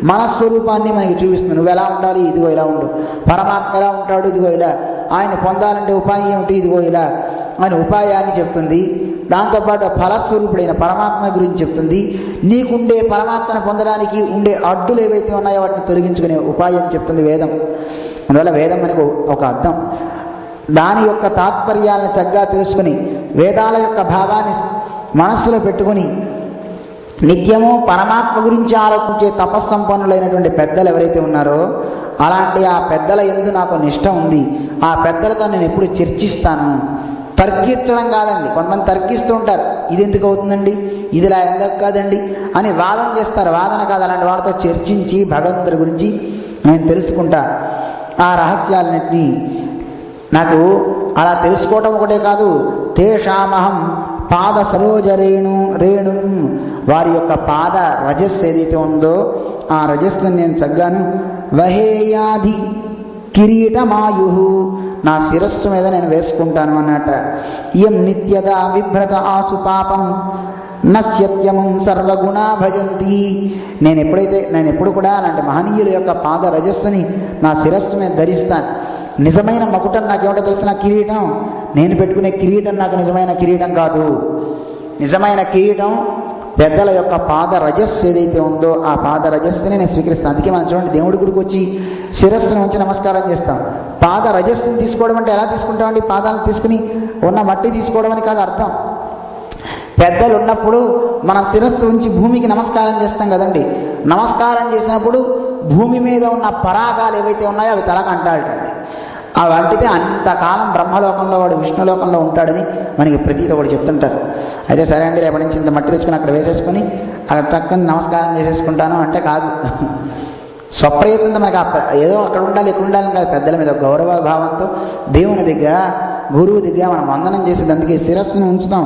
మన స్వరూపాన్ని మనకి చూపిస్తుంది. నువ్వు ఎలా ఉండాలి, ఇదిగో ఇలా ఉండు. పరమాత్మ ఎలా ఉంటాడు, ఇదిగో ఇలా. ఆయన పొందాలంటే ఉపాయం ఏమిటి, ఇదిగో ఇలా అని ఉపాయాన్ని చెప్తుంది. దాంతోపాటు ఫలస్వరూపుడైన పరమాత్మ గురించి చెప్తుంది. నీకుండే పరమాత్మను పొందడానికి ఉండే అడ్డులు ఏవైతే ఉన్నాయో వాటిని తొలగించుకునే ఉపాయం చెప్తుంది వేదం. అందువల్ల వేదం మనకు ఒక అర్థం. దాని యొక్క తాత్పర్యాలను చక్కగా తెలుసుకుని వేదాల యొక్క భావాన్ని మనస్సులో పెట్టుకుని నిత్యము పరమాత్మ గురించి ఆలోచించే తపస్సంపన్నులైనటువంటి పెద్దలు ఎవరైతే ఉన్నారో అలాంటి ఆ పెద్దల యందు నాకు నిష్ట ఉంది. ఆ పెద్దలతో నేను ఎప్పుడు చర్చిస్తాను. తర్కించడం కాదండి. కొంతమంది తర్కిస్తూ ఉంటారు, ఇది ఎందుకు అవుతుందండి, ఇది ఇలా ఎందుకు కాదండి అని వాదన చేస్తారు. వాదన కాదు, అలాంటి వాళ్ళతో చర్చించి భగవంతుడి గురించి నేను తెలుసుకుంటా. ఆ రహస్యాలన్నింటినీ నాకు అలా తెలుసుకోవటం ఒకటే కాదు, తేషామహం పాద సరోజ రేణు వారి యొక్క పాద రజస్సు ఏదైతే ఉందో ఆ రజస్సుని నేను చగ్గాను. వహేయాధి కిరీటమాయు నా శిరస్సు మీద నేను వేసుకుంటాను అన్నట. ఇయం నిత్యదా విభ్రత ఆసు పాపం నశ్యత్యమం సర్వగుణా భజంతి. నేను ఎప్పుడు కూడా అలాంటి మహనీయుల యొక్క పాద రజస్సుని నా శిరస్సు మీద ధరిస్తాను. నిజమైన మకుటం నాకేమిటో తెలిసిన కిరీటం, నేను పెట్టుకునే కిరీటం నాకు నిజమైన కిరీటం కాదు. నిజమైన కిరీటం పెద్దల యొక్క పాద రజస్సు ఏదైతే ఉందో ఆ పాద రజస్సుని నేను స్వీకరిస్తాను. అందుకే మనం చూడండి, దేవుడి గుడికి వచ్చి శిరస్సును ఉంచి నమస్కారం చేస్తాం. పాద రజస్సుని తీసుకోవడం అంటే ఎలా తీసుకుంటామండి? పాదాలను తీసుకుని ఉన్న మట్టి తీసుకోవడం అని కాదు అర్థం. పెద్దలు ఉన్నప్పుడు మనం శిరస్సు ఉంచి భూమికి నమస్కారం చేస్తాం కదండి. నమస్కారం చేసినప్పుడు భూమి మీద ఉన్న పరాగాలు ఏవైతే ఉన్నాయో అవి తలకు అంటాడటండి. అవి అంటితే అంతకాలం బ్రహ్మలోకంలో వాడు విష్ణులోకంలో ఉంటాడని మనకి ప్రతీత ఒకటి చెప్తుంటారు. అయితే సరే అండి, రేపటి నుంచి ఇంత మట్టి తెచ్చుకొని అక్కడ వేసేసుకొని అక్కడ టక్కుని నమస్కారం చేసేసుకుంటాను అంటే కాదు. స్వప్రయత్నంతో మనకి ఏదో అక్కడ ఉండాలి ఇక్కడ ఉండాలని కాదు, పెద్దల మీద గౌరవ భావంతో దేవుని దగ్గర గురువు దగ్గర మనం వందనం చేసేది. అందుకే శిరస్సును ఉంచుతాం.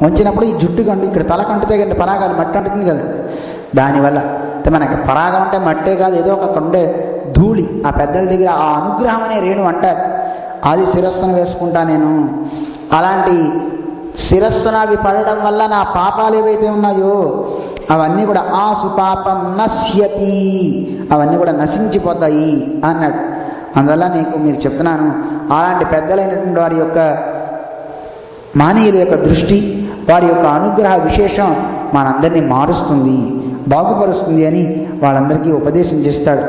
ఉంచినప్పుడు ఈ జుట్టు కంటు ఇక్కడ తల కంటితే కంటే పరాగాలు మట్టి అంటుంది కదా, దానివల్ల మనకి పరాగం అంటే మట్టే కాదు, ఏదో ఒక అక్కడ ఉండే ధూళి. ఆ పెద్దల దగ్గర ఆ అనుగ్రహం అనే రేణు అంటారు, అది శిరస్సును వేసుకుంటా నేను. అలాంటి శిరస్సును అవి పడడం వల్ల నా పాపాలు ఏవైతే ఉన్నాయో అవన్నీ కూడా ఆసు పాపం నశ్యతి, అవన్నీ కూడా నశించిపోతాయి అన్నాడు. అందువల్ల మీకు చెప్తున్నాను, అలాంటి పెద్దలైనటువంటి వారి యొక్క మానవుల యొక్క దృష్టి, వారి యొక్క అనుగ్రహ విశేషం మనందరినీ మారుస్తుంది, బాగుపరుస్తుంది అని వాళ్ళందరికీ ఉపదేశం చేస్తాడు.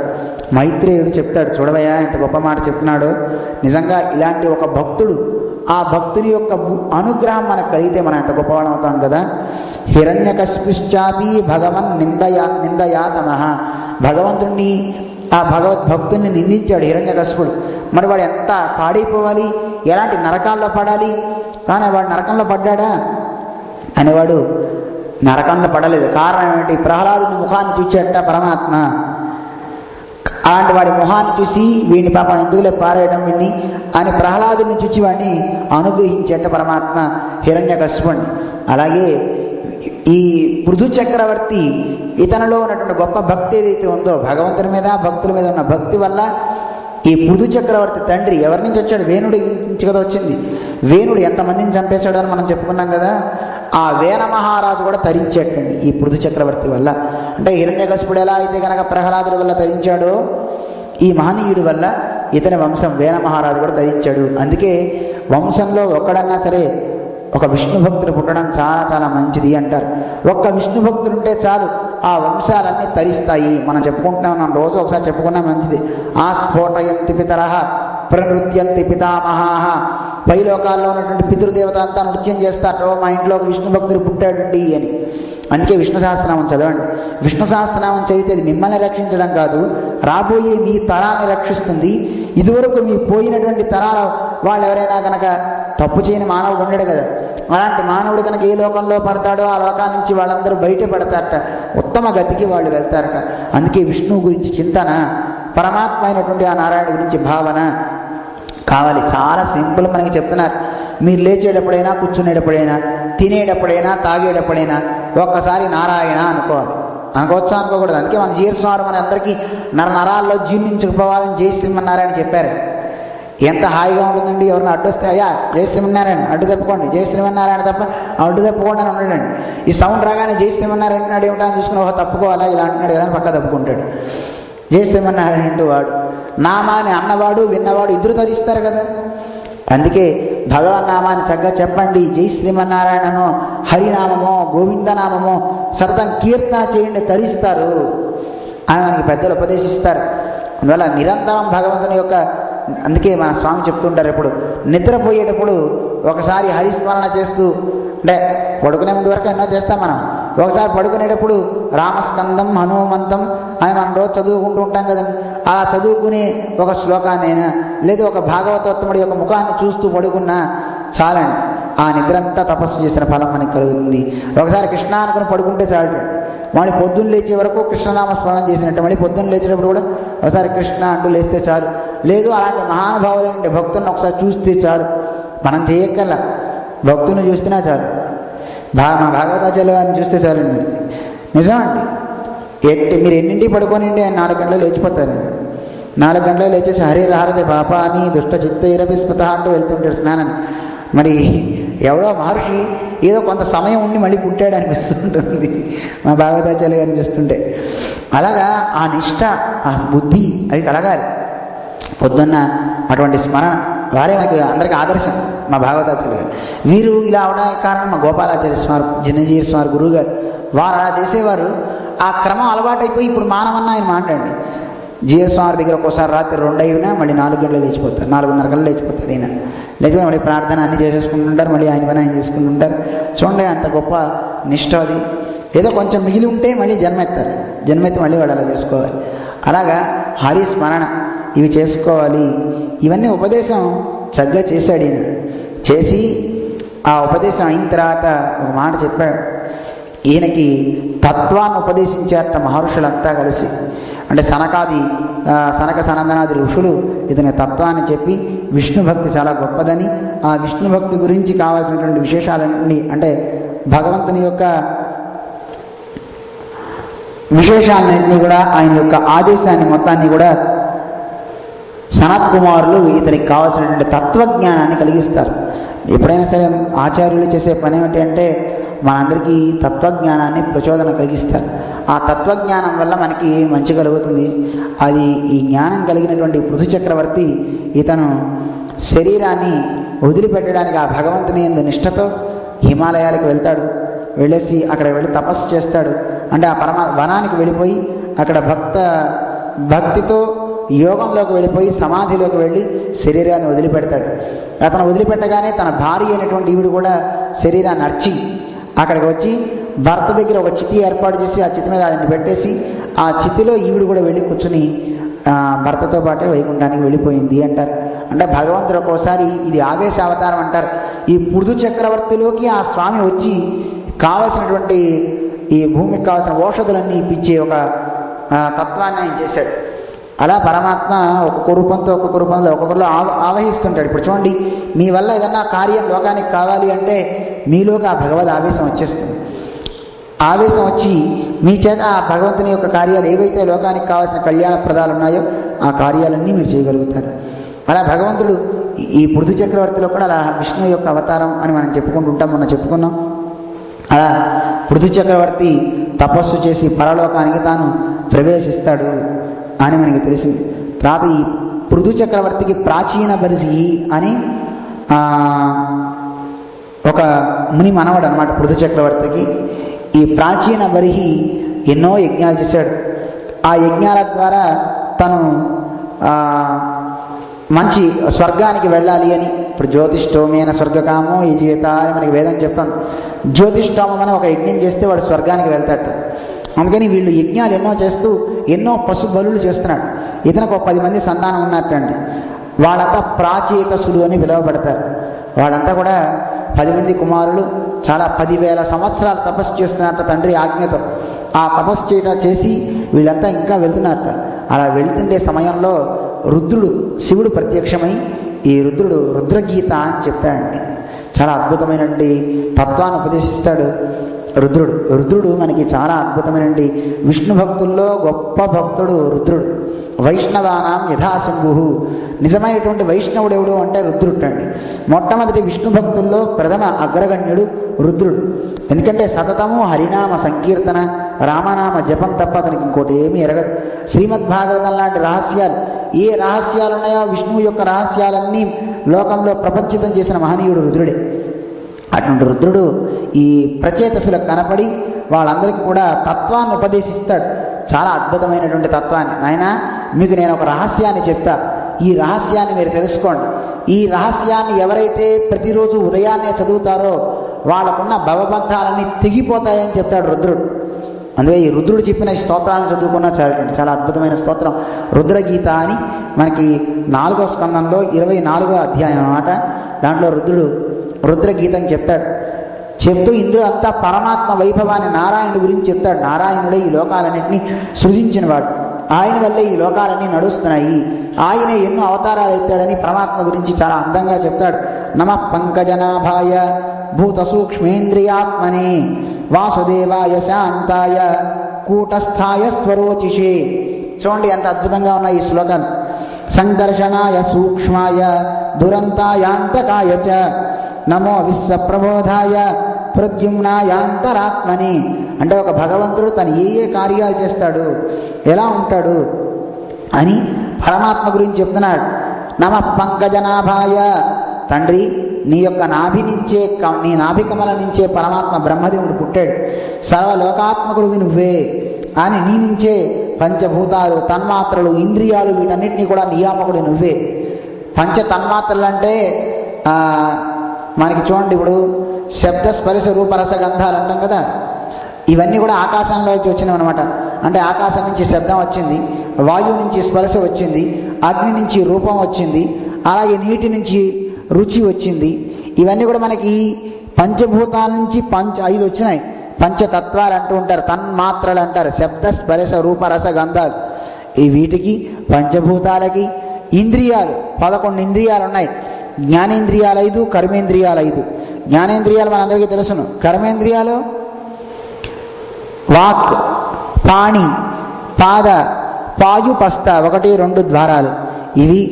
మైత్రేయుడు చెప్తాడు, చూడవయ్యా ఎంత గొప్ప మాట చెప్తున్నాడో. నిజంగా ఇలాంటి ఒక భక్తుడు, ఆ భక్తుని యొక్క అనుగ్రహం మనకు కలిగితే మనం ఎంత గొప్పవాళ్ళం అవుతాం కదా. హిరణ్యకశిపుశ్చాపి భగవన్ నిందయా తమః. భగవంతుణ్ణి ఆ భగవద్భక్తుని నిందించాడు హిరణ్యకశిపుడు. మరి వాడు ఎంత పాడైపోవాలి, ఎలాంటి నరకాల్లో పడాలి. కానీ వాడు నరకంలో పడ్డాడా అనేవాడు నరకంలో పడలేదు. కారణం ఏమిటి? ప్రహ్లాదుని ముఖాన్ని చూచేట పరమాత్మ. అలాంటి వాడి మొహాన్ని చూసి వీడిని పాపం ఎందుకులే పారేయడం వీడిని అని ప్రహ్లాదుని చూచి వాడిని అనుగ్రహించేట పరమాత్మ హిరణ్యకశిపుణ్ణి. అలాగే ఈ పృథు చక్రవర్తి ఇతనిలో ఉన్నటువంటి గొప్ప భక్తి ఏదైతే ఉందో భగవంతుని మీద భక్తుల మీద ఉన్న భక్తి వల్ల ఈ పృథు చక్రవర్తి తండ్రి ఎవరి నుంచి వచ్చాడు? వేణుడి నుంచి కదా వచ్చింది. వేణుడు ఎంతమందిని చంపేశాడు అని మనం చెప్పుకున్నాం కదా. ఆ వేణ మహారాజు కూడా తరించాడండి ఈ పృథు చక్రవర్తి వల్ల. అంటే హిరణ్యకశిపుడు ఎలా అయితే కనుక ప్రహ్లాదుడి వల్ల తరించాడో ఈ మహనీయుడి వల్ల ఇతని వంశం వేణ మహారాజు కూడా తరించాడు. అందుకే వంశంలో ఒక్కడన్నా సరే ఒక విష్ణు భక్తుడు పుట్టడం చాలా చాలా మంచిది అంటారు. ఒక్క విష్ణు భక్తుడు ఉంటే చాలు, ఆ వంశాలన్నీ తరిస్తాయి. మనం చెప్పుకుంటున్నాం, మనం రోజు ఒకసారి చెప్పుకున్నా మంచిది. ఆ స్ఫోటయంతి పితరః ప్రనృత్యంతి పితామహాః. పై లోకాల్లో ఉన్నటువంటి పితృదేవత అంతా నృత్యం చేస్తారు, మా ఇంట్లో ఒక విష్ణు భక్తుడు పుట్టాడండి అని. అందుకే విష్ణు సహస్రనామం చదవండి. విష్ణు సహస్రనామం చదివితే అది మిమ్మల్ని రక్షించడం కాదు, రాబోయే మీ తరాన్ని రక్షిస్తుంది. ఇదివరకు మీ పోయినటువంటి తరాల వాళ్ళు ఎవరైనా కనుక తప్పు చేయని మానవుడు ఉండడు కదా, అలాంటి మానవుడు కనుక ఏ లోకంలో పడతాడో ఆ లోకాల నుంచి వాళ్ళందరూ బయట పడతారట, ఉత్తమ గతికి వాళ్ళు వెళ్తారట. అందుకే విష్ణువు గురించి చింతన, పరమాత్మ అయినటువంటి ఆ నారాయణ గురించి భావన కావాలి. చాలా సింపుల్ మనకి చెప్తున్నారు. మీరు లేచేటప్పుడైనా, కూర్చునేటప్పుడైనా, తినేటప్పుడైనా, తాగేటప్పుడైనా ఒక్కసారి నారాయణ అనుకోవాలి. అనుకోవచ్చా, అనుకోకూడదు. అందుకే మన జీర్స్వారు మన అందరికీ నరాల్లో జీర్ణించకపోవాలని జై శ్రీమన్నారాయణ చెప్పారు. ఎంత హాయిగా ఉంటుందండి. ఎవరిని అడ్డొస్తే అయ్యా జై శ్రీమన్నారాయణ అడ్డు తప్పుకోండి, జై శ్రీమన్నారాయణ తప్ప అడ్డు తప్పుకోండి అని ఉండడండి. ఈ సౌండ్ రాగానే జై శ్రీమన్నారాయణ అంటున్నాడు ఏమిటా అని చూసుకుని ఓహో తప్పుకోవాలా ఇలా అంటున్నాడు కదా అని పక్క తప్పుకుంటాడు. జై శ్రీమన్నారాయణ అంటూ వాడు నామాన్ని అన్నవాడు విన్నవాడు ఇద్దరు తరిస్తారు కదా. అందుకే భగవన్ నామాన్ని చక్కగా చెప్పండి. జై శ్రీమన్నారాయణనో, హరినామమో, గోవిందనామమో సతతం కీర్తన చేయండి, తరిస్తారు అని మనకి పెద్దలు ఉపదేశిస్తారు. అందువల్ల నిరంతరం భగవంతుని యొక్క, అందుకే మన స్వామి చెప్తుంటారు, ఎప్పుడు నిద్రపోయేటప్పుడు ఒకసారి హరిస్మరణ చేస్తూ, అంటే పడుకునే ముందు వరకు ఎన్నో చేస్తాం మనం, ఒకసారి పడుకునేటప్పుడు రామస్కందం హనుమంతం అని మనం రోజు చదువుకుంటూ ఉంటాం కదండి. అలా చదువుకునే ఒక శ్లోకాన్నైనా లేదా ఒక భాగవతోత్తముడి యొక్క ముఖాన్ని చూస్తూ పడుకున్నా చాలండి. ఆ నిద్రంతా తపస్సు చేసిన ఫలం మనకి కలుగుతుంది. ఒకసారి కృష్ణ అనుకుని పడుకుంటే చాలు. మళ్ళీ పొద్దున్న లేచే వరకు కృష్ణనామ స్మరణ చేసినట్టు మళ్ళీ పొద్దున్న లేచేటప్పుడు కూడా ఒకసారి కృష్ణ అంటూ లేస్తే చాలు. లేదు అలాంటి మహానుభావులైన భక్తులను ఒకసారి చూస్తే చాలు. మనం చేయక్కర్లా, భక్తులను చూస్తున్నా చాలు. మా భాగవతాచార్య వారిని చూస్తే చాలండి. మరి నిజమండి. మీరు ఎన్నింటికి పడుకోనండి, ఆయన 4 గంటలు లేచిపోతారండి. 4 గంటలు లేచేసి హరి హారతి పాప అని దుష్ట చిత్తైరపి స్మృత అంటూ వెళ్తుంటాడు స్నానాన్ని. మరి ఎవడో మహర్షి ఏదో కొంత సమయం ఉండి మళ్ళీ పుట్టాడు అనిపిస్తుంటుంది మా భాగవతాచార్య గారిని చూస్తుంటే. అలాగా ఆ నిష్ఠ, ఆ బుద్ధి అవి కలగాలి. పొద్దున్న అటువంటి స్మరణ, వారే మనకి అందరికీ ఆదర్శం మా భాగవతాచార్య గారు. వీరు ఇలా అవడానికి కారణం మా గోపాలాచార్య స్వామి, జినజీర్ స్వామి గురువు గారు. వారు అలా చేసేవారు. ఆ క్రమం అలవాటైపోయి ఇప్పుడు మానవన్న ఆయన మాట్లాడండి. జీఎస్ స్వామి దగ్గర ఒక్కోసారి రాత్రి 2 అయినా మళ్ళీ 4 గంటలు లేచిపోతారు, 4:30 గంటలు లేచిపోతారు. ఈయన లేచిపోయి మళ్ళీ ప్రార్థన అన్నీ చేసేసుకుంటుంటారు, మళ్ళీ ఆయన పని ఆయన చేసుకుంటుంటారు. చూడండి అంత గొప్ప నిష్ఠ అది. ఏదో కొంచెం మిగిలి ఉంటే మళ్ళీ జన్మెత్తారు, జన్మెత్తి మళ్ళీ వాడు అలా చేసుకోవాలి. అలాగా హరి స్మరణ ఇవి చేసుకోవాలి. ఇవన్నీ ఉపదేశం చక్కగా చేశాడు ఈయన. చేసి ఆ ఉపదేశం అయిన తర్వాత ఒక మాట చెప్పాడు. ఈయనకి తత్వాన్ని ఉపదేశించారట మహర్షులంతా కలిసి. అంటే సనక సనందనాది ఋషులు ఇతని తత్వాన్ని చెప్పి విష్ణు భక్తి చాలా గొప్పదని, ఆ విష్ణు భక్తి గురించి కావాల్సినటువంటి విశేషాలన్నీ, అంటే భగవంతుని యొక్క విశేషాలన్నింటినీ కూడా, ఆయన యొక్క ఆదేశాన్ని మొత్తాన్ని కూడా సనత్ కుమారులు ఇతనికి కావాల్సినటువంటి తత్వజ్ఞానాన్ని కలిగిస్తారు. ఎప్పుడైనా సరే ఆచార్యులు చేసే పని ఏమిటి అంటే మనందరికీ తత్వజ్ఞానాన్ని ప్రచోదన కలిగిస్తారు. ఆ తత్వజ్ఞానం వల్ల మనకి మంచి కలుగుతుంది. అది ఈ జ్ఞానం కలిగినటువంటి పృథు చక్రవర్తి ఇతను శరీరాన్ని వదిలిపెట్టడానికి ఆ భగవంతుని యందు నిష్ఠతో హిమాలయాలకు వెళ్తాడు. వెళ్ళేసి అక్కడ వెళ్ళి తపస్సు చేస్తాడు. అంటే ఆ వనానికి వెళ్ళిపోయి అక్కడ భక్తితో యోగంలోకి వెళ్ళిపోయి సమాధిలోకి వెళ్ళి శరీరాన్ని వదిలిపెడతాడు. అతను వదిలిపెట్టగానే తన భార్య అయినటువంటి ఈవిడు కూడా శరీరాన్ని అర్చి అక్కడికి వచ్చి భర్త దగ్గర ఒక చితి ఏర్పాటు చేసి ఆ చితి మీద ఆయన్ని పెట్టేసి ఆ చితిలో ఈవిడు కూడా వెళ్ళి కూర్చుని భర్తతో పాటే వైకుంఠానికి వెళ్ళిపోయింది అంటారు. అంటే భగవంతుడు ఒక్కోసారి ఇది ఆవేశ అవతారం అంటారు. ఈ పృథు చక్రవర్తిలోకి ఆ స్వామి వచ్చి కావలసినటువంటి ఈ భూమికి కావాల్సిన ఔషధులన్నీ ఇప్పించే ఒక తత్వాన్ని ఆయన చేశాడు. అలా పరమాత్మ ఒక్కొక్క రూపంలో ఒక్కొక్కరిలో ఆవహిస్తుంటాడు. ఇప్పుడు చూడండి, మీ వల్ల ఏదన్నా కార్యం లోకానికి కావాలి అంటే మీలోకి ఆ భగవద్ ఆవేశం వచ్చేస్తుంది. ఆవేశం వచ్చి మీ చేత ఆ భగవంతుని యొక్క కార్యాలు ఏవైతే లోకానికి కావాల్సిన కళ్యాణప్రదాలు ఉన్నాయో ఆ కార్యాలన్నీ మీరు చేయగలుగుతారు. అలా భగవంతుడు ఈ పృథు చక్రవర్తిలో కూడా అలా విష్ణు యొక్క అవతారం అని మనం చెప్పుకుంటుంటాం, మొన్న చెప్పుకున్నాం. అలా పృథు చక్రవర్తి తపస్సు చేసి పరలోకానికి తాను ప్రవేశిస్తాడు అని మనకి తెలిసింది. తర్వాత ఈ పృథు చక్రవర్తికి ప్రాచీన బర్హి అని ఒక ముని మనవడు అనమాట పృథు చక్రవర్తికి. ఈ ప్రాచీన బరిహి ఎన్నో యజ్ఞాలు చేశాడు. ఆ యజ్ఞాల ద్వారా తను మంచి స్వర్గానికి వెళ్ళాలి అని. ఇప్పుడు జ్యోతిష్ఠోమేన స్వర్గకామో ఈ జీత అని మనకి వేదం చెప్తాను. జ్యోతిష్ఠోమం అని ఒక యజ్ఞం చేస్తే వాడు స్వర్గానికి వెళ్తాడు. అందుకని వీళ్ళు యజ్ఞాలు ఎన్నో చేస్తూ ఎన్నో పశు బలులు చేస్తున్నాడు. ఇతనికి ఒక 10 మంది సంతానం ఉన్నట్టండి. వాళ్ళంతా ప్రాచేతసులు అని పిలువబడతారు. వాళ్ళంతా కూడా 10 మంది కుమారులు చాలా 10,000 సంవత్సరాలు తపస్సు చేస్తున్నారట తండ్రి ఆజ్ఞతో. ఆ తపస్సు చేసి వీళ్ళంతా ఇంకా వెళ్తున్నారట. అలా వెళ్తుండే సమయంలో రుద్రుడు, శివుడు ప్రత్యక్షమై ఈ రుద్రుడు రుద్రగీత అని చెప్తాడండి. చాలా అద్భుతమైనటువంటి తత్వాన్ని ఉపదేశిస్తాడు రుద్రుడు. రుద్రుడు మనకి చాలా అద్భుతమైనటువంటి విష్ణు భక్తుల్లో గొప్ప భక్తుడు రుద్రుడు. వైష్ణవానాం యథాశంభు. నిజమైనటువంటి వైష్ణవుడు ఎవడు అంటే రుద్రుడు అండి. మొట్టమొదటి విష్ణు భక్తుల్లో ప్రథమ అగ్రగణ్యుడు రుద్రుడు. ఎందుకంటే సతతము హరినామ సంకీర్తన, రామనామ జపం తప్ప అతనికి ఇంకోటి ఏమీ ఎరగదు. శ్రీమద్భాగవతం లాంటి రహస్యాలు, ఏ రహస్యాలు ఉన్నాయో విష్ణువు యొక్క రహస్యాలన్నీ లోకంలో ప్రపంచితం చేసిన మహనీయుడు రుద్రుడే. అటువంటి రుద్రుడు ఈ ప్రచేతసులకు కనపడి వాళ్ళందరికీ కూడా తత్వాన్ని ఉపదేశిస్తాడు. చాలా అద్భుతమైనటువంటి తత్వాన్ని. నాయనా, మీకు నేను ఒక రహస్యాన్ని చెప్తా, ఈ రహస్యాన్ని మీరు తెలుసుకోండి. ఈ రహస్యాన్ని ఎవరైతే ప్రతిరోజు ఉదయాన్నే చదువుతారో వాళ్ళకున్న భవబంధాలన్నీ తెగిపోతాయని చెప్తాడు రుద్రుడు. అందుకే ఈ రుద్రుడు చెప్పిన స్తోత్రాన్ని చదువుకున్న చాలా అద్భుతమైన స్తోత్రం రుద్రగీత అని మనకి 4వ స్కందంలో 24వ అధ్యాయం అన్నమాట. దాంట్లో రుద్రుడు రుద్రగీతని చెప్తాడు. చెప్తూ ఇందులో అంతా పరమాత్మ వైభవాన్ని నారాయణుడి గురించి చెప్తాడు. నారాయణుడే ఈ లోకాలన్నింటినీ సృజించినవాడు, ఆయన వల్లే ఈ లోకాలన్నీ నడుస్తున్నాయి, ఆయనే ఎన్నో అవతారాలు ఎత్తాడని పరమాత్మ గురించి చాలా అందంగా చెప్తాడు. నమః పంకజనాభాయ భూత సూక్ష్మేంద్రియాత్మనే వాసుదేవాయ శాంతాయ కూటస్థాయ స్వరోచిషే. చూడండి ఎంత అద్భుతంగా ఉన్నాయి ఈ శ్లోకాలు. సంకర్షణాయ సూక్ష్మాయ దురంతాయాంతకాయ చ నమో విశ్వప్రబోధాయ ప్రద్యుమ్నాయాంతరాత్మని. అంటే ఒక భగవంతుడు తను ఏ కార్యాలు చేస్తాడు, ఎలా ఉంటాడు అని పరమాత్మ గురించి చెప్తున్నాడు. నమః పంకజనాభాయ. తండ్రి, నీ యొక్క నాభి నుంచే, నీ నాభికమల నుంచే పరమాత్మ బ్రహ్మదేవుడు పుట్టాడు. సర్వలోకాత్మకుడు నువ్వే అని నీ నుంచే పంచభూతాలు, తన్మాత్రలు, ఇంద్రియాలు వీటన్నిటినీ కూడా నియామకుడు నువ్వే. పంచ తన్మాత్రలు అంటే మనకి చూడండి, ఇప్పుడు శబ్ద స్పర్శ రూపరస గంధాలు అంటాం కదా, ఇవన్నీ కూడా ఆకాశంలోకి వచ్చినవి అనమాట. అంటే ఆకాశం నుంచి శబ్దం వచ్చింది, వాయువు నుంచి స్పర్శ వచ్చింది, అగ్ని నుంచి రూపం వచ్చింది, అలాగే నీటి నుంచి రుచి వచ్చింది. ఇవన్నీ కూడా మనకి పంచభూతాల నుంచి 5 వచ్చినాయి. పంచతత్వాలు అంటూ ఉంటారు, తన్మాత్రలు అంటారు. శబ్ద స్పర్శ రూపరస గంధాలు. ఈ వీటికి పంచభూతాలకి ఇంద్రియాలు 11 ఇంద్రియాలు ఉన్నాయి. జ్ఞానేంద్రియాలు 5, కర్మేంద్రియాలు 5. జ్ఞానేంద్రియాలు మనందరికీ తెలుసును. కర్మేంద్రియాలు వాక్, పాణి, పాద, పాయుపస్త 1, 2 ద్వారాలు ఇవి.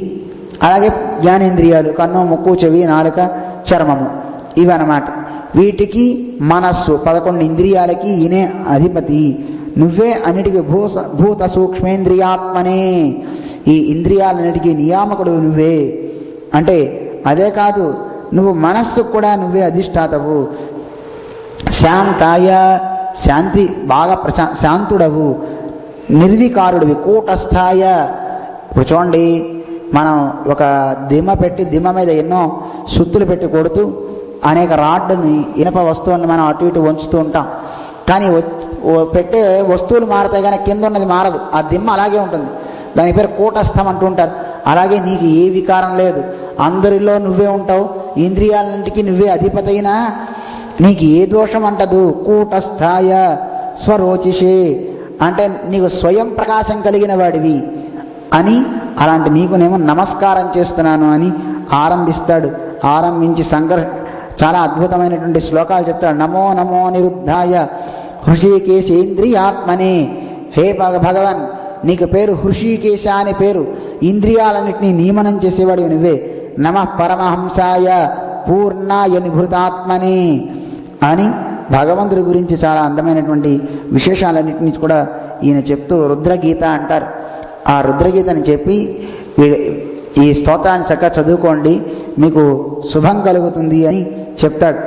అలాగే జ్ఞానేంద్రియాలు కన్ను, ముక్కు, చెవి, నాలుక, చర్మము ఇవి అన్నమాట. వీటికి మనస్సు 11 ఇంద్రియాలకి ఈయనే అధిపతి. నువ్వే అన్నిటికీ భూత సూక్ష్మేంద్రియాత్మనే. ఈ ఇంద్రియాలన్నిటికీ నియామకుడు నువ్వే. అంటే అదే కాదు, నువ్వు మనస్సుకు కూడా నువ్వే అధిష్టాతవు. శాంతాయ, శాంతి బాగా శాంతుడవు. నిర్వికారుడివి. కూటస్థాయ. ఇప్పుడు చూడండి, మనం ఒక దిమ్మ పెట్టి దిమ్మ మీద ఎన్నో సుత్తులు పెట్టి కొడుతూ అనేక రాడ్డుని, ఇనప వస్తువుల్ని మనం అటు ఇటు వంచుతూ ఉంటాం. కానీ పెట్టే వస్తువులు మారతాయి కానీ కింద ఉన్నది మారదు. ఆ దిమ్మ అలాగే ఉంటుంది. దాని పేరు కూటస్థం అంటూ ఉంటారు. అలాగే నీకు ఏ వికారం లేదు, అందరిలో నువ్వే ఉంటావు. ఇంద్రియాలన్నింటికి నువ్వే అధిపతి అయినా నీకు ఏ దోషం అంటదు. కూటస్థాయ స్వరోచిషే. అంటే నీకు స్వయం ప్రకాశం కలిగిన వాడివి అని, అలాంటి నీకునేమో నమస్కారం చేస్తున్నాను అని ఆరంభిస్తాడు. ఆరంభించి చాలా అద్భుతమైనటువంటి శ్లోకాలు చెప్తాడు. నమో నమో నిరుద్ధాయ హృషికేశేంద్రియాత్మనే. హే భగవన్, నీకు పేరు హృషికేశ అనే పేరు. ఇంద్రియాలన్నింటినీ నియమనం చేసేవాడు నువ్వే. నమః పరమహంసాయ పూర్ణాయ నిభృతాత్మనే అని భగవంతుడి గురించి చాలా అందమైనటువంటి విశేషాలన్నింటినీ కూడా ఈయన చెప్తూ రుద్రగీత అంటారు. ఆ రుద్రగీతని చెప్పి ఈ స్తోత్రాన్ని చక్కగా చదువుకోండి, మీకు శుభం కలుగుతుంది అని చెప్తాడు.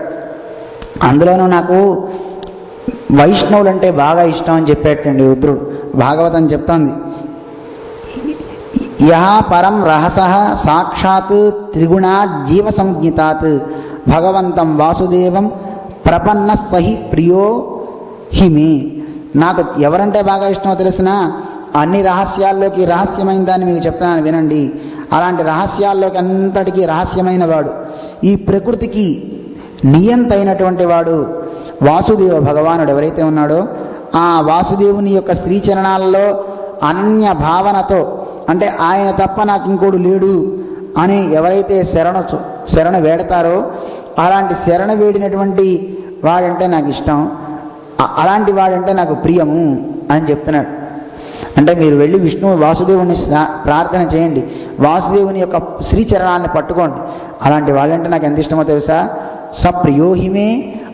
అందులోనూ నాకు వైష్ణవులు అంటే బాగా ఇష్టం అని చెప్పేటండి రుద్రుడు. భాగవతం చెప్తోంది, యహ పరం రహస సాక్షాత్ త్రిగుణాత్ జీవ సంజ్ఞితాత్ భగవంతం వాసుదేవం ప్రపన్న సహి ప్రియో హిమే. నాకు ఎవరంటే బాగా ఇష్టమో తెలిసిన అన్ని రహస్యాల్లోకి రహస్యమైన దాన్ని మీకు చెప్తున్నాను వినండి. అలాంటి రహస్యాల్లోకి అంతటికీ రహస్యమైన వాడు, ఈ ప్రకృతికి నియంత అయినటువంటి వాడు వాసుదేవ భగవానుడు ఎవరైతే ఉన్నాడో ఆ వాసుదేవుని యొక్క శ్రీచరణాలలో అనన్య భావనతో, అంటే ఆయన తప్ప నాకు ఇంకోడు లేడు అని ఎవరైతే శరణ వేడతారో అలాంటి శరణ వేడినటువంటి వాడంటే నాకు ఇష్టం, అలాంటి వాడంటే నాకు ప్రియము అని చెప్తున్నాడు. అంటే మీరు వెళ్ళి విష్ణువు వాసుదేవుని ప్రార్థన చేయండి, వాసుదేవుని యొక్క శ్రీచరణాన్ని పట్టుకోండి. అలాంటి వాళ్ళంటే నాకు ఎంత ఇష్టమో తెలుసా? సప్రియోహిమే,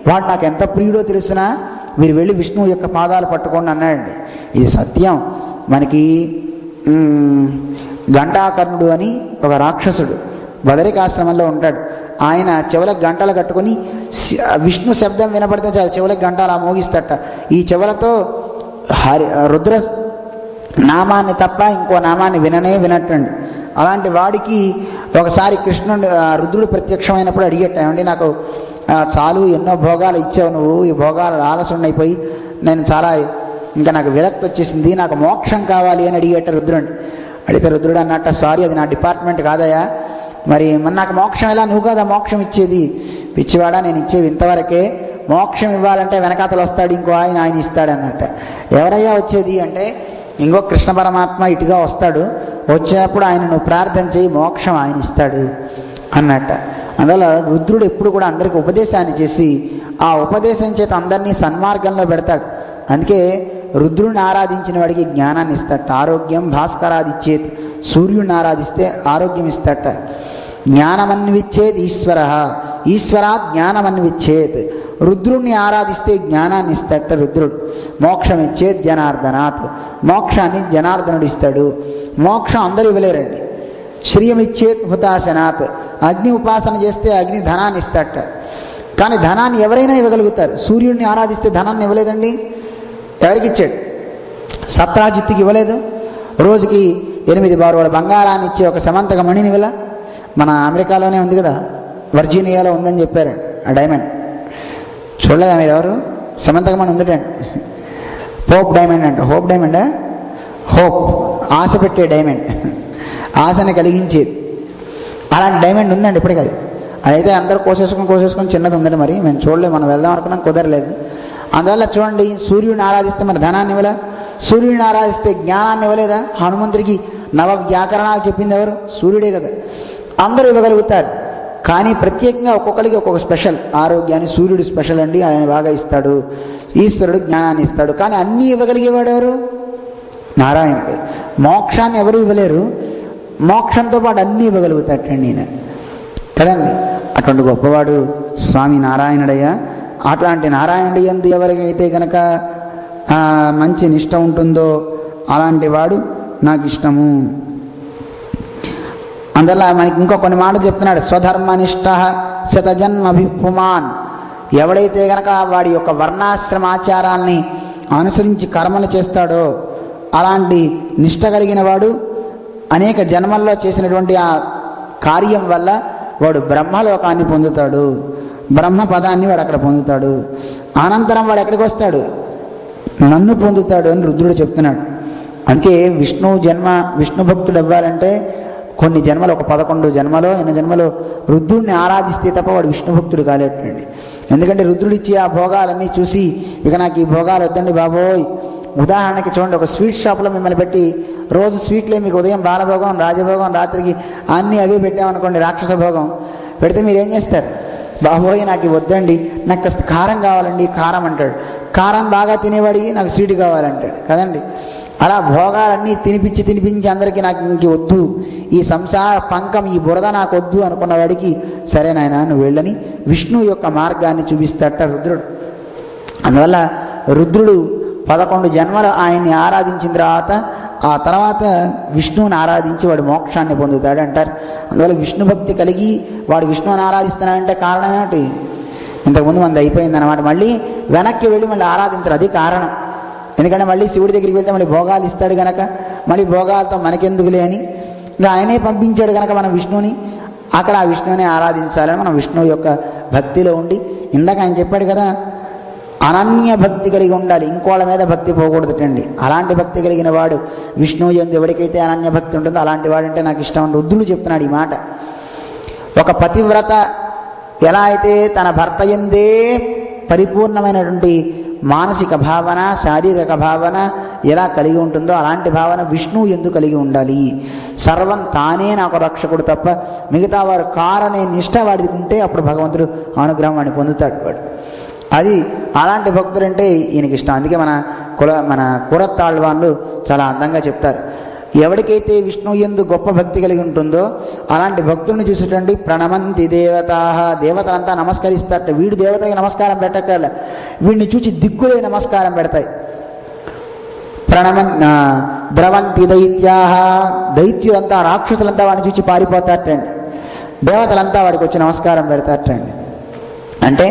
వాడు నాకు ఎంత ప్రియుడో తెలుసునా, మీరు వెళ్ళి విష్ణువు యొక్క పాదాలు పట్టుకోండి అన్నాడండి. ఇది సత్యం. మనకి ఘంటాకర్ణుడు అని ఒక రాక్షసుడు బదరికాశ్రమంలో ఉంటాడు. ఆయన చెవులకు గంటలు కట్టుకొని విష్ణు శబ్దం వినపడితే చాలు చెవులకు గంటలు మోగిస్తట. ఈ చెవులతో రుద్ర నామాన్ని తప్ప ఇంకో నామాన్ని వినట్టండి. అలాంటి వాడికి ఒకసారి రుద్రుడు ప్రత్యక్షమైనప్పుడు అడిగేటండి, నాకు చాలు ఎన్నో భోగాలు ఇచ్చావు నువ్వు, ఈ భోగాలు ఆలస్యం నేను చాలా ఇంకా నాకు విరక్తి వచ్చేసింది, నాకు మోక్షం కావాలి అని అడిగేట రుద్రుడిని. అడిగితే రుద్రుడు అన్నట్ట, సారీ అది నా డిపార్ట్మెంట్ కాదయా, మరి నాకు మోక్షం ఎలా, నువ్వు కదా మోక్షం ఇచ్చేది, పిచ్చివాడా నేను ఇచ్చేవి ఇంతవరకే, మోక్షం ఇవ్వాలంటే వెనకాతలు వస్తాడు ఇంకో ఆయన ఇస్తాడు అన్నట్ట. ఎవరయ్యా వచ్చేది అంటే ఇంకో కృష్ణ పరమాత్మ ఇటుగా వస్తాడు, వచ్చినప్పుడు ఆయన నువ్వు ప్రార్థన చేయి మోక్షం ఆయన ఇస్తాడు అన్నట్ట. అందువల్ల రుద్రుడు ఎప్పుడు కూడా అందరికీ ఉపదేశాన్ని చేసి ఆ ఉపదేశం చేత అందరినీ సన్మార్గంలో పెడతాడు. అందుకే రుద్రుడిని ఆరాధించిన వాడికి జ్ఞానాన్ని ఇస్తాట. ఆరోగ్యం భాస్కరాదిచ్చేత్, సూర్యుడిని ఆరాధిస్తే ఆరోగ్యం ఇస్తాట. జ్ఞానమన్విచ్చేత్ ఈశ్వర, ఈశ్వరా జ్ఞానమన్విచ్చేత్, రుద్రుడిని ఆరాధిస్తే జ్ఞానాన్ని ఇస్తాట రుద్రుడు. మోక్షం ఇచ్చేత్ జనార్దనాత్, మోక్షాన్ని జనార్దనుడు ఇస్తాడు. మోక్షం అందరూ ఇవ్వలేరండి. శ్రియమిచ్చేత్ హుతాశనాత్, అగ్ని ఉపాసన చేస్తే అగ్ని ధనాన్ని ఇస్తాట. కానీ ధనాన్ని ఎవరైనా ఇవ్వగలుగుతారు. సూర్యుడిని ఆరాధిస్తే ధనాన్ని ఇవ్వలేదండి, ఎవరికి ఇచ్చాడు? సత్రాజిత్తుకి ఇవ్వలేదు. రోజుకి 8 బారుల బంగారాన్ని ఇచ్చే ఒక సమంతక మణిని ఇవ్వల. మన అమెరికాలోనే ఉంది కదా, వర్జీనియాలో ఉందని చెప్పారు ఆ డైమండ్. చూడలేదా మీరు ఎవరు? సమంతక మణి ఉందటండి, హోప్ డైమండ్ అంట. హోప్ డైమండా? హోప్, ఆశ పెట్టే డైమండ్, ఆశని కలిగించేది. అలాంటి డైమండ్ ఉందండి ఇప్పటికీ. అదైతే అందరూ కోసేసుకొని చిన్నది ఉందండి. మరి మేము చూడలేదు, మనం వెళ్దాం అనుకున్నాం, కుదరలేదు. అందువల్ల చూడండి, సూర్యుడిని ఆరాధిస్తే మరి ధనాన్ని ఇవ్వలే, సూర్యుడిని ఆరాధిస్తే జ్ఞానాన్ని ఇవ్వలేదా? హనుమంతుడికి నవ వ్యాకరణాలు చెప్పింది ఎవరు? సూర్యుడే కదా. అందరూ ఇవ్వగలుగుతారు, కానీ ప్రత్యేకంగా ఒక్కొక్కరికి ఒక్కొక్క స్పెషల్. ఆరోగ్యాన్ని సూర్యుడు స్పెషల్ అండి, ఆయన బాగా ఇస్తాడు. ఈశ్వరుడు జ్ఞానాన్ని ఇస్తాడు, కానీ అన్నీ ఇవ్వగలిగేవాడు ఎవరు? నారాయణుడు. మోక్షాన్ని ఎవరు ఇవ్వలేరు, మోక్షంతో పాటు అన్నీ ఇవ్వగలుగుతాడండి ఈయన కదండి. అటువంటి గొప్పవాడు స్వామి నారాయణుడయ్యా. అట్లాంటి నారాయణుడి యందు ఎవరికైతే కనుక మంచి నిష్ట ఉంటుందో అలాంటి వాడు నాకు ఇష్టము. అందువల్ల మనకి ఇంకో కొన్ని మాటలు చెప్తున్నాడు. స్వధర్మనిష్ట శతజన్మభిపుమాన్, ఎవడైతే కనుక వాడి యొక్క వర్ణాశ్రమాచారాల్ని అనుసరించి కర్మలు చేస్తాడో అలాంటి నిష్ట కలిగిన వాడు అనేక జన్మల్లో చేసినటువంటి ఆ కార్యం వల్ల వాడు బ్రహ్మలోకాన్ని పొందుతాడు, బ్రహ్మ పదాన్ని వాడు అక్కడ పొందుతాడు. అనంతరం వాడు ఎక్కడికి వస్తాడు? నన్ను పొందుతాడు అని రుద్రుడు చెప్తున్నాడు. అందుకే విష్ణు భక్తుడు అవ్వాలంటే కొన్ని జన్మలు, ఒక 11 జన్మలో 8 జన్మలో రుద్రుడిని ఆరాధిస్తే తప్ప వాడు విష్ణు భక్తుడు కాలేటండి. ఎందుకంటే రుద్రుడు ఇచ్చి ఆ భోగాలన్నీ చూసి ఇక నాకు ఈ భోగాలు వద్దండి బాబోయ్. ఉదాహరణకి చూడండి, ఒక స్వీట్ షాప్లో మిమ్మల్ని పెట్టి రోజు స్వీట్లే మీకు ఉదయం బాలభోగం, రాజభోగం, రాత్రికి అన్నీ అవే పెట్టామనుకోండి, రాక్షస భోగం పెడితే మీరు ఏం చేస్తారు? బాబోయ్ నాకు వద్దండి, నాకు కాస్త కారం కావాలండి, కారం అంటాడు. కారం బాగా తినేవాడికి నాకు స్వీట్ కావాలంటాడు కదండి. అలా భోగాలన్నీ తినిపించి అందరికీ నాకు ఇంక వద్దు, ఈ సంసార పంకం, ఈ బురద నాకు వద్దు అనుకున్న వాడికి సరే నాయన నువ్వు వెళ్ళని విష్ణువు యొక్క మార్గాన్ని చూపిస్తాట రుద్రుడు. అందువల్ల రుద్రుడు 11 జన్మలు ఆయన్ని ఆరాధించిన ఆ తర్వాత విష్ణువుని ఆరాధించి వాడు మోక్షాన్ని పొందుతాడు అంటారు. అందువల్ల విష్ణు భక్తి కలిగి వాడు విష్ణువుని ఆరాధిస్తున్నాడంటే కారణం ఏమిటి? ఇంతకుముందు మనది అయిపోయింది అనమాట. మళ్ళీ వెనక్కి వెళ్ళి మళ్ళీ ఆరాధించరు, అది కారణం. ఎందుకంటే మళ్ళీ శివుడి దగ్గరికి వెళ్తే మళ్ళీ భోగాలు ఇస్తాడు కనుక, మళ్ళీ భోగాలతో మనకెందుకులే అని ఇంకా ఆయనే పంపించాడు కనుక మనం విష్ణువుని అక్కడ ఆ విష్ణువుని ఆరాధించాలని మనం విష్ణువు యొక్క భక్తిలో ఉండి, ఇందాక ఆయన చెప్పాడు కదా, అనన్య భక్తి కలిగి ఉండాలి, ఇంకోళ్ళ మీద భక్తి పోకూడదుటండి. అలాంటి భక్తి కలిగిన వాడు విష్ణువు యందు ఎవరికైతే అనన్య భక్తి ఉంటుందో అలాంటి వాడంటే నాకు ఇష్టం అని రుద్రుడు చెప్తున్నాడు ఈ మాట. ఒక పతివ్రత ఎలా అయితే తన భర్త యందే పరిపూర్ణమైనటువంటి మానసిక భావన, శారీరక భావన ఎలా కలిగి ఉంటుందో అలాంటి భావన విష్ణువు యందు కలిగి ఉండాలి. సర్వం తానే నాకు రక్షకుడు తప్ప మిగతా వారు కారనే నిష్ట వాడికి ఉంటే అప్పుడు భగవంతుడు అనుగ్రహం వాడిని పొందుతాడు వాడు. అది అలాంటి భక్తులంటే ఈయనకి ఇష్టం. అందుకే మన కూరత్తాళ్వాన్లు చాలా అందంగా చెప్తారు, ఎవరికైతే విష్ణువు యందు గొప్ప భక్తి కలిగి ఉంటుందో అలాంటి భక్తులను చూసేటండి ప్రణమంతి దేవతా, దేవతలంతా నమస్కరిస్తారట. వీడు దేవతకి నమస్కారం పెట్టక్కర్లే, వీడిని చూసి దిక్కులే నమస్కారం పెడతాయి. ద్రవంతి దైత్యాహ, దైత్యులంతా రాక్షసులంతా వాడిని చూసి పారిపోతారటండి, దేవతలంతా వాడికి వచ్చి నమస్కారం పెడతారటండి. అంటే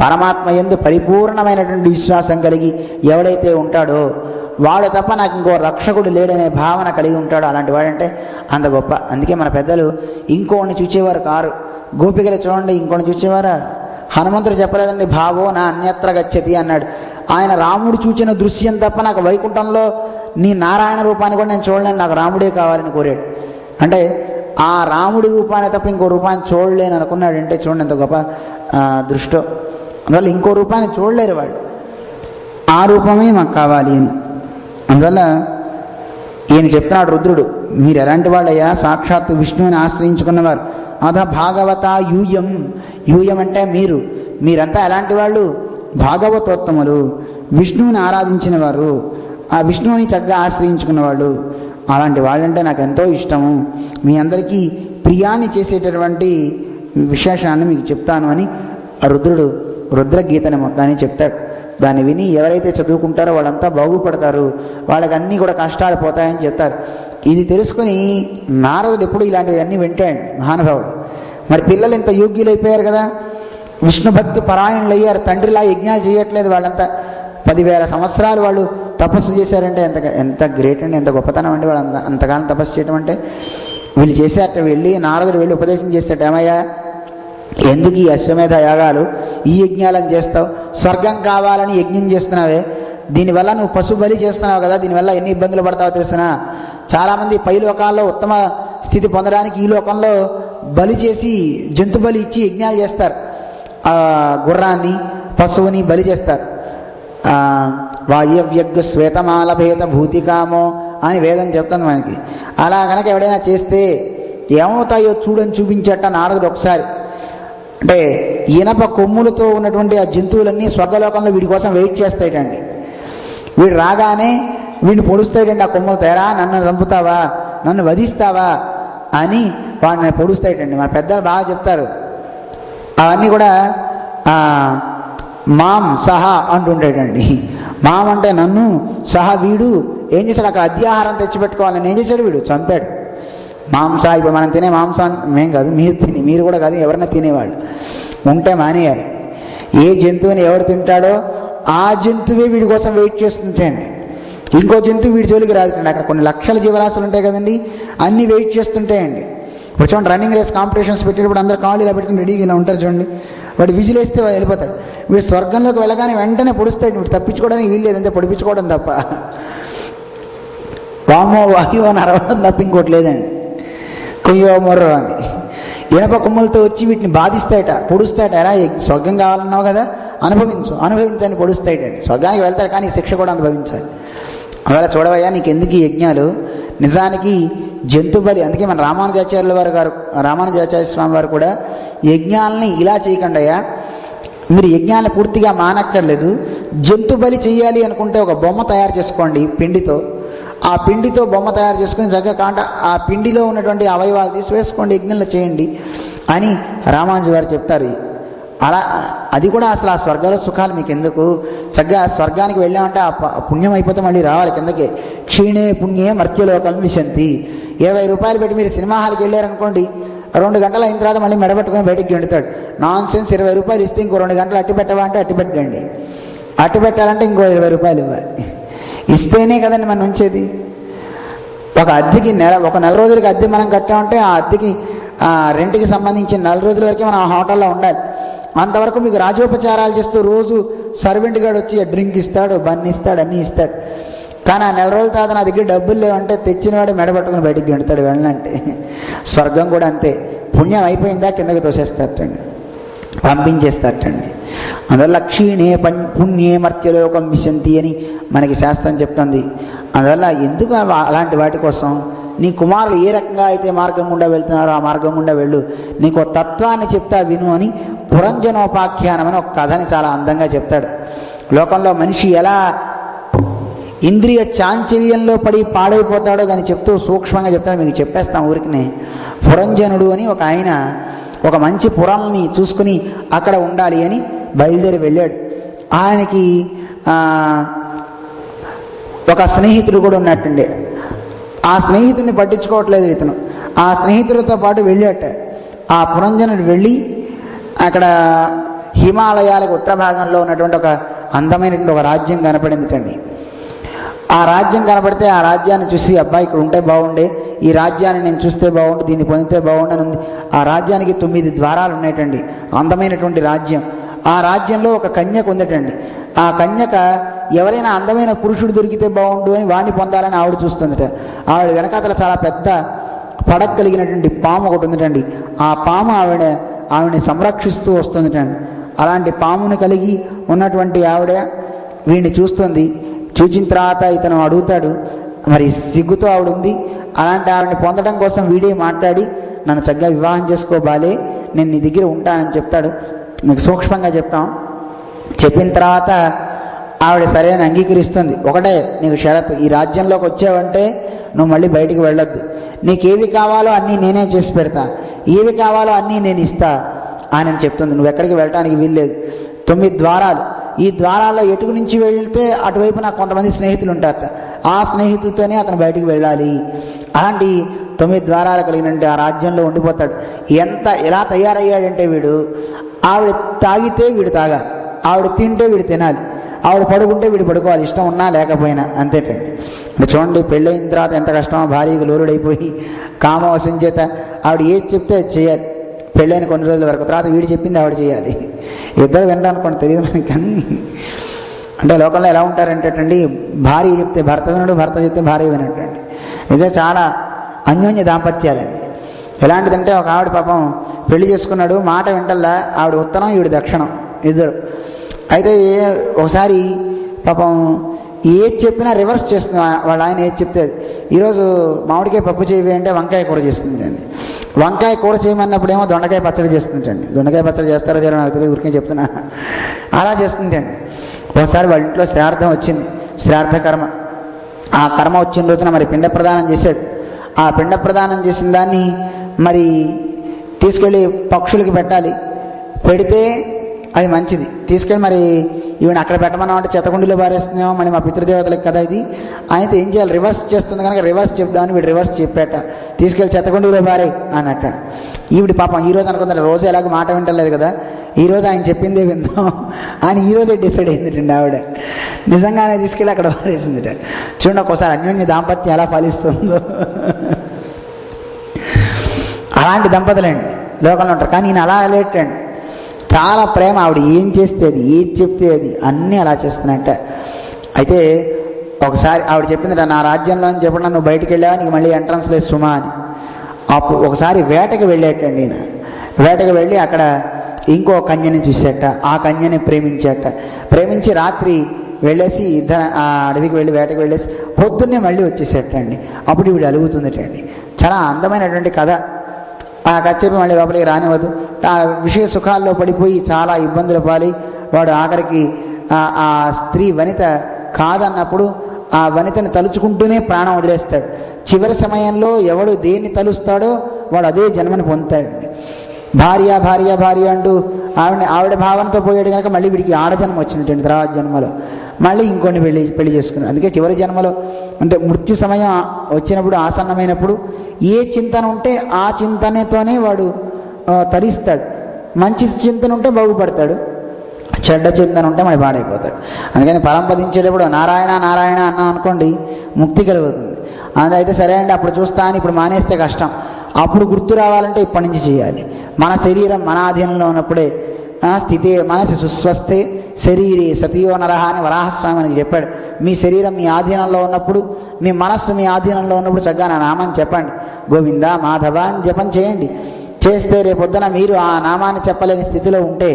పరమాత్మ యందు పరిపూర్ణమైనటువంటి విశ్వాసం కలిగి ఎవడైతే ఉంటాడో వాడు తప్ప నాకు ఇంకో రక్షకుడు లేడనే భావన కలిగి ఉంటాడు, అలాంటి వాడంటే అంత గొప్ప. అందుకే మన పెద్దలు ఇంకోని చూచేవారు కారు. గోపికలు చూడండి, ఇంకోని చూచేవారా? హనుమంతుడు చెప్పలేదండి, భావో నా అన్యత్ర గచ్చతి అన్నాడు. ఆయన రాముడు చూచిన దృశ్యం తప్ప నాకు వైకుంఠంలో నీ నారాయణ రూపాన్ని కూడా నేను చూడలేను, నాకు రాముడే కావాలని కోరాడు. అంటే ఆ రాముడి రూపాన్ని తప్ప ఇంకో రూపాన్ని చూడలేను అనుకున్నాడు. అంటే చూడండి ఎంత గొప్ప దృష్టో. అందువల్ల ఇంకో రూపాన్ని చూడలేరు వాళ్ళు, ఆ రూపమే మాకు కావాలి అని. అందువల్ల ఈయన చెప్తున్నాడు రుద్రుడు, మీరు ఎలాంటి వాళ్ళయ్యా? సాక్షాత్తు విష్ణువుని ఆశ్రయించుకున్నవారు. అధ భాగవత యూయం, యూయం అంటే మీరంతా ఎలాంటి వాళ్ళు? భాగవతోత్తములు, విష్ణువుని ఆరాధించిన వారు, ఆ విష్ణువుని చక్కగా ఆశ్రయించుకున్న వాళ్ళు. అలాంటి వాళ్ళంటే నాకు ఎంతో ఇష్టము, మీ అందరికీ ప్రియాన్ని చేసేటటువంటి విశేషాన్ని మీకు చెప్తాను అని రుద్రుడు రుద్రగీతని మొత్తాన్ని చెప్తాడు. దాన్ని విని ఎవరైతే చదువుకుంటారో వాళ్ళంతా బాగుపడతారు, వాళ్ళకి అన్నీ కూడా కష్టాలు పోతాయని చెప్తారు. ఇది తెలుసుకుని నారదుడు ఎప్పుడు ఇలాంటివన్నీ వింటాయండి మహానుభావుడు. మరి పిల్లలు ఇంత యోగ్యులైపోయారు కదా, విష్ణు భక్తి పరాయణులు అయ్యారు, తండ్రిలా యజ్ఞాలు చేయట్లేదు వాళ్ళంతా. 10,000 సంవత్సరాలు వాళ్ళు తపస్సు చేశారంటే ఎంత గ్రేట్ అండి, ఎంత గొప్పతనం అండి. వాళ్ళు అంతగానో తపస్సు చేయడం అంటే వీళ్ళు చేశారట. వెళ్ళి నారదుడు వెళ్ళి ఉపదేశం చేశాట, ఏమయ్యా ఎందుకు ఈ అశ్వమేధ యాగాలు, ఈ యజ్ఞాలను చేస్తావు? స్వర్గం కావాలని యజ్ఞం చేస్తున్నావే, దీనివల్ల నువ్వు పశు బలి చేస్తున్నావు కదా, దీనివల్ల ఎన్ని ఇబ్బందులు పడతావో తెలిసినా. చాలామంది పై లోకాల్లో ఉత్తమ స్థితి పొందడానికి ఈ లోకంలో బలి చేసి జంతు బలి ఇచ్చి యజ్ఞాలు చేస్తారు. గుర్రాన్ని పశువుని బలి చేస్తారు. వాయవ్యగ్ శ్వేతమాలభేత భూతికామో అని వేదం చెప్తుంది మనకి. అలా కనుక ఎవడైనా చేస్తే ఏమవుతాయో చూడని చూపించట నారదుడు ఒకసారి. అంటే ఇనప కొమ్ములతో ఉన్నటువంటి ఆ జంతువులన్నీ స్వర్గలోకంలో వీడి కోసం వెయిట్ చేస్తాయిటండి. వీడు రాగానే వీడిని పొడుస్తాయిటండి ఆ కొమ్మలు. తేరా నన్ను చంపుతావా, నన్ను వధిస్తావా అని వాడిని పొడుస్తాయిటండి. మన పెద్దలు బాగా చెప్తారు. అవన్నీ కూడా మాం సహా అంటుంటాడండి. మాం అంటే నన్ను, సహా వీడు ఏం చేశాడు, అక్కడ అద్యాహారం తెచ్చిపెట్టుకోవాలని ఏం చేశాడు, వీడు చంపాడు. మాంసా, ఇప్పుడు మనం తినే మాంసం మేం కాదు, మీరు కూడా కాదు, ఎవరైనా తినేవాళ్ళు ఉంటే మానేయాలి. ఏ జంతువుని ఎవరు తింటాడో ఆ జంతువే వీడి కోసం వెయిట్ చేస్తుంటాయండి. ఇంకో జంతువు వీడి జోలికి రాదుటండి. అక్కడ కొన్ని లక్షల జీవరాశులు ఉంటాయి కదండి, అన్నీ వెయిట్ చేస్తుంటాయండి. ఇప్పుడు చూడండి, రన్నింగ్ రేస్ కాంపిటీషన్స్ పెట్టేటప్పుడు అందరూ కాళ్ళు ఇలా పెట్టుకుని రెడీగా ఇలా ఉంటారు చూడండి. వాడు విజిలేస్తే వెళ్ళిపోతాడు. వీడు స్వర్గంలోకి వెళ్ళగానే వెంటనే పొడుస్తాడు. వీడు తప్పించుకోవడానికి వీల్లేదు, అంతే పొడిపించుకోవడం తప్ప. వామో వాయు అని అరవడం తప్ప ఇంకోటి లేదండి. కొయ్యో మొర్రో అని ఇనప కొమ్మలతో వచ్చి వీటిని బాధిస్తాయట, పొడుస్తాయట. ఎలా స్వర్గం కావాలన్నావు కదా, అనుభవించని పొడుస్తాయటండి. స్వర్గానికి వెళ్తాడు కానీ శిక్ష కూడా అనుభవించాలి. అందువల్ల చూడవయ్యా, నీకు ఎందుకు ఈ యజ్ఞాలు? నిజానికి జంతు బలి. అందుకే మన రామానుజాచార్య స్వామి వారు కూడా యజ్ఞాలని ఇలా చేయకండి అయ్యా, మీరు యజ్ఞాలను పూర్తిగా మానక్కర్లేదు. జంతు బలి చేయాలి అనుకుంటే ఒక బొమ్మ తయారు చేసుకోండి పిండితో. ఆ పిండితో బొమ్మ తయారు చేసుకుని చక్కగా ఆ పిండిలో ఉన్నటువంటి అవయవాలు తీసివేసుకోండి, యజ్ఞంలో చేయండి అని రామానుజు వారు చెప్తారు. అలా అది కూడా అసలు ఆ స్వర్గంలో సుఖాలు మీకు ఎందుకు? చక్కగా స్వర్గానికి వెళ్ళామంటే ఆ పుణ్యం అయిపోతే మళ్ళీ రావాలి కిందకే. క్షీణే పుణ్యే మర్త్యలోకం విశంతి. 20 రూపాయలు పెట్టి మీరు సినిమా హాల్కి వెళ్ళారనుకోండి, 2 గంటలు అయిన తర్వాత మళ్ళీ మెడబెట్టుకుని బయటికి గెండుతాడు. Non sense. 20 రూపాయలు ఇస్తే ఇంకో 2 గంటలు అట్టి పెట్టవా అంటే అట్టి పెట్టండి, అట్టి పెట్టాలంటే ఇంకో 20 రూపాయలు ఇవ్వాలి. ఇస్తేనే కదండి మనం ఉంచేది. ఒక అద్దెకి ఒక నెల రోజులకి అద్దె మనం కట్టామంటే ఆ అద్దెకి రెంట్కి సంబంధించిన 4 రోజుల వరకే మనం హోటల్లో ఉండాలి. అంతవరకు మీకు రాజోపచారాలు చేస్తూ రోజు సర్వెంట్ గాడు వచ్చి డ్రింక్ ఇస్తాడు, బన్ ఇస్తాడు, అన్నీ ఇస్తాడు. కానీ ఆ 4 రోజుల తర్వాత నా దగ్గర డబ్బులు లేవంటే తెచ్చినవాడు మెడబట్టుకుని బయటికి గెంటుతాడు వెళ్ళనంటే. స్వర్గం కూడా అంతే. పుణ్యం అయిపోయిందా కిందకి తోసేస్తారటండి, పంపించేస్తారటండి. అందువల్ల క్షీణే పుణ్యే మర్త్యలోకం విశంతి అని మనకి శాస్త్రం చెప్తుంది. అందువల్ల ఎందుకు అలాంటి వాటి కోసం నీ కుమారులు ఏ రకంగా అయితే మార్గం గుండా వెళ్తున్నారో ఆ మార్గం గుండా వెళ్ళు, నీకు తత్వాన్ని చెప్తా విను అని పురంజనోపాఖ్యానం అని ఒక కథని చాలా అందంగా చెప్తాడు. లోకంలో మనిషి ఎలా ఇంద్రియ చాంచల్యంలో పడి పాడైపోతాడో దాన్ని చెప్తూ సూక్ష్మంగా చెప్తాడు. మీకు చెప్పేస్తాం ఊరికినే. పురంజనుడు అని ఒక ఆయన ఒక మంచి పురాన్ని చూసుకుని అక్కడ ఉండాలి అని బయలుదేరి వెళ్ళాడు. ఆయనకి ఒక స్నేహితుడు కూడా ఉన్నట్టుండే. ఆ స్నేహితుడిని పట్టించుకోవట్లేదు ఇతను. ఆ స్నేహితుడితో పాటు వెళ్ళాట. ఆ పురంజనుడు వెళ్ళి అక్కడ హిమాలయాలకు ఉత్తర భాగంలో ఉన్నటువంటి ఒక అందమైనటువంటి ఒక రాజ్యం కనపడిందిటండి. ఆ రాజ్యం కనపడితే ఆ రాజ్యాన్ని చూసి అబ్బాయి ఇక్కడ ఉంటే బాగుండే, ఈ రాజ్యాన్ని నేను చూస్తే బాగుండు, దీన్ని పొందితే బాగుండు ఉంది. ఆ రాజ్యానికి 9 ద్వారాలు ఉన్నాయటండి. అందమైనటువంటి రాజ్యం. ఆ రాజ్యంలో ఒక కన్యక ఉందటండి. ఆ కన్యక ఎవరైనా అందమైన పురుషుడు దొరికితే బాగుండు అని వాడిని పొందాలని ఆవిడ చూస్తుందట. ఆవిడ వెనకాతల చాలా పెద్ద పడక కలిగినటువంటి పాము ఒకటి ఉందటండి. ఆ పాము ఆవిడని సంరక్షిస్తూ వస్తుందటండి. అలాంటి పామును కలిగి ఉన్నటువంటి ఆవిడ వీడిని చూస్తుంది. చూచిన తర్వాత ఇతను అడుగుతాడు, మరి సిగ్గుతో ఆవిడ ఉంది, అలాంటి ఆవిడని పొందడం కోసం వీడే మాట్లాడి నన్ను చక్కగా వివాహం చేసుకోబాలే, నేను నీ దగ్గర ఉంటానని చెప్తాడు. మీకు సూక్ష్మంగా చెప్తాం. చెప్పిన తర్వాత ఆవిడ సరైన అంగీకరిస్తుంది. ఒకటే నీకు షరతు, ఈ రాజ్యంలోకి వచ్చావంటే నువ్వు మళ్ళీ బయటికి వెళ్ళొద్దు, నీకేవి కావాలో అన్నీ నేనే చేసి పెడతా, ఏవి కావాలో అన్నీ నేను ఇస్తా అని చెప్తుంది. నువ్వు ఎక్కడికి వెళ్ళటానికి వీల్లేదు. 9 ద్వారాలు. ఈ ద్వారాల్లో ఎటుకు నుంచి వెళ్తే అటువైపు నాకు కొంతమంది స్నేహితులు ఉంటారట. ఆ స్నేహితులతోనే అతను బయటికి వెళ్ళాలి. అలాంటి 9 ద్వారాలు కలిగినంటే ఆ రాజ్యంలో ఉండిపోతాడు. ఎలా తయారయ్యాడంటే వీడు, ఆవిడ తాగితే వీడు తాగాలి, ఆవిడ తింటే వీడు తినాలి, ఆవిడ పడుకుంటే వీడు పడుకోవాలి, ఇష్టం ఉన్నా లేకపోయినా అంతేటండి. చూడండి, పెళ్ళయిన తర్వాత ఎంత కష్టమో. భార్యకు లోలుడైపోయి కామవశం చేత ఆవిడ ఏది చెప్తే అది చేయాలి. పెళ్ళైన కొన్ని రోజుల వరకు. తర్వాత వీడు చెప్పింది ఆవిడ చేయాలి. ఇద్దరు వినడానుకోండి, తెలియదు మనకి. కానీ అంటే లోకంలో ఎలా ఉంటారంటేటండి, భార్య చెప్తే భర్త వినడు, భర్త చెప్తే భార్య వినట్టండి. ఇదే చాలా అన్యోన్య దాంపత్యాలండి. ఎలాంటిదంటే ఒక ఆవిడ పాపం పెళ్లి చేసుకున్నాడు, మాట వింటల్లా. ఆవిడ ఉత్తరం, ఈవిడ దక్షిణం, ఇద్దరు. అయితే ఒకసారి పాపం ఏది చెప్పినా రివర్స్ చేస్తుంది. వాళ్ళ ఆయన ఏది చెప్తే ఈరోజు మామిడికాయ పప్పు చేయవి అంటే వంకాయ కూర చేస్తుందండి. వంకాయ కూర చేయమన్నప్పుడు ఏమో దొండకాయ పచ్చడి చేస్తుంటండి. దొండకాయ పచ్చడి చేస్తారో చేయడం నాకు తెలియదు, ఊరికే చెప్తున్నా. అలా చేస్తుంటండి. ఒకసారి వాళ్ళ ఇంట్లో శ్రాద్ధం వచ్చింది, శ్రాద్ధ కర్మ. ఆ కర్మ వచ్చిన రోజున మరి పిండ ప్రదానం చేశాడు. ఆ పిండ ప్రదానం చేసిన దాన్ని మరి తీసుకెళ్ళి పక్షులకి పెట్టాలి. పెడితే అది మంచిది. తీసుకెళ్ళి మరి ఈవెన్ అక్కడ పెట్టమన్నా అంటే చెత్తకుండీలో పారేస్తుందేమో, మళ్ళీ మా పితృదేవతలకు కదా ఇది. అయితే ఏం చేయాలి, రివర్స్ చేస్తుంది కనుక రివర్స్ చెప్దామని వీడు రివర్స్ చెప్పాట. తీసుకెళ్ళి చెత్తకుండీలో పారే అన్నట్ట. ఈవిడ పాపం ఈరోజు అనుకుందా, రోజు ఎలాగో మాట వింటలేదు కదా, ఈరోజు ఆయన చెప్పిందే విందాం అని ఈరోజే డిసైడ్ అయిందిటండి ఆవిడ. నిజంగానే తీసుకెళ్ళి అక్కడ పారేసిందిట. చూడండి ఒక్కోసారి అన్యోన్య దాంపత్యం ఎలా ఫలిస్తుందో. అలాంటి దంపతులండి లోకంలో ఉంటారు. కానీ ఈయన అలా లేటండి, చాలా ప్రేమ. ఆవిడ ఏం చేస్తే అది, ఏది చెప్తే అది, అన్నీ అలా చేస్తున్నట్ట. అయితే ఒకసారి ఆవిడ చెప్పింది, నా రాజ్యంలో అని చెప్పడం నువ్వు బయటికి వెళ్ళావా, నీకు మళ్ళీ ఎంట్రన్స్ లేదు సుమా అని. అప్పుడు ఒకసారి వేటకి వెళ్ళేటండి ఈయన. వేటకి వెళ్ళి అక్కడ ఇంకో కన్యని చూసేట. ఆ కన్యని ప్రేమించి రాత్రి వెళ్ళేసి ఆ అడవికి వెళ్ళి వేటకి వెళ్ళేసి పొద్దున్నే మళ్ళీ వచ్చేసేటండి. అప్పుడు వీడు అలుగుతుందటండి. చాలా అందమైనటువంటి కథ. ఆ కచ్చేపి మళ్ళీ లోపలికి రానివ్వదు. ఆ విషయ సుఖాల్లో పడిపోయి చాలా ఇబ్బందులు పాలి వాడు ఆఖరికి ఆ స్త్రీ వనిత కాదన్నప్పుడు ఆ వనితని తలుచుకుంటూనే ప్రాణం వదిలేస్తాడు. చివరి సమయంలో ఎవడు దేన్ని తలుస్తాడో వాడు అదే జన్మని పొందుతాడండి. భార్య భార్య భార్య అంటూ ఆవిడ భావనతో పోయాడు కనుక మళ్ళీ వీడికి ఆడజన్మ వచ్చింది. తర్వాత జన్మలో మళ్ళీ ఇంకొన్ని పెళ్లి చేసుకున్నాడు. అందుకే చివరి జన్మలో అంటే మృత్యు సమయం వచ్చినప్పుడు, ఆసన్నమైనప్పుడు ఏ చింతన ఉంటే ఆ చింతనతోనే వాడు తరిస్తాడు. మంచి చింతన ఉంటే బాగుపడతాడు, చెడ్డ చింతన ఉంటే మరి పాడైపోతాడు. అందుకని పరంపదించేటప్పుడు నారాయణ నారాయణ అన్నాం అనుకోండి, ముక్తి కలుగుతుంది. అయితే సరే అండి అప్పుడు చూస్తా అని ఇప్పుడు మానేస్తే కష్టం. అప్పుడు గుర్తు రావాలంటే ఇప్పటి నుంచి చేయాలి. మన శరీరం మన ఆధీనంలో ఉన్నప్పుడే స్థితే మనసి సుస్వస్థే శరీరే సతియో నరహ అని వరాహస్వామి మనకి చెప్పాడు. మీ శరీరం మీ ఆధీనంలో ఉన్నప్పుడు, మీ మనస్సు మీ ఆధీనంలో ఉన్నప్పుడు చక్కగా నా నామాన్ని చెప్పండి. గోవింద మాధవ అని జపం చేయండి. చేస్తే రేపొద్దున మీరు ఆ నామాన్ని చెప్పలేని స్థితిలో ఉంటే,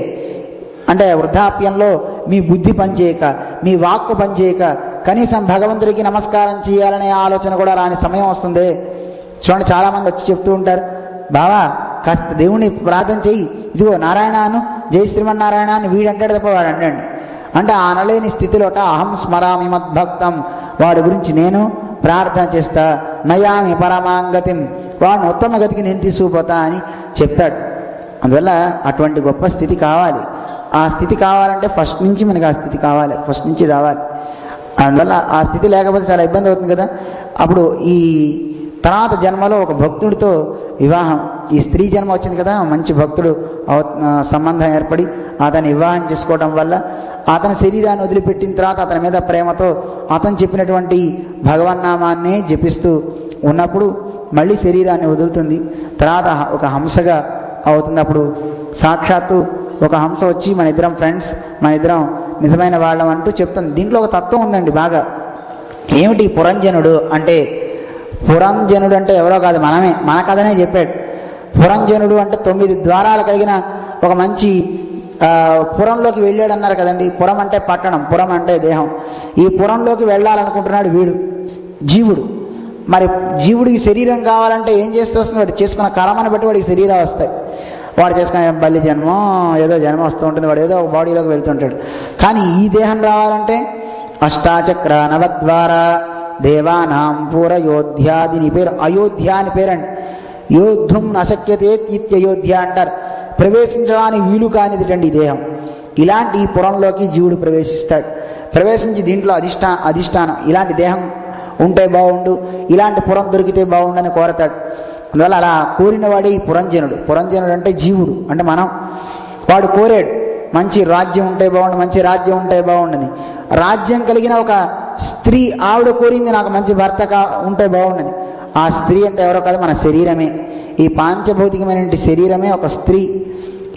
అంటే వృద్ధాప్యంలో మీ బుద్ధి పనిచేయక, మీ వాక్కు పనిచేయక, కనీసం భగవంతుడికి నమస్కారం చేయాలనే ఆలోచన కూడా రాని సమయం వస్తుంది. చూడండి, చాలామంది వచ్చి చెప్తూ ఉంటారు, బావా కాస్త దేవుణ్ణి ప్రార్థన చెయ్యి, ఇదిగో నారాయణను జై శ్రీమన్నారాయణ అని వీడంటాడు తప్ప వాడు అండండి. అంటే ఆ అనలేని స్థితిలోట అహం స్మరామి మద్భక్తం, వాడి గురించి నేను ప్రార్థన చేస్తా, నయామి పరమాంగతిం, వాడిని ఉత్తమ గతికి నేను తీసుకుపోతా అని చెప్తాడు. అందువల్ల అటువంటి గొప్ప స్థితి కావాలి. ఆ స్థితి కావాలంటే ఫస్ట్ నుంచి మనకి ఆ స్థితి కావాలి, ఫస్ట్ నుంచి రావాలి. అందువల్ల ఆ స్థితి లేకపోతే చాలా ఇబ్బంది అవుతుంది కదా. అప్పుడు ఈ తర్వాత జన్మలో ఒక భక్తుడితో వివాహం, ఈ స్త్రీ జన్మ వచ్చింది కదా, మంచి భక్తుడు సంబంధం ఏర్పడి అతన్ని వివాహం చేసుకోవడం వల్ల అతని శరీరాన్ని వదిలిపెట్టిన తర్వాత అతని మీద ప్రేమతో అతను చెప్పినటువంటి భగవన్నామాన్నే జపిస్తూ ఉన్నప్పుడు మళ్ళీ శరీరాన్ని వదులుతుంది. తర్వాత ఒక హంసగా అవుతుంది. అప్పుడు సాక్షాత్తు ఒక హంస వచ్చి మన ఇద్దరం ఫ్రెండ్స్, మన ఇద్దరం నిజమైన వాళ్ళం అంటూ చెప్తుంది. దీంట్లో ఒక తత్వం ఉందండి బాగా. ఏమిటి పురంజనుడు అంటే? పురంజనుడు అంటే ఎవరో కాదు, మనమే, మన కథనే చెప్పాడు. పురంజనుడు అంటే 9 ద్వారాలు కలిగిన ఒక మంచి పురంలోకి వెళ్ళాడు అన్నారు కదండి. పురం అంటే పట్టణం, పురం అంటే దేహం. ఈ పురంలోకి వెళ్ళాలనుకుంటున్నాడు వీడు, జీవుడు. మరి జీవుడికి శరీరం కావాలంటే ఏం చేస్తూ వస్తుంది? వాడు చేసుకున్న కర్మను బట్టి వాడికి శరీరాలు వస్తాయి. వాడు చేసుకునే బల్లి జన్మం ఏదో జన్మ వస్తూ ఉంటుంది, వాడు ఏదో ఒక బాడీలోకి వెళ్తుంటాడు. కానీ ఈ దేహం రావాలంటే అష్టాచక్ర నవద్వార దేవానాం పూరయోధ్యాది నీ పేరు. అయోధ్య అని పేరండి. యోద్ధుం నశక్యతే ఇత్యయోధ్య అంటారు. ప్రవేశించడానికి వీలు కానిదిటండి ఈ దేహం. ఇలాంటి ఈ పురంలోకి జీవుడు ప్రవేశిస్తాడు. ప్రవేశించి దీంట్లో అధిష్టానం ఇలాంటి దేహం ఉంటే బాగుండు, ఇలాంటి పురం దొరికితే బాగుండని కోరతాడు. అందువల్ల అలా కోరినవాడే ఈ పురంజనుడు. పురంజనుడు అంటే జీవుడు, అంటే మనం. వాడు కోరాడు మంచి రాజ్యం ఉంటే బాగుండు, మంచి రాజ్యం ఉంటే బాగుండని. రాజ్యం కలిగిన ఒక స్త్రీ, ఆవిడ కోరింది నాకు మంచి భర్త ఉంటే బాగుండని. ఆ స్త్రీ అంటే ఎవరో కాదు, మన శరీరమే. ఈ పాంచభౌతికమైన శరీరమే ఒక స్త్రీ.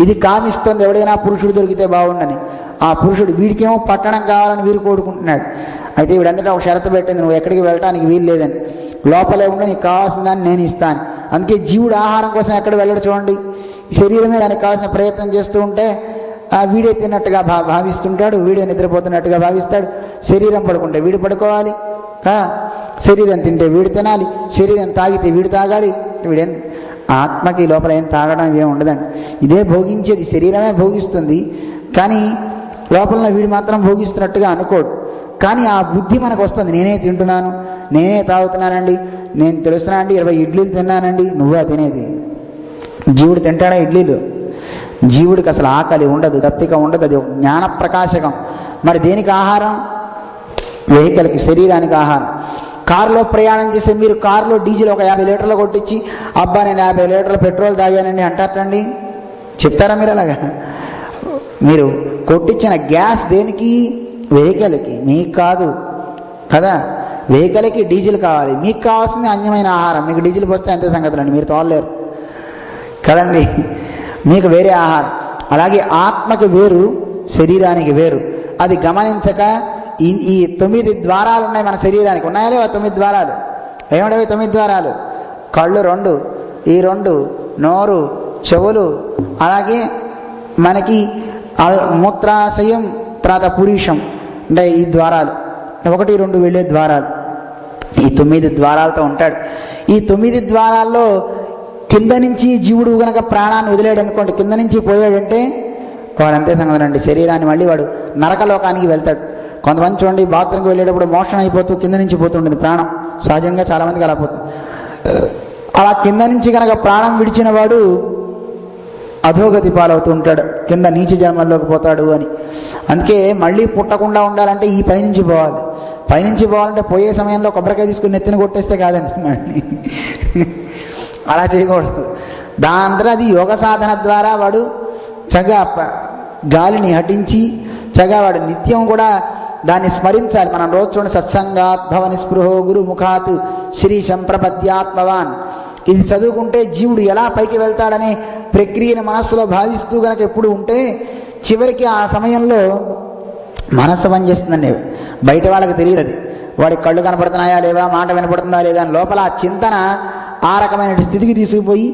ఇది కామిస్తుంది ఎవడైనా పురుషుడు దొరికితే బాగుండని. ఆ పురుషుడు వీడికేమో పట్టణం కావాలని వీరు కోరుకుంటున్నాడు. అయితే వీడంతటా ఒక షరతు పెట్టింది, నువ్వు ఎక్కడికి వెళ్ళటానికి వీలు లేదని, లోపలే ఉండి నీకు కావాల్సిన దాన్ని నేను ఇస్తాను. అందుకే జీవుడు ఆహారం కోసం ఎక్కడ వెళ్ళడు చూడండి. శరీరమే దానికి కావాల్సిన ప్రయత్నం చేస్తూ ఉంటే వీడే తిన్నట్టుగా భావిస్తుంటాడు, వీడే నిద్రపోతున్నట్టుగా భావిస్తాడు. శరీరం పడుకుంటే వీడు పడుకోవాలి, శరీరం తింటే వీడు తినాలి, శరీరం తాగితే వీడు తాగాలి. వీడేం ఆత్మకి లోపల ఏం తాగడం ఏం ఉండదండి. ఇదే భోగించేది, శరీరమే భోగిస్తుంది. కానీ లోపల వీడు మాత్రం భోగిస్తున్నట్టుగా అనుకోడు. కానీ ఆ బుద్ధి మనకు వస్తుంది, నేనే తింటున్నాను, నేనే తాగుతున్నానండి, నేను తెలుస్తున్నా అండి 20 ఇడ్లీలు తిన్నానండి. నువ్వే తినేది. జీవుడు తింటాడా ఇడ్లీలు? జీవుడికి అసలు ఆకలి ఉండదు, దప్పిక ఉండదు. అది జ్ఞాన ప్రకాశకం. మరి దేనికి ఆహారం? వెహికల్కి, శరీరానికి ఆహారం. కారులో ప్రయాణం చేసే మీరు కారులో డీజిల్ ఒక 50 లీటర్లు కొట్టించి అబ్బా నేను 50 లీటర్ల పెట్రోల్ తాగానండి అంటారండి? చెప్తారా మీరు అలాగా? మీరు కొట్టించిన గ్యాస్ దేనికి? వెహికల్కి, మీకు కాదు కదా. వెహికల్కి డీజిల్ కావాలి, మీకు కావాల్సింది అన్యమైన ఆహారం. మీకు డీజిల్ పోస్తే అంతే సంగతులండి, మీరు తోలలేరు కదండి. మీకు వేరే ఆహారం. అలాగే ఆత్మకి వేరు, శరీరానికి వేరు. అది గమనించక ఈ 9 ద్వారాలు ఉన్నాయి మన శరీరానికి. ఉన్నాయా లేవా 9 ద్వారాలు? ఏమిటవి 9 ద్వారాలు? కళ్ళు 2, ఈ 2, నోరు, చెవులు, అలాగే మనకి మూత్రాశయం, తర్వాత పురీషం, అంటే ఈ ద్వారాలు 1, 2 వెళ్ళే ద్వారాలు. ఈ 9 ద్వారాలతో ఉంటాడు. ఈ 9 ద్వారాల్లో కింద నుంచి జీవుడు కనుక ప్రాణాన్ని వదిలేడు అనుకోండి, కింద నుంచి పోయాడంటే వాడు అంతే సంగతి అండి. శరీరాన్ని మళ్ళీ వాడు నరకలోకానికి వెళ్తాడు. కొంతమంది చూడండి, బాత్రూమ్కి వెళ్ళేటప్పుడు మోషన్ అయిపోతూ కింద నుంచి పోతుంటుంది ప్రాణం. సహజంగా చాలామందికి అలా పోతుంది. అలా కింద నుంచి కనుక ప్రాణం విడిచిన వాడు అధోగతి పాలవుతూ ఉంటాడు, కింద నీచ జన్మల్లోకి పోతాడు అని. అందుకే మళ్ళీ పుట్టకుండా ఉండాలంటే ఈ పైనుంచి పోవాలి. పైనుంచి పోవాలంటే పోయే సమయంలో కొబ్బరికాయ తీసుకుని నెత్తిన కొట్టేస్తే కాదండి, మళ్ళీ అలా చేయకూడదు. దానంతా అది యోగ సాధన ద్వారా వాడు చక్కగా గాలిని హటించి చక్కగా వాడు నిత్యం కూడా దాన్ని స్మరించాలి. మనం రోజు చూడండి, సత్సంగాత్ భవని స్పృహో గురు ముఖాత్ శ్రీ సంప్రపద్యాత్మవాన్. ఇది చదువుకుంటే జీవుడు ఎలా పైకి వెళ్తాడనే ప్రక్రియను మనస్సులో భావిస్తూ కనుక ఎప్పుడు ఉంటే చివరికి ఆ సమయంలో మనస్సు పనిచేస్తుందండి. బయట వాళ్ళకి తెలియదు అది. వాడి కళ్ళు కనపడుతున్నాయా లేవా, మాట వినపడుతుందా లేదా అని లోపల ఆ చింతన ఆ రకమైన స్థితికి తీసుకుపోయి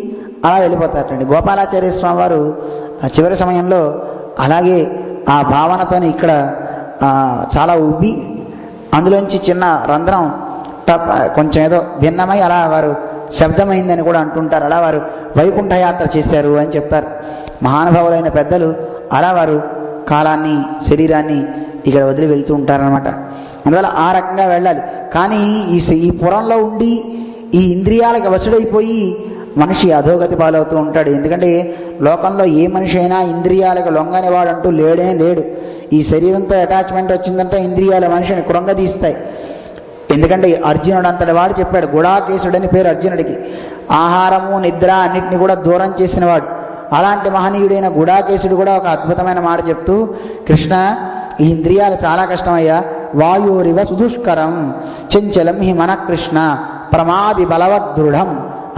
అలా వెళ్ళిపోతారండి. గోపాలాచార్య స్వామి వారు చివరి సమయంలో అలాగే ఆ భావనతోని ఇక్కడ చాలా ఉబ్బి అందులోంచి చిన్న రంధ్రం కొంచెం ఏదో భిన్నమై అలా వారు శబ్దమైందని కూడా అంటుంటారు. అలా వారు వైకుంఠ యాత్ర చేశారు అని చెప్తారు మహానుభావులైన పెద్దలు. అలా వారు కాలాన్ని శరీరాన్ని ఇక్కడ వదిలి వెళ్తూ ఉంటారనమాట. అందువల్ల ఆ రకంగా వెళ్ళాలి. కానీ ఈ పురంలో ఉండి ఈ ఇంద్రియాలకు వశుడైపోయి మనిషి అధోగతి పాలవుతూ ఉంటాడు. ఎందుకంటే లోకంలో ఏ మనిషి అయినా ఇంద్రియాలకు లొంగని వాడంటూ లేడు. ఈ శరీరంతో అటాచ్మెంట్ వచ్చిందంటే ఇంద్రియాల మనిషిని కృంగదీస్తాయి. ఎందుకంటే అర్జునుడు అంతటి వాడు చెప్పాడు, గుడాకేశుడని పేరు అర్జునుడికి. ఆహారము నిద్ర అన్నిటిని కూడా దూరం చేసినవాడు. అలాంటి మహనీయుడైన గుడాకేశుడు కూడా ఒక అద్భుతమైన మాట చెప్తూ, కృష్ణ ఈ ఇంద్రియాలు చాలా కష్టమయ్యా, వాయురివ సుదుష్కరం చంచలం హి మన కృష్ణ ప్రమాది బలవద్ దృఢం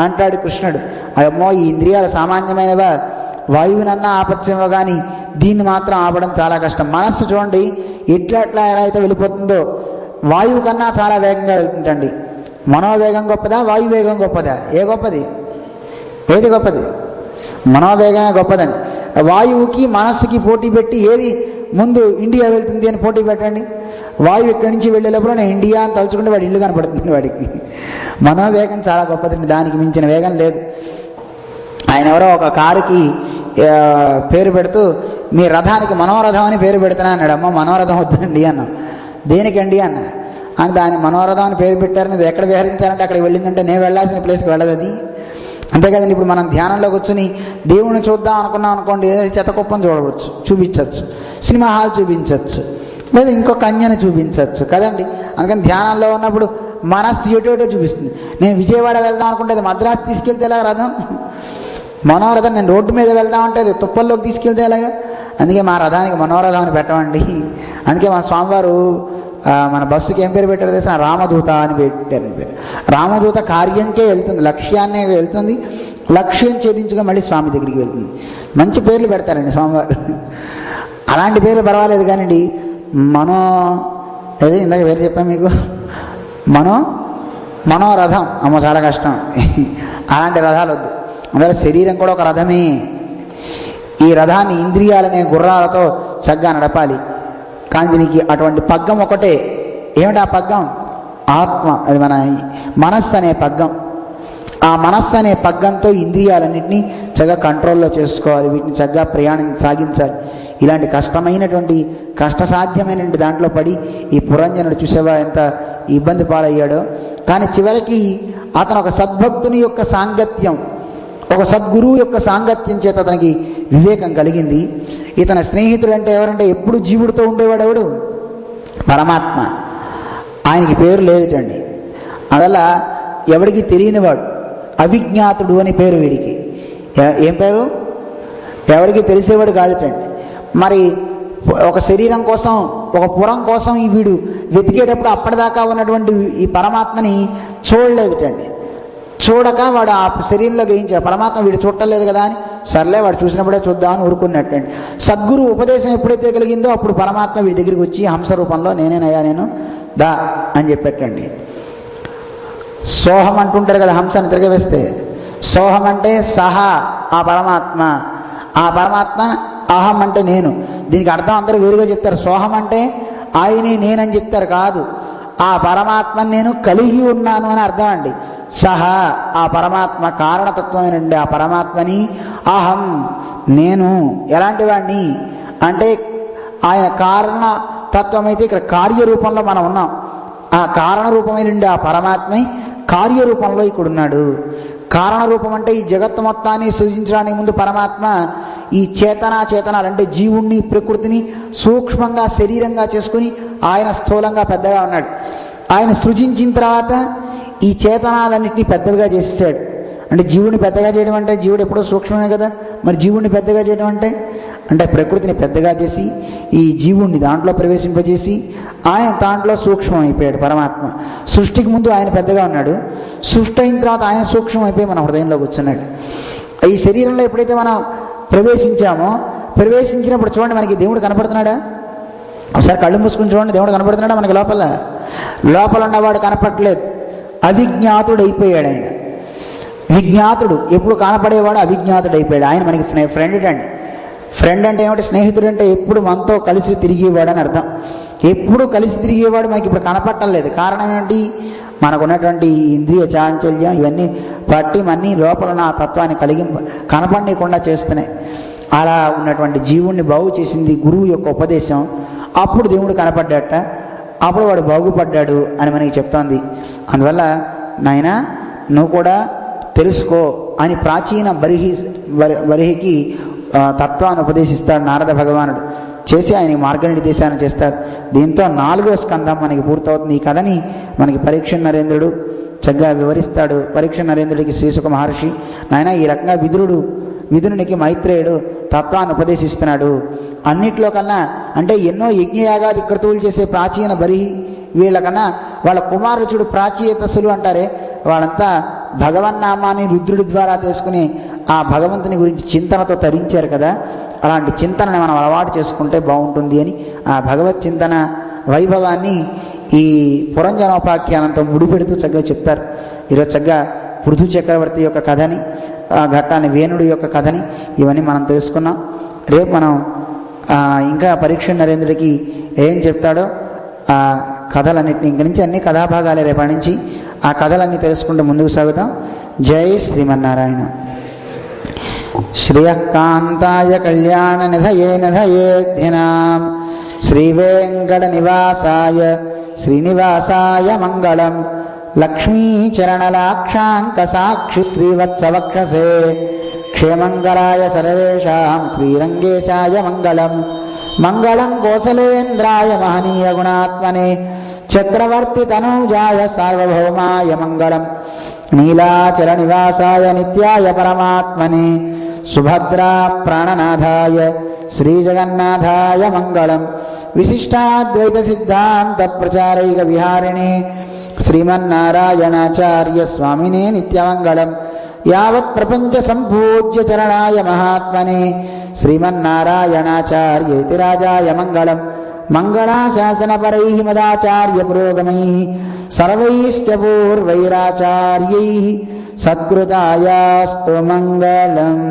అంటాడు కృష్ణుడు. అమ్మో ఈ ఇంద్రియాలు సామాన్యమైనవా, వాయువునన్నా ఆపత్సేమో కానీ దీన్ని మాత్రం ఆపడం చాలా కష్టం. మనస్సు చూడండి ఎట్లా ఎలా అయితే వెళ్ళిపోతుందో, వాయువు కన్నా చాలా వేగంగా వెళ్తుంటండి. మనోవేగం గొప్పదా, వాయువేగం గొప్పదా? ఏది గొప్పది? మనోవేగమే గొప్పదండి. వాయువుకి మనస్సుకి పోటీ పెట్టి ఏది ముందు ఇండియా వెళ్తుంది అని పోటీ పెట్టండి. వాయువు ఇక్కడి నుంచి వెళ్ళేటప్పుడు నేను ఇండియా అని తలుచుకుంటే వాడి ఇల్లు కనపడుతుంది వాడికి. మనోవేగం చాలా గొప్పదండి, దానికి మించిన వేగం లేదు. ఆయన ఎవరో ఒక కారుకి పేరు పెడుతూ మీ రథానికి మనోరథం అని పేరు పెడుతున్నా అన్నాడు. అమ్మ మనోరథం వద్దండి అన్నాం. దేనికండి అన్న అని దాని మనోరథం అని పేరు పెట్టారని అది ఎక్కడ విహరించాలంటే అక్కడికి వెళ్ళిందంటే నేను వెళ్ళాల్సిన ప్లేస్కి వెళ్ళదు అది. అంతేకాదండి, ఇప్పుడు మనం ధ్యానంలో కూర్చుని దేవుణ్ణి చూద్దాం అనుకున్నాం అనుకోండి, ఏదైనా చెత్తకుప్పం చూపించవచ్చు, సినిమా హాల్ చూపించవచ్చు, లేదా ఇంకొక కన్యను చూపించవచ్చు కదండి. అందుకని ధ్యానంలో ఉన్నప్పుడు మనస్సు ఎటో చూపిస్తుంది. నేను విజయవాడ వెళ్దాం అనుకుంటే అది మద్రాసు తీసుకెళ్తే ఎలాగ రథం? మనోరథం నేను రోడ్డు మీద వెళ్దాం అంటే అది తుప్పల్లోకి తీసుకెళ్తే ఎలాగా? అందుకే మా రథానికి మనోరథం అని పెట్టమండి. అందుకే మా స్వామివారు మన బస్సుకి ఏం పేరు పెట్టారు తెలిసిన? రామదూత అని పెట్టారు. పేరు రామదూత కార్యంకే వెళ్తుంది, లక్ష్యాన్నే వెళ్తుంది, లక్ష్యం ఛేదించుగా మళ్ళీ స్వామి దగ్గరికి వెళ్తుంది. మంచి పేర్లు పెడతారండి స్వామివారు. అలాంటి పేర్లు పర్వాలేదు కానివ్వండి. ఏదో ఇందాక పేరు చెప్పాను మీకు, మనోరథం అమ్మ చాలా కష్టం. అలాంటి రథాలు వద్దు. అందువల్ల శరీరం కూడా ఒక రథమే. ఈ రథాన్ని ఇంద్రియాలనే గుర్రాలతో చక్కగా నడపాలి. కానీ దీనికి అటువంటి పగ్గం ఒకటే. ఏమిటి ఆ పగ్గం? ఆత్మ. అది మన మనస్సు అనే పగ్గం. ఆ మనస్సు అనే పగ్గంతో ఇంద్రియాలన్నింటినీ చక్కగా కంట్రోల్లో చేసుకోవాలి. వీటిని చక్కగా ప్రయాణం సాగించాలి. ఇలాంటి కష్టమైనటువంటి కష్టసాధ్యమైనటువంటి దాంట్లో పడి ఈ పురంజనుడు చూసేవా ఎంత ఇబ్బంది పాలయ్యాడో. కానీ చివరికి అతను ఒక సద్భక్తుని యొక్క సాంగత్యం, ఒక సద్గురువు యొక్క సాంగత్యం చేత అతనికి వివేకం కలిగింది. ఇతని స్నేహితుడు అంటే ఎవరంటే ఎప్పుడు జీవుడితో ఉండేవాడు ఎవడు? పరమాత్మ. ఆయనకి పేరు లేదుటండి. అందువల్ల ఎవడికి తెలియనివాడు, అవిజ్ఞాతుడు అని పేరు వీడికి. ఏం పేరు? ఎవడికి తెలిసేవాడు కాదుటండి. మరి ఒక శరీరం కోసం, ఒక పురం కోసం ఈ వీడు వెతికేటప్పుడు అప్పటిదాకా ఉన్నటువంటి ఈ పరమాత్మని చూడలేదుటండి. చూడక వాడు ఆ శరీరంలో గ్రహించాడు, పరమాత్మ వీడు చూడలేదు కదా అని. సర్లే వాడు చూసినప్పుడే చూద్దామని ఊరుకున్నట్టండి. సద్గురు ఉపదేశం ఎప్పుడైతే కలిగిందో అప్పుడు పరమాత్మ వీడి దగ్గరికి వచ్చి హంస రూపంలో నేనేనయ్యా నేను దా అని చెప్పేటండి. సోహం అంటుంటారు కదా హంసని తిరగవేస్తే. సోహం అంటే సహా ఆ పరమాత్మ, ఆ పరమాత్మ అహం అంటే నేను. దీనికి అర్థం అందరూ వేరుగా చెప్తారు. సోహం అంటే ఆయనే నేనని చెప్తారు. కాదు, ఆ పరమాత్మని నేను కలిగి ఉన్నాను అని అర్థం అండి. సహా ఆ పరమాత్మ కారణతత్వమేనండి. ఆ పరమాత్మని అహం నేను. ఎలాంటి వాడిని అంటే ఆయన కారణతత్వం అయితే ఇక్కడ కార్యరూపంలో మనం ఉన్నాం. ఆ కారణ రూపమైనండి ఆ పరమాత్మ కార్యరూపంలో ఇక్కడ ఉన్నాడు. కారణరూపం అంటే ఈ జగత్తు మొత్తాన్ని సృజించడానికి ముందు పరమాత్మ ఈ చేతనాలు అంటే జీవుణ్ణి ప్రకృతిని సూక్ష్మంగా శరీరంగా చేసుకుని ఆయన స్థూలంగా పెద్దగా ఉన్నాడు. ఆయన సృజించిన తర్వాత ఈ చేతనాలన్నింటినీ పెద్దవిగా చేసేసాడు. అంటే జీవుడిని పెద్దగా చేయడం అంటే జీవుడు ఎప్పుడో సూక్ష్మమే కదా, మరి జీవుడిని పెద్దగా చేయడం అంటే ప్రకృతిని పెద్దగా చేసి ఈ జీవుణ్ణి దాంట్లో ప్రవేశింపజేసి ఆయన దాంట్లో సూక్ష్మం అయిపోయాడు పరమాత్మ. సృష్టికి ముందు ఆయన పెద్దగా ఉన్నాడు, సృష్టి అయిన తర్వాత ఆయన సూక్ష్మం అయిపోయి మన హృదయంలో కూర్చున్నాడు. ఈ శరీరంలో ఎప్పుడైతే మనం ప్రవేశించినప్పుడు చూడండి, మనకి దేవుడు కనపడుతున్నాడా? ఒకసారి కళ్ళు మూసుకుని చూడండి, దేవుడు కనపడుతున్నాడా మనకి? లోపల ఉన్నవాడు కనపడలేదు, అవిజ్ఞాతుడు అయిపోయాడు ఆయన. విజ్ఞాతుడు ఎప్పుడు కనపడేవాడు అవిజ్ఞాతుడు అయిపోయాడు. ఆయన మనకి ఫ్రెండ్ అండి. ఫ్రెండ్ అంటే ఏమిటి? స్నేహితుడు అంటే ఎప్పుడు మనతో కలిసి తిరిగేవాడు అని అర్థం. ఎప్పుడు కలిసి తిరిగేవాడు మనకి ఇప్పుడు కనపడటం లేదు. కారణం ఏంటి? మనకు ఉన్నటువంటి ఇంద్రియ చాంచల్యం ఇవన్నీ పట్టి మన్నీ లోపల ఉన్న ఆ తత్వాన్ని కనపడకుండా చేస్తున్నాయి. అలా ఉన్నటువంటి జీవుణ్ణి బాగు చేసింది గురువు యొక్క ఉపదేశం. అప్పుడు దేవుడు కనపడ్డాట, అప్పుడు వాడు బాగుపడ్డాడు అని మనకి చెప్తోంది. అందువల్ల నాయనా నువ్వు కూడా తెలుసుకో అని ప్రాచీన బరిహికి తత్వాన్ని ఉపదేశిస్తాడు నారద భగవానుడు. చేసి ఆయనకి మార్గనిర్దేశాన్ని చేస్తాడు. దీంతో 4వ స్కంధం మనకి పూర్తవుతుంది. ఈ కథని మనకి పరీక్ష నరేంద్రుడు చక్కగా వివరిస్తాడు. పరీక్ష నరేంద్రుడికి శ్రీసుఖ మహర్షి నాయన ఈ రకంగా విదురునికి మైత్రేయుడు తత్వాన్ని ఉపదేశిస్తున్నాడు. అన్నిట్లో కన్నా అంటే ఎన్నో యజ్ఞయాగాది క్రతువులు చేసే ప్రాచీన బరిహి వీళ్ళకన్నా వాళ్ళ కుమారుచుడు ప్రాచీయతసులు అంటారే, వాళ్ళంతా భగవన్నామాన్ని రుద్రుడి ద్వారా తీసుకుని ఆ భగవంతుని గురించి చింతనతో తరించారు కదా. అలాంటి చింతనని మనం అలవాటు చేసుకుంటే బాగుంటుంది అని ఆ భగవత్ చింతన వైభవాన్ని ఈ పురంజనోపాఖ్యానంతో ముడిపెడుతూ చక్కగా చెప్తారు. ఈరోజు చక్కగా పృథు చక్రవర్తి యొక్క కథని, ఆ ఘట్టాన్ని వేణుడి యొక్క కథని ఇవన్నీ మనం తెలుసుకున్నాం. రేపు మనం ఇంకా పరీక్ష నరేంద్రుడికి ఏం చెప్తాడో ఆ కథలన్నింటినీ ఇంక నుంచి అన్ని కథాభాగాలే రేపటి నుంచి ఆ కథలన్నీ తెలుసుకుంటూ ముందుకు సాగుతాం. జై శ్రీమన్నారాయణ. శ్రియకాంతాయ కళ్యాణ నిధయేధినాం శ్రీవేంకట నివాసాయ శ్రీనివాసాయ మంగళం. లక్ష్మీచరణలాక్షాంక సాక్షి శ్రీవత్సవక్షసే క్షేమంగళాయ సర్వేషాం శ్రీరంగేశాయ మంగళం. మంగళం కోసలేంద్రాయ మహనీయ గుణాత్మనే చక్రవర్తి తనూజాయ సార్వభౌమాయ మంగళం. నీలాచల నివాసాయ నిత్యాయ పరమాత్మనే సుభద్రా ప్రాణనాథాయ శ్రీజగన్నాథాయ మంగళం. విశిష్టాద్వైత సిద్ధాంత ప్రచారైక విహారిణే శ్రీమన్నారాయణాచార్య స్వామినే నిత్యమంగళం. యావత్ ప్రపంచ సంపూజ్య చరణాయ మహాత్మనే శ్రీమన్నారాయణాచార్యేతి రాజాయ మంగళం. మంగళాశాసనపరైః మదాచార్య పురోగమైః సర్వైశ్చ పూర్వైరాచార్యైః సత్కృతాయాస్తు మంగళం.